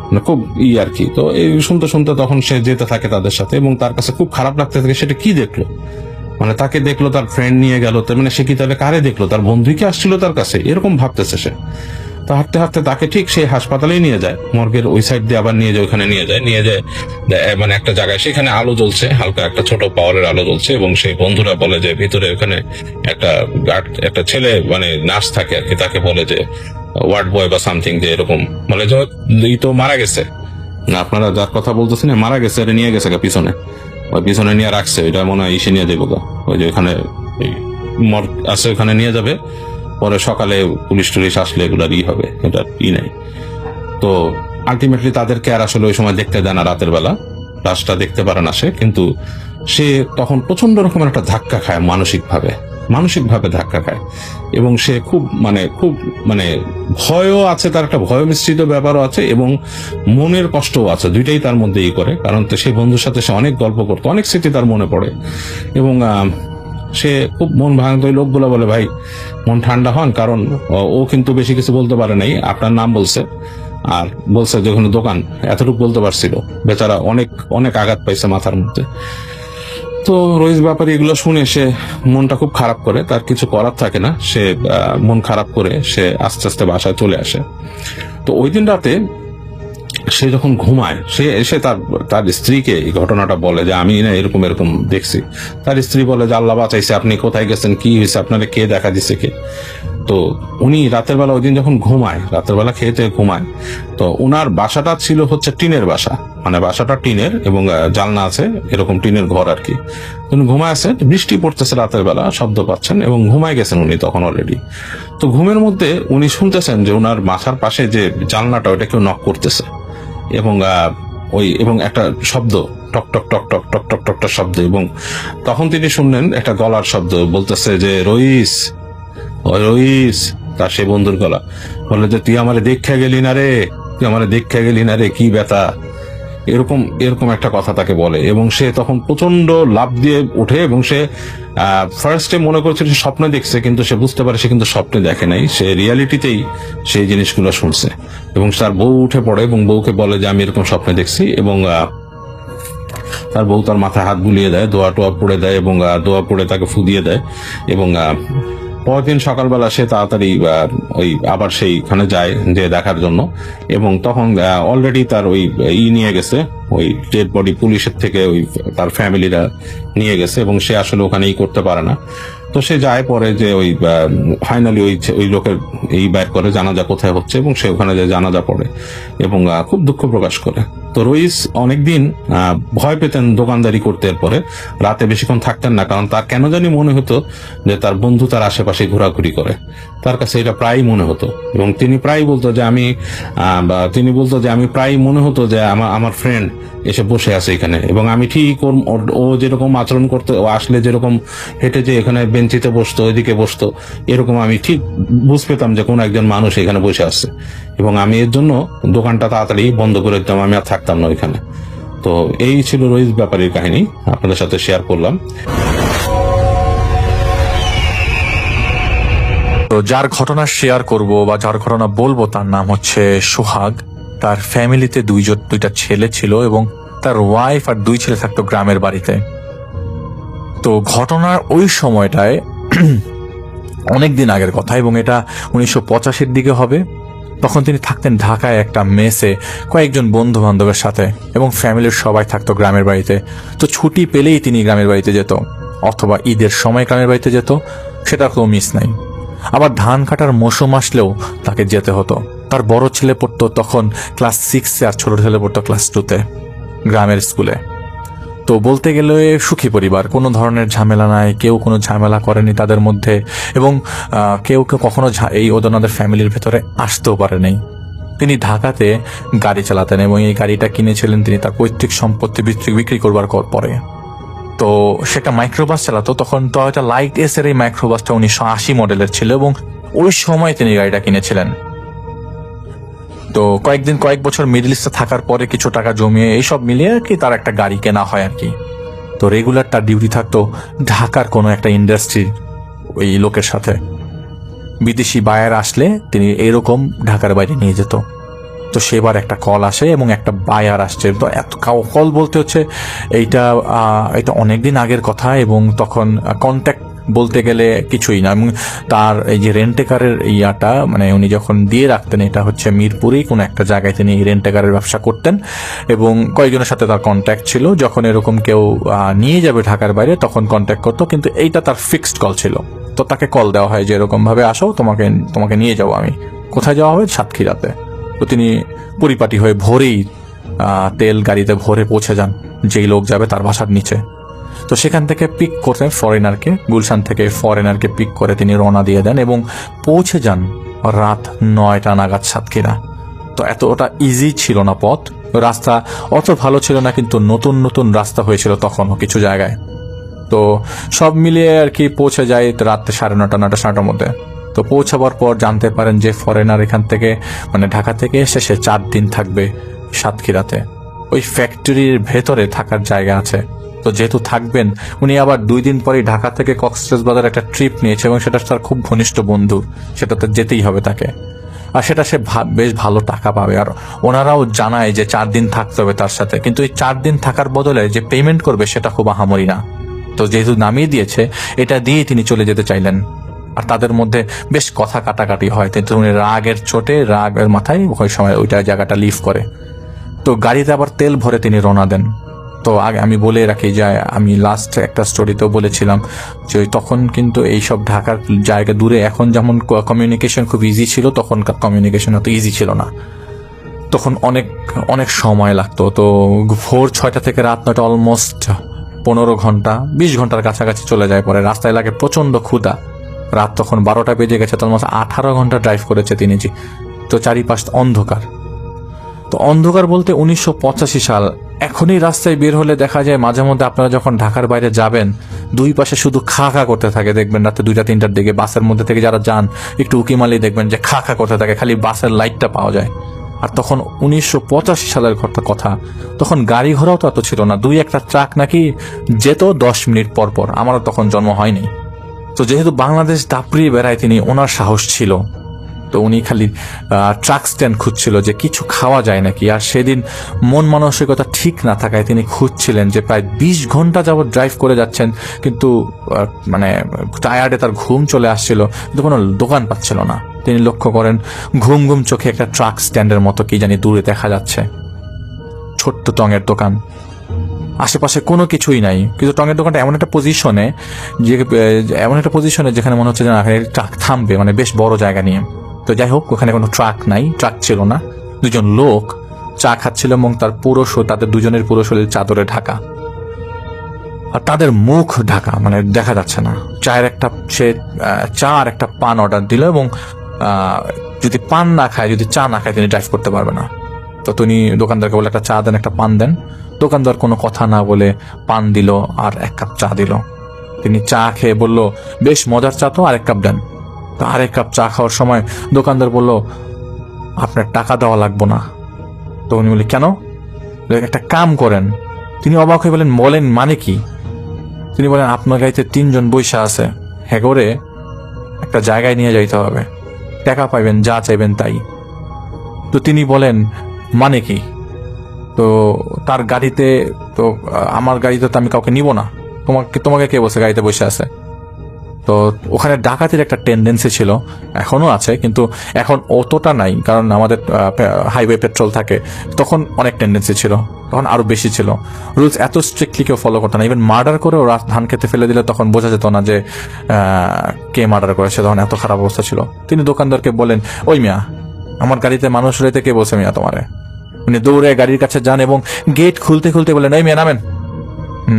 মানে খুব আর কি। তো এই শুনতে শুনতে তখন সে যেতে থাকে তাদের সাথে এবং তার কাছে খুব খারাপ লাগতে থাকে। সেটা কি দেখলো, মানে তাকে দেখলো তার ফ্রেন্ড নিয়ে গেল, মানে সে কি তাহলে কারে দেখলো, তার বন্ধুই কি আসছিল তার কাছে, এরকম ভাবতেছে সে। তো হাঁটতে হাঁটতে তাকে ঠিক সেই হাসপাতালেই নিয়ে যায়, মর্গের ওই সাইড দিয়ে আবার নিয়ে যায়, ওখানে নিয়ে যায় মানে একটা জায়গায়, সেখানে আলো জ্বলছে, হালকা একটা ছোট পাওয়ারের আলো জ্বলছে এবং সেই বন্ধুরা বলে যে ভিতরে ওখানে একটা ছেলে মানে নার্স থাকে আর কি, তাকে বলে যে ওয়ার্ড বয় বা সামথিং, যে এরকম বলে যে এই তো মারা গেছে না, আপনারা যার কথা বলতেছেন মারা গেছে, এটা নিয়ে গেছে পিছনে, ওই পিছনে নিয়ে রাখছে, ওইটা মনে হয় ইসে নিয়ে যাবো, ওই যে ওখানে মর্গ আছে ওখানে নিয়ে যাবে, পরে সকালে পুলিশ টুলিশ আসলে এগুলার হবে, এটা নাই। তো আলটিমেটলি তাদেরকে আর আসলে ওই সময় দেখতে দেয় না, রাতের বেলা লাশটা দেখতে পারে না সে, কিন্তু সে তখন প্রচন্ড রকমের একটা ধাক্কা খায়, মানসিকভাবে ধাক্কা খায় এবং সে খুব মানে ভয়ও আছে, তার একটা ভয় মিশ্রিত ব্যাপারও আছে এবং মনের কষ্টও আছে, দুইটাই তার মধ্যে করে। কারণ তো সেই বন্ধুর সাথে সে অনেক গল্প করতো, অনেক স্মৃতি তার মনে পড়ে এবং সে খুব মন ভাঙত। ওই লোকগুলো বলে, ভাই মন ঠান্ডা হন, কারণ ও কিন্তু বেশি কিছু বলতে পারে নাই, আপনার নাম বলছে আর বলছে যে ওখানে দোকান, এতটুকু বলতে পারছিল, বেচারা অনেক আঘাত পাইছে মাথার মধ্যে। তো রইস ব্যাপারী এগুলো শুনে সে মনটা খুব খারাপ করে, তার কিছু করার থাকে না, সে মন খারাপ করে সে আস্তে আস্তে বাসায় চলে আসে। তো ওই দিন রাতে সে যখন ঘুমায়, সে এসে তার স্ত্রীকে এই ঘটনাটা বলে যে আমি না এরকম দেখছি। তার স্ত্রী বলে যে আল্লাহ বাঁচাইছে, আপনি কোথায় গেছেন, কি হয়েছে, আপনারা কে দেখা দিছে কে? তো উনি রাতের বেলা ওই দিন যখন ঘুমায়, রাতের বেলা খেতে ঘুমায়, তো উনার বাসাটা ছিল হচ্ছে টিনের বাসা, মানে বাসাটা টিনের এবং জানলা আছে, এরকম টিনের ঘর আর কি। উনি ঘুমায় আছেন, বৃষ্টি পড়তেছে রাতের বেলা, শব্দ পাচ্ছেন এবং ঘুমায় গেছেন উনি তখন অলরেডি। তো ঘুমের মধ্যে উনি শুনতেছেন যে উনার মাথার পাশে যে জানলাটা, ওটা কেউ নক করতেছে এবং একটা শব্দ, টক টক টক টক টক টক টক টক শব্দ। এবং তখন তিনি শুনলেন একটা গলার শব্দ, বলতেছে যে রইস, তার সেই বন্ধুর গলা। বলে যে তুই আমারে দেখা গেলি না রে, কি ব্যথা, এরকম একটা কথা তাকে বলে। এবং সে তখন প্রচন্ড লাফ দিয়ে ওঠে এবং সে ফার্স্টে মনে করছিল সে স্বপ্নে দেখছে, কিন্তু সে বুঝতে পারে সে কিন্তু স্বপ্নে দেখে নাই, সে রিয়ালিটিতেই সেই জিনিসগুলো শুনছে। এবং তার বউ উঠে পড়ে এবং বউকে বলে যে আমি এরকম স্বপ্নে দেখছি। এবং তার বউ তার মাথায় হাত বুলিয়ে দেয়, দোয়া টোয়া পড়ে দেয় এবং দোয়া পড়ে তাকে ফু দিয়ে দেয়। এবং পরদিন সকালবেলা সে তাড়াতাড়ি আবার সেইখানে যায় যে দেখার জন্য। এবং তখন অলরেডি তার নিয়ে গেছে, ওই ডেড বডি পুলিশের থেকে তার ফ্যামিলিরা নিয়ে গেছে এবং সে আসলে ওখানেই করতে পারে না। তো সে যায় পরে যে ফাইনালি ওই লোকের বের করে জানাজা কোথায় হচ্ছে এবং সে ওখানে যে জানাজা পড়ে এবং খুব দুঃখ প্রকাশ করে। তো রইস অনেকদিন ভয় পেতেন দোকানদারি করতে, এরপরে রাতে বেশিক্ষণ থাকতেন না, কারণ তার কেন জানি মনে হতো যে তার বন্ধু তার আশেপাশে ঘোরাঘুরি করে। তার কাছে এটা প্রায়ই মনে হতো, এবং তিনি প্রায় বলতো যে আমি প্রায় মনে হতো যে আমার ফ্রেন্ড এসে বসে আছে এখানে, এবং আমি ঠিক ও যেরকম আচরণ করতো, ও আসলে যেরকম হেঁটে যে এখানে বেঞ্চিতে বসতো, ওইদিকে বসতো, এরকম আমি ঠিক বুঝ পেতাম যে কোনো একজন মানুষ এখানে বসে আছে, এবং আমি এর জন্য দোকানটা তাড়াতাড়ি বন্ধ করে দিতাম, আমি আর থাকতাম না ওইখানে। তো এই ছিল রইস ব্যাপারীর কাহিনী, আপনাদের সাথে শেয়ার করলাম। তো যার ঘটনা শেয়ার করব বা যার ঘটনা বলবো তার নাম হচ্ছে সোহাগ। তার ফ্যামিলিতে দুইটা ছেলে ছিল এবং তার ওয়াইফ আর 2 ছেলে থাকতো গ্রামের বাড়িতে। তো ঘটনার ওই সময়টায় অনেকদিন আগের কথা, এবং এটা 1985-এর দিকে হবে। তখন তিনি থাকতেন ঢাকায় একটা মেসে কয়েকজন বন্ধু বান্ধবের সাথে, এবং ফ্যামিলির সবাই থাকতো গ্রামের বাড়িতে। তো ছুটি পেলেই তিনি গ্রামের বাড়িতে যেত, অথবা ঈদের সময় গ্রামের বাড়িতে যেত, সেটা কোনো মিস নাই। আবার ধান কাটার মৌসুম আসলেও তাকে যেতে হতো। তার বড় ছেলে পড়তো তখন ক্লাস 6-এ, আর ছোট ছেলে পড়তো ক্লাস 2-তে গ্রামের স্কুলে। তো বলতে গেলে সুখী পরিবার, কোনো ধরনের ঝামেলা নাই, কেউ কোনো ঝামেলা করেনি তাদের মধ্যে, এবং কেউ কখনো এই ওনাদের ফ্যামিলির ভেতরে আসতেও পারেনি। তিনি ঢাকাতে গাড়ি চালাতেন, এবং এই গাড়িটা কিনেছিলেন তিনি তার পৈতৃক সম্পত্তি বিক্রি করবার পরে। তো সেটা মাইক্রোবাস চালাতো। তখন টয়োটা লাইট এস-এর এই মাইক্রোবাসটা 1980 মডেলের ছিল, এবং ওই সময় তিনি গাড়িটা কিনেছিলেন। তো কয়েক বছর মিডল ইস্টে থাকার পরে কিছু টাকা জমিয়ে এইসব মিলিয়ে আর কি তার একটা গাড়ি কেনা হয় আর কি। তো রেগুলার তার ডিউটি থাকতো ঢাকার কোনো একটা ইন্ডাস্ট্রি ওই লোকের সাথে। বিদেশি বায়ার আসলে তিনি এরকম ঢাকার বাইরে নিয়ে যেত। তো সেবার একটা কল আসে এবং একটা বায়ার আসছে। তো এত কল বলতে হচ্ছে এইটা অনেকদিন আগের কথা, এবং তখন কন্ট্যাক্ট বলতে গেলে কিছুই না। এবং তার এই যে রেন্টেকারের ইয়াটা, মানে উনি যখন দিয়ে রাখতেন, এটা হচ্ছে মিরপুরেই কোনো একটা জায়গায় তিনি রেন্টেকারের ব্যবসা করতেন, এবং কয়েকজনের সাথে তার কন্ট্যাক্ট ছিল। যখন এরকম কেউ নিয়ে যাবে ঢাকার বাইরে তখন কন্ট্যাক্ট করতো, কিন্তু এইটা তার ফিক্সড কল ছিল। তো তাকে কল দেওয়া হয় যে এরকম ভাবে আসো, তোমাকে নিয়ে যাবো আমি। কোথায় যাওয়া হবে? সাতক্ষীরাতে। তো তিনি পরিপাটি হয়ে ভোরেই তেল গাড়িতে ভরে পৌঁছে যান যেই লোক যাবে তার বাসার নিচে। তো সেখান থেকে পিক করতেন ফরেনারকে, গুলশান থেকে ফরেনারকে পিক করে তিনি রওনা দিয়ে দেন, এবং পৌঁছে যান রাত 9টা নাগাদ সাতক্ষীরা। তো এতটা ইজি ছিল না পথ, রাস্তা অত ভালো ছিল না, কিন্তু নতুন নতুন রাস্তা হয়েছিল তখনও কিছু জায়গায়। তো সব মিলিয়ে আর কি পৌঁছে যায় রাত্রে 9:30 9:30 মধ্যে। তো পৌঁছাবার পর জানতে পারেন যে ফরেনার এখান থেকে, মানে ঢাকা থেকে এসে সে 4 দিন থাকবে সাতক্ষীরাতে। ওই ফ্যাক্টরির ভেতরে থাকার জায়গা আছে। তো যেহেতু থাকবেন, উনি আবার 2 দিন পরেই ঢাকা থেকে কক্সবাজার একটা ট্রিপ নিয়েছে, এবং সেটা তার খুব ঘনিষ্ঠ বন্ধু, সেটাতে যেতেই হবে তাকে। আর সেটা সে বেশ ভালো টাকা পাবে। আর ওনারাও জানায় যে 4 দিন থাকতে হবে তার সাথে, কিন্তু এই 4 দিন থাকার বদলে যে পেমেন্ট করবে সেটা খুব আহামরি না। তো যেহেতু নামিয়ে দিয়েছে, এটা দিয়ে তিনি চলে যেতে চাইলেন। আর তাদের মধ্যে বেশ কথা কাটাকাটি হয়, কিন্তু উনি রাগের মাথায় ওই সময় ওইটা জায়গাটা লিভ করে। তো গাড়িতে আবার তেল ভরে তিনি রওনা দেন। তো আগে আমি বলে রাখি যে আমি লাস্ট একটা স্টোরিতেও বলেছিলাম যে তখন কিন্তু এইসব ঢাকার জায়গা দূরে, এখন যেমন কমিউনিকেশন খুব ইজি ছিল, তখনকার কমিউনিকেশন অত ইজি ছিল না। তখন অনেক অনেক সময় লাগতো। তো ভোর 6টা থেকে রাত 9টা, অলমোস্ট 15 ঘন্টা 20 ঘন্টার কাছাকাছি চলে যায়। পরে রাস্তায় লাগে প্রচন্ড ক্ষুধা, রাত তখন 12টা বেজে গেছে, তো অলমোস্ট 18 ঘন্টা ড্রাইভ করেছে তিনি। তো চারিপাশ অন্ধকার। তো অন্ধকার বলতে 1985 সাল। এখনই রাস্তায় বের হলে দেখা যায় মাঝে মধ্যে আপনারা যখন ঢাকার বাইরে যাবেন, 2 পাশে শুধু খা খা করতে থাকে, দেখবেন রাতে 2টা 3টার দিকে বাসের মধ্যে থেকে যারা যান একটু উকি মারলেই দেখবেন যে খা খা করতে থাকে, খালি বাসের লাইটটা পাওয়া যায়। আর তখন 1985 সালের কথা, তখন গাড়ি ঘোড়াও তো এত ছিল না, 2-1টা ট্রাক নাকি যেত 10 মিনিট পর পর। আমারও তখন জন্ম হয়নি। তো যেহেতু বাংলাদেশ দাপড়িয়ে বেড়ায় তিনি, ওনার সাহস ছিল। তো উনি খালি ট্রাক স্ট্যান্ড খুঁজছিল যে কিছু খাওয়া যায় নাকি। আর সেদিন মন মানসিকতা ঠিক না থাকায় তিনি খুঁজছিলেন যে প্রায় 20 ঘন্টা যাবত ড্রাইভ করে যাচ্ছেন, কিন্তু মানে টায়ার্ডে তার ঘুম চলে আসছিল, কিন্তু কোনো দোকান পাচ্ছিল না। তিনি লক্ষ্য করেন ঘুম ঘুম চোখে একটা ট্রাক স্ট্যান্ডের মতো কি জানি দূরে দেখা যাচ্ছে, ছোট্ট টঙের দোকান। আশেপাশে কোনো কিছুই নাই, কিন্তু টঙের দোকানটা এমন একটা পজিশনে যেখানে মনে হচ্ছে যে ট্রাক থামবে, মানে বেশ বড় জায়গা নিয়ে। তো যাই হোক, ওখানে কোনো ট্রাক নাই, ট্রাক ছিল না। 2জন লোক চা খাচ্ছিল এবং তাদের দুজনের পুরো শরীর চাদরে ঢাকা, আর তাদের মুখ ঢাকা, মানে দেখা যাচ্ছে না। চা আর একটা পান অর্ডার দিল এবং যদি পান না খায়, যদি চা না খায়, তিনি ড্রাইভ করতে পারবে না। তো তিনি দোকানদারকে বলে একটা চা দেন, একটা পান দেন। দোকানদার কোনো কথা না বলে পান দিল আর 1 কাপ চা দিল। তিনি চা খেয়ে বলল, বেশ মজার চা তো, আরেক কাপ দেন। তো আরেক কাপ চা খাওয়ার সময় দোকানদার বলল, আপনার টাকা দেওয়া লাগবো না। তো উনি বলি, কেন? একটা কাম করেন। তিনি অবাক হয়ে বলেন মানে কি? তিনি বলেন, আপনার গাড়িতে 3 জন বৈশা আছে, হ্যাঁ করে একটা জায়গায় নিয়ে যাইতে হবে, টাকা পাইবেন, যা চাইবেন তাই। তো তিনি বলেন, মানে কি? তো তার গাড়িতে তো, আমার গাড়িতে তো আমি কাউকে নিব না, তোমাকে কে বসে গাড়িতে বসে আছে? তো ওখানে ডাকাতির একটা টেন্ডেন্সি ছিল, এখনো আছে, কিন্তু এখন অতটা নাই, কারণ আমাদের হাইওয়ে পেট্রোল থাকে। তখন অনেক টেন্ডেন্সি ছিল, তখন আরো বেশি ছিল। রুলস এত স্ট্রিক্টলি কেউ ফলো করতো না। ইভেন মার্ডার করে ওরা ধান খেতে ফেলে দিলে তখন বোঝা যেত না যে কে মার্ডার করেছে, তখন এত খারাপ অবস্থা ছিল। তিনি দোকানদারকে বলেন, ওই মিয়া, আমার গাড়িতে মানুষ রয়েছে, কে বলছে মিয়া তোমারে? উনি দৌড়ে গাড়ির কাছে যান এবং গেট খুলতে খুলতে বলেন, ওই মিয়া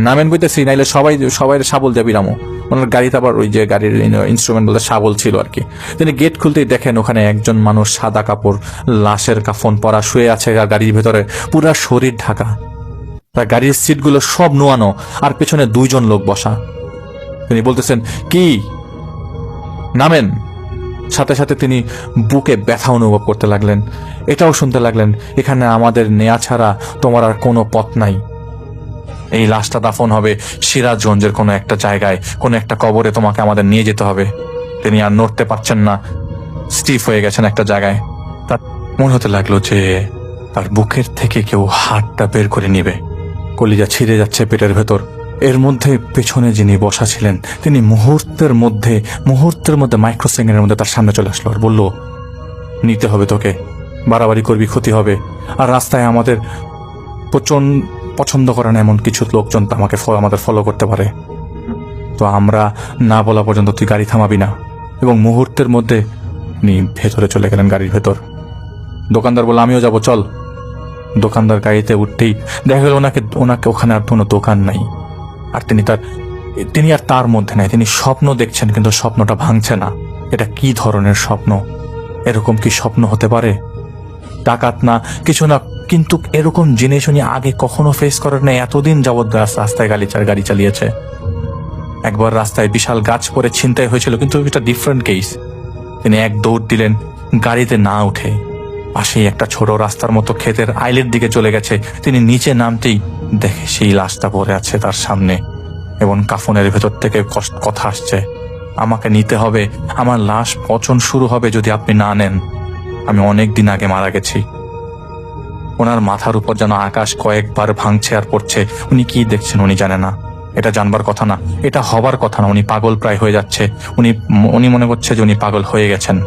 নামেন বইতেছি, নাইলে সবাই শাবল দিয়ে বিরামো। ওনার গাড়িতে আবার ওই যে গাড়ির ইনস্ট্রুমেন্ট বলতে শাবল ছিল আর কি। তিনি গেট খুলতেই দেখেন ওখানে একজন মানুষ সাদা কাপড়, লাশের কাফন পরা শুয়ে আছে, আর গাড়ির ভেতরে পুরা শরীর ঢাকা। তার গাড়ির সিটগুলো সব নোয়ানো, আর পেছনে 2 জন লোক বসা। তিনি বলতেছেন, কি নামেন। সাথে সাথে তিনি বুকে ব্যথা অনুভব করতে লাগলেন। এটাও শুনতে লাগলেন, এখানে আমাদের নেয়া ছাড়া তোমার আর কোনো পথ নাই। এই লাশটা দাফন হবে সিরাজগঞ্জের কোনো একটা জায়গায়, কোনো একটা কবরে তোমাকে আমাদের নিয়ে যেতে হবে। তিনি আর নড়তে পারছেন না, স্টিফ হয়ে গেছেন একটা জায়গায়। তার মনে হতে লাগলো যে তার বুকের থেকে কেউ হাতটা বের করে নিবে। কলিজা ছিঁড়ে যাচ্ছে পেটের ভেতর। এর মধ্যে পেছনে যিনি বসা ছিলেন, তিনি মুহূর্তের মধ্যে মাইক্রোসেকেন্ডের মধ্যে তার সামনে চলে আসলো আর বলল, নিতে হবে তোকে, বাড়াবাড়ি করবি, ক্ষতি হবে। আর রাস্তায় আমাদের পছন্দ করে না এমন কিছু লোকজন আমাদের ফলো করতে পারে। তো আমরা না বলা পর্যন্ত তুই গাড়ি থামাবি না। এবং মুহূর্তের মধ্যে উনি ভেতরে চলে গেলেন, গাড়ির ভেতর। দোকানদার বলল, আমিও যাব, চল। দোকানদার গাড়িতে উঠতেই দেখা গেল ওনাকে ওখানে আর কোনো দোকান নাই। আর তিনি আর তার মধ্যে নাই। তিনি স্বপ্ন দেখছেন, কিন্তু স্বপ্নটা ভাঙছে না। এটা কি ধরনের স্বপ্ন? এরকম কি স্বপ্ন হতে পারে? ডাকাত না, কিছু না, কিন্তু এরকম জিনিস উনি আগে কখনো ফেস করেন না। এতদিন যাবৎ রাস্তায় গাড়ি চালিয়েছে। একবার রাস্তায় বিশাল গাছ পরে ছিনতাই হয়েছিল, কিন্তু এটা ডিফারেন্ট কেস। তিনি এক দৌড় দিলেন, গাড়িতে না উঠে পাশেই একটা ছোট রাস্তার মতো ক্ষেতের আইলের দিকে চলে গেছে। তিনি নিচে নামতেই দেখে সেই লাশটা পড়ে আছে তার সামনে, এবং কাফনের ভেতর থেকে কথা আসছে, আমাকে নিতে হবে, আমার লাশ পচন শুরু হবে যদি আপনি না নেন। আমি অনেক দিন আগে মারা গেছি। ওনার মাথার উপর যেন আকাশ কয়েকবার ভাঙছে আর পড়ছে। উনি কি দেখছেন উনি জানে না, এটা জানবার কথা না, এটা হবার কথা না। উনি পাগল প্রায় হয়ে যাচ্ছে। উনি মনে করছে যে উনি পাগল হয়ে গেছেন।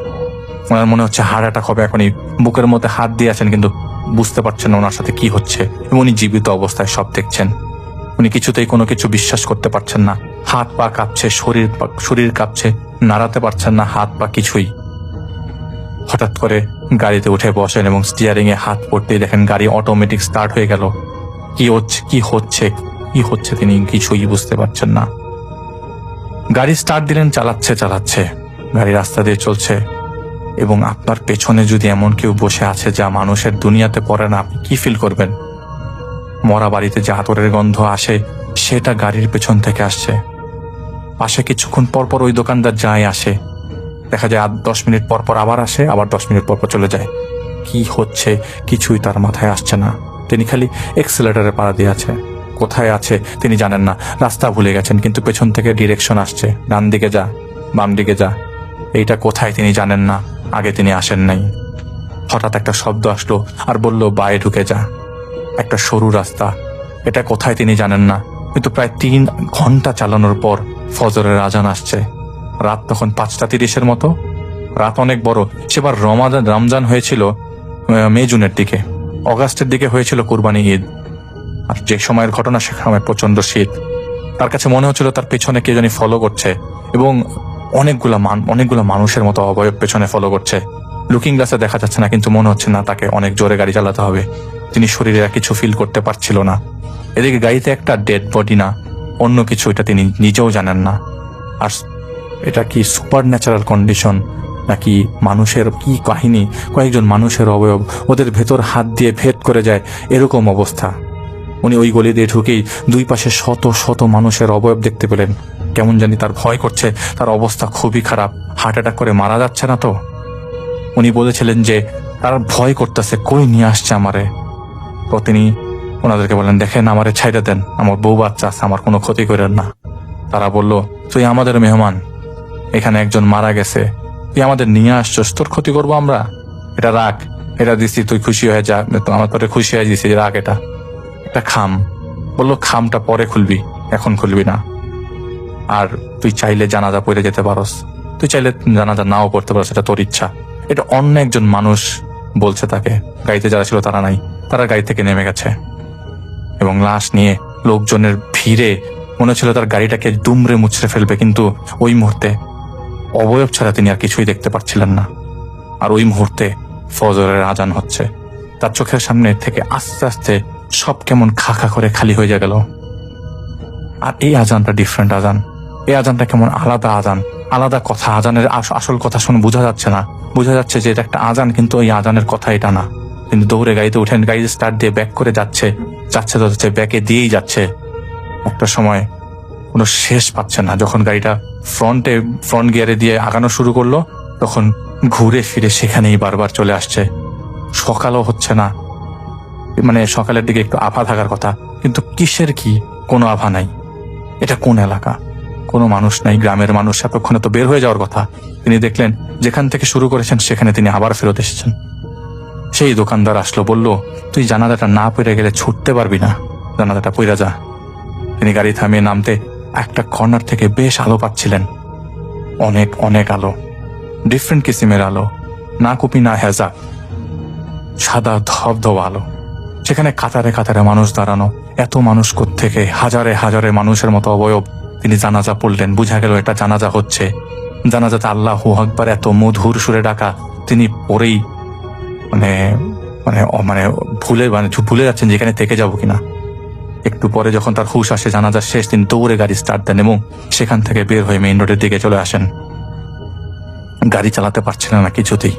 ওনার মনে হচ্ছে হার্ট অ্যাটাক হবে এখনই। বুকের মধ্যে হাত দিয়ে আছেন, কিন্তু বুঝতে পারছেন না ওনার সাথে কি হচ্ছে। এবং উনি জীবিত অবস্থায় সব দেখছেন। উনি কিছুতেই কোনো কিছু বিশ্বাস করতে পারছেন না। হাত পা কাঁপছে, শরীর কাঁপছে, নাড়াতে পারছেন না হাত পা কিছুই। হঠাৎ করে গাড়িতে উঠে বসেন এবং স্টিয়ারিং এ হাত পড়তেই দেখেন গাড়ি অটোমেটিক স্টার্ট হয়ে গেল। কি হচ্ছে তিনি কিছুই বুঝতে পারছেন না। গাড়ি স্টার্ট দিলেন, চালাচ্ছে, গাড়ি রাস্তা দিয়ে চলছে, এবং আপনার পেছনে যদি এমন কেউ বসে আছে যা মানুষের দুনিয়াতে পড়ে না, আপনি কি ফিল করবেন? মরা বাড়িতে যে আতরের গন্ধ আসে, সেটা গাড়ির পেছন থেকে আসছে। পাশে কিছুক্ষণ পরপর ওই দোকানদার যায় আসে, দেখা যায় 10 মিনিট পরপর আবার আসে, আবার 10 মিনিট পরপর চলে যায়। কি হচ্ছে কিছুই তার মাথায় আসছে না। তিনি খালি এক্সেলেটারে পাড়া দিয়ে আছে। কোথায় আছে তিনি জানেন না। রাস্তা ভুলে গেছেন, কিন্তু পেছন থেকে ডিরেকশন আসছে, ডান দিকে যা, বাম দিকে যা। এইটা কোথায় তিনি জানেন না, আগে তিনি আসেন নাই। হঠাৎ একটা শব্দ আসলো আর বলল, বায়ে ঢুকে যা। একটা সরু রাস্তা, এটা কোথায় তিনি জানেন না। কিন্তু প্রায় 3 ঘন্টা চালানোর পর ফজরের আজান আসছে। রাত তখন 5:30 মতো। রাত অনেক বড়। সেবার রমজান হয়েছিল মে জুনের দিকে, অগাস্টের দিকে হয়েছিল কুরবানি ঈদ। আর যে সময়ের ঘটনা, সে সময় প্রচন্ড শীত। তার কাছে মনে হচ্ছিল তার পেছনে কে জানি ফলো করছে, এবং অনেকগুলা মানুষের মতো অবয়ব পেছনে ফলো করছে। লুকিং গ্লাসে দেখা যাচ্ছে না, কিন্তু মনে হচ্ছে না তাকে অনেক জোরে গাড়ি চালাতে হবে। তিনি শরীরে আর কিছু ফিল করতে পারছিল না। এদিকে গাড়িতে একটা ডেড বডি না অন্য কিছু, এটা তিনি নিজেও জানেন না। আর এটা কি সুপার ন্যাচারাল কন্ডিশন নাকি মানুষের কি কাহিনী, কয়েকজন মানুষের অবয়ব ওদের ভেতর হাত দিয়ে ভেদ করে যায় এরকম অবস্থা। উনি ওই গলি দিয়ে ঢুকেই দুই পাশে শত শত মানুষের অবয়ব দেখতে পেলেন। কেমন জানি তার ভয় করছে, তার অবস্থা খুবই খারাপ, হার্ট অ্যাটাক করে মারা যাচ্ছে না তো। উনি বলেছিলেন যে তার ভয় করতেছে, কই নিয়ে আসছে আমারে। তো তিনি ওনাদেরকে বললেন, দেখেন আমারে ছাইড়ে দেন, আমার বউ বাচ্চা আছে, আমার কোনো ক্ষতি করেন না। তারা বলল, তুই আমাদের মেহমান, এখানে একজন মারা গেছে, তুই আমাদের নিয়ে আসছস, তোর ক্ষতি করবো আমরা? এটা রাখ, এটা দিছি, তুই খুশি হয়ে যা, আমার তোরে খুশি হয়ে দিছি, রাখ এটা। একটা খাম, বললো খামটা পরে খুলবি, এখন খুলবি না। আর তুই চাইলে জানাজা পড়ে যেতে পারস, তুই চাইলে জানাজা নাও পড়তে পারস, এটা তোর ইচ্ছা। এটা অন্য একজন মানুষ বলছে তাকে। গাড়িতে যারা ছিল তারা নাই, তারা গাড়ি থেকে নেমে গেছে এবং লাশ নিয়ে লোকজনের ভিড়ে মনে ছিল তার গাড়িটাকে দুমড়ে মুচড়ে ফেলবে, কিন্তু ওই মুহূর্তে অবয়ব ছাড়া তিনি আর কিছুই দেখতে পাচ্ছিলেন না। আর ওই মুহূর্তে ফজরের আজান হচ্ছে, তার চোখের সামনে থেকে আস্তে আস্তে সব কেমন খা খা করে খালি হয়ে গেল। আর এই আজানটা ডিফারেন্ট আজান, এই আজানটা কেমন আলাদা আজান, আলাদা কথা। আজানের আসল কথা শুনে বোঝা যাচ্ছে না, বোঝা যাচ্ছে যে এটা একটা আজান, কিন্তু ওই আজানের কথা এটা না। কিন্তু দৌড়ে গাড়িতে উঠেন, গাড়িতে স্টার্ট দিয়ে ব্যাক করে যাচ্ছে, যাচ্ছে তো যাচ্ছে, ব্যাকে দিয়েই যাচ্ছে। একটা সময় কোনো শেষ পাচ্ছে না, যখন গাড়িটা ফ্রন্ট গিয়ারে দিয়ে আগানো শুরু করলো, তখন ঘুরে ফিরে সেখানেই বারবার চলে আসছে। সকালও হচ্ছে না, মানে সকালের দিকে একটু আভা থাকার কথা, কিন্তু কিসের কি কোনো আভা নাই। এটা কোন এলাকা, কোনো মানুষ নাই, গ্রামের মানুষ এতক্ষণে তো বের হয়ে যাওয়ার কথা। তিনি দেখলেন যেখান থেকে শুরু করেছেন সেখানে তিনি আবার ফেরত এসেছেন। সেই দোকানদার আসলো, বলল, তুই জানালাটা না পড়ে গেলে ছুটতে পারবি না, জানালাটা পইরা যা। তিনি গাড়ি থামিয়ে নামতে একটা কর্নার থেকে বেশ আলো পাচ্ছিলেন, অনেক অনেক আলো, ডিফারেন্ট কিসিমের আলো, না কুপি না হেজা, সাদা ধবধব আলো। সেখানে কাতারে কাতারে মানুষ দাঁড়ানো, এত মানুষ কোত্থেকে, হাজারে হাজারে মানুষের মতো অবয়ব। তিনি জানাজা পড়লেন, বুঝা গেল এটা জানাজা হচ্ছে। জানাজাতে আল্লাহু আকবার এত মধুর সুরে ডাকা, তিনি পরেই মানে মানে মানে ভুলে যাচ্ছেন যেখানে থেকে যাব কিনা। একটু পরে যখন তার হুশ আসে, জানাজা শেষ, তিনি দৌড়ে গাড়ি স্টার্ট দেন এবং সেখান থেকে বের হয়ে মেইন রোডের দিকে চলে আসেন। গাড়ি চালাতে পারছিলেন না কিছুতেই।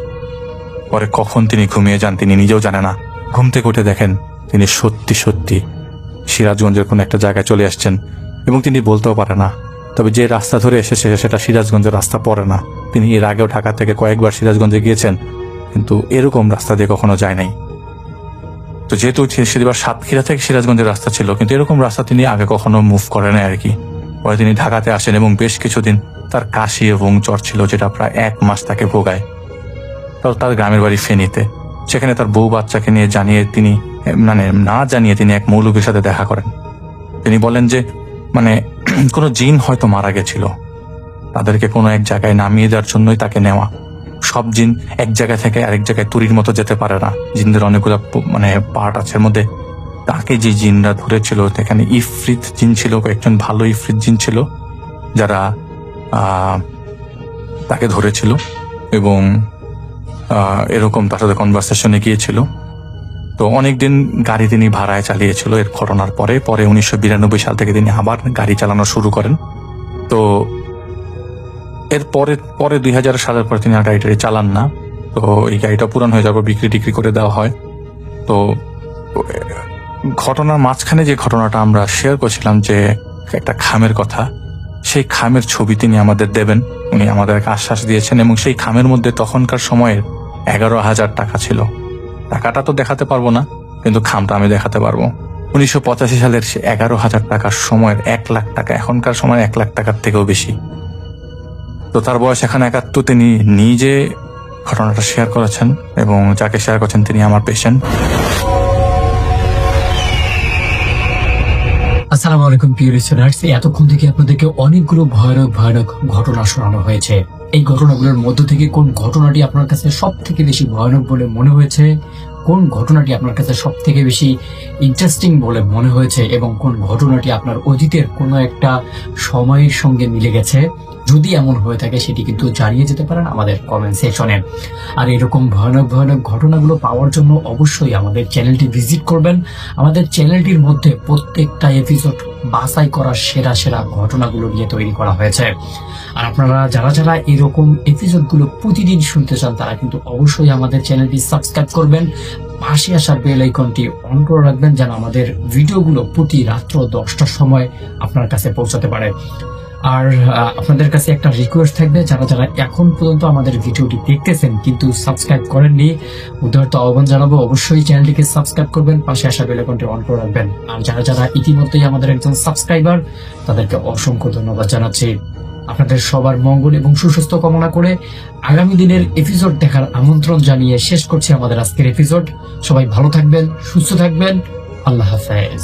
পরে কখন তিনি ঘুমিয়ে যান তিনি নিজেও জানে না। ঘুম থেকে উঠে দেখেন তিনি সত্যি সত্যি সিরাজগঞ্জের কোনো একটা জায়গায় চলে আসছেন, এবং তিনি বলতেও পারে না। তবে যে রাস্তা ধরে এসেছে সেটা সিরাজগঞ্জের রাস্তা পড়ে না। তিনি এর আগেও ঢাকা থেকে কয়েকবার সিরাজগঞ্জে গিয়েছেন, কিন্তু এরকম রাস্তা দিয়ে কখনো যায় নাই। তো যেহেতু সেদিবার সাতক্ষীরা থেকে সিরাজগঞ্জের রাস্তা ছিল, কিন্তু এরকম রাস্তা তিনি আগে কখনো মুভ করে নাই আর কি। পরে তিনি ঢাকাতে আসেন এবং বেশ কিছুদিন তার কাশি এবং জ্বর ছিল, যেটা প্রায় 1 মাস তাকে ভোগায়। তার গ্রামের বাড়ি ফেনীতে। সেখানে তার বউ বাচ্চাকে নিয়ে তিনি না জানিয়ে তিনি এক মৌলবীর সাথে দেখা করেন। তিনি বলেন যে কোনো জিন হয়তো মারা গেছিল, তাদেরকে কোনো এক জায়গায় নামিয়ে দেওয়ার জন্যই তাকে নেওয়া। সব জিন এক জায়গা থেকে আরেক জায়গায় তুরির মতো যেতে পারে না, জিনদের অনেকগুলো পার্ট আছে। এর মধ্যে তাকে যে জিনরা ধরেছিল, সেখানে ইফরিত জিন ছিল, কয়েকজন ভালো ইফরিত জিন ছিল যারা তাকে ধরেছিল এবং এরকম তার সাথে কনভারসেশনে গিয়েছিল। তো অনেকদিন গাড়ি তিনি ভাড়ায় চালিয়েছিল এর ঘটনার পরে 1992 সাল থেকে তিনি আবার গাড়ি চালানো শুরু করেন। তো এর পরে 2000 সালের পরে তিনি আর গাড়িটা চালান না। তো এই গাড়িটা পুরান হয়ে যাবে, বিক্রি করে দেওয়া হয়। তো ঘটনার মাঝখানে যে ঘটনাটা আমরা শেয়ার করছিলাম, যে একটা খামের কথা, সেই খামের ছবি তিনি আমাদের দেবেন, উনি আমাদেরকে আশ্বাস দিয়েছেন। এবং সেই খামের মধ্যে তখনকার সময়ের 11,000 টাকা ছিল। টাকাটা তো দেখাতে পারবো না, কিন্তু খামটা আমি দেখাতে পারবো। 1985 সালের সে 11,000 টাকার সময়ের 1 লাখ টাকা, এখনকার সময় 1 লাখ টাকার থেকেও বেশি। তো তার বয়স এখন 71। তিনি নিজে ঘটনাটা শেয়ার করেছেন এবং যাকে শেয়ার করেছেন তিনি আমার পেশেন্ট। আসসালামু আলাইকুম প্রিয় লিসেনার্স, এতক্ষণ থেকে আপনাদেরকে অনেকগুলো ভয়ানক ঘটনা শোনানো হয়েছে। এই ঘটনাগুলোর মধ্য থেকে কোন ঘটনাটি আপনার কাছে সব থেকে বেশি ভয়ানক বলে মনে হয়েছে, কোন ঘটনাটি আপনার কাছে সব থেকে বেশি ইন্টারেস্টিং বলে মনে হয়েছে, এবং কোন ঘটনাটি আপনার অতীতের কোনো একটা সময়ের সঙ্গে মিলে গেছে, যদি এমন হয়ে থাকে সেটি কিন্তু জানিয়ে যেতে পারেন আমাদের কমেন্ট সেকশনে। আর এরকম ভয়ানক ভয়ানক ঘটনাগুলো পাওয়ার জন্য অবশ্যই আমাদের চ্যানেলটি ভিজিট করবেন। আমাদের চ্যানেলটির মধ্যে প্রত্যেকটা এপিসোড বাছাই করা সেরা সেরা ঘটনাগুলো নিয়ে তৈরি করা হয়েছে। আর আপনারা যারা যারা এরকম এপিসোডগুলো প্রতিদিন শুনতে চান তারা কিন্তু অবশ্যই আমাদের চ্যানেলটি সাবস্ক্রাইব করবেন, পাশে আসা বেল আইকনটি অন করে রাখবেন যেন আমাদের ভিডিওগুলো প্রতি রাত্র 10টার সময় আপনার কাছে পৌঁছাতে পারে। আর আপনাদের কাছে একটা রিকোয়েস্ট থাকবে, যারা যারা এখন পর্যন্ত আমাদের ভিডিওটি দেখতেছেন কিন্তু সাবস্ক্রাইব করেননি, উদারত আহ্বান জানাবো অবশ্যই চ্যানেলটিকে সাবস্ক্রাইব করবেন, পাশে আসা বেল আইকনটি অন করে রাখবেন। আর যারা যারা ইতিমধ্যেই আমাদের একজন সাবস্ক্রাইবার তাদেরকে অসংখ্য ধন্যবাদ জানাচ্ছি। আপনাদের সবার মঙ্গল এবং সুস্বাস্থ্য কামনা করে আগামী দিনের এপিসোড দেখার আমন্ত্রণ জানিয়ে শেষ করছি আমাদের আজকের এপিসোড। সবাই ভালো থাকবেন, সুস্থ থাকবেন, আল্লাহ হাফেজ।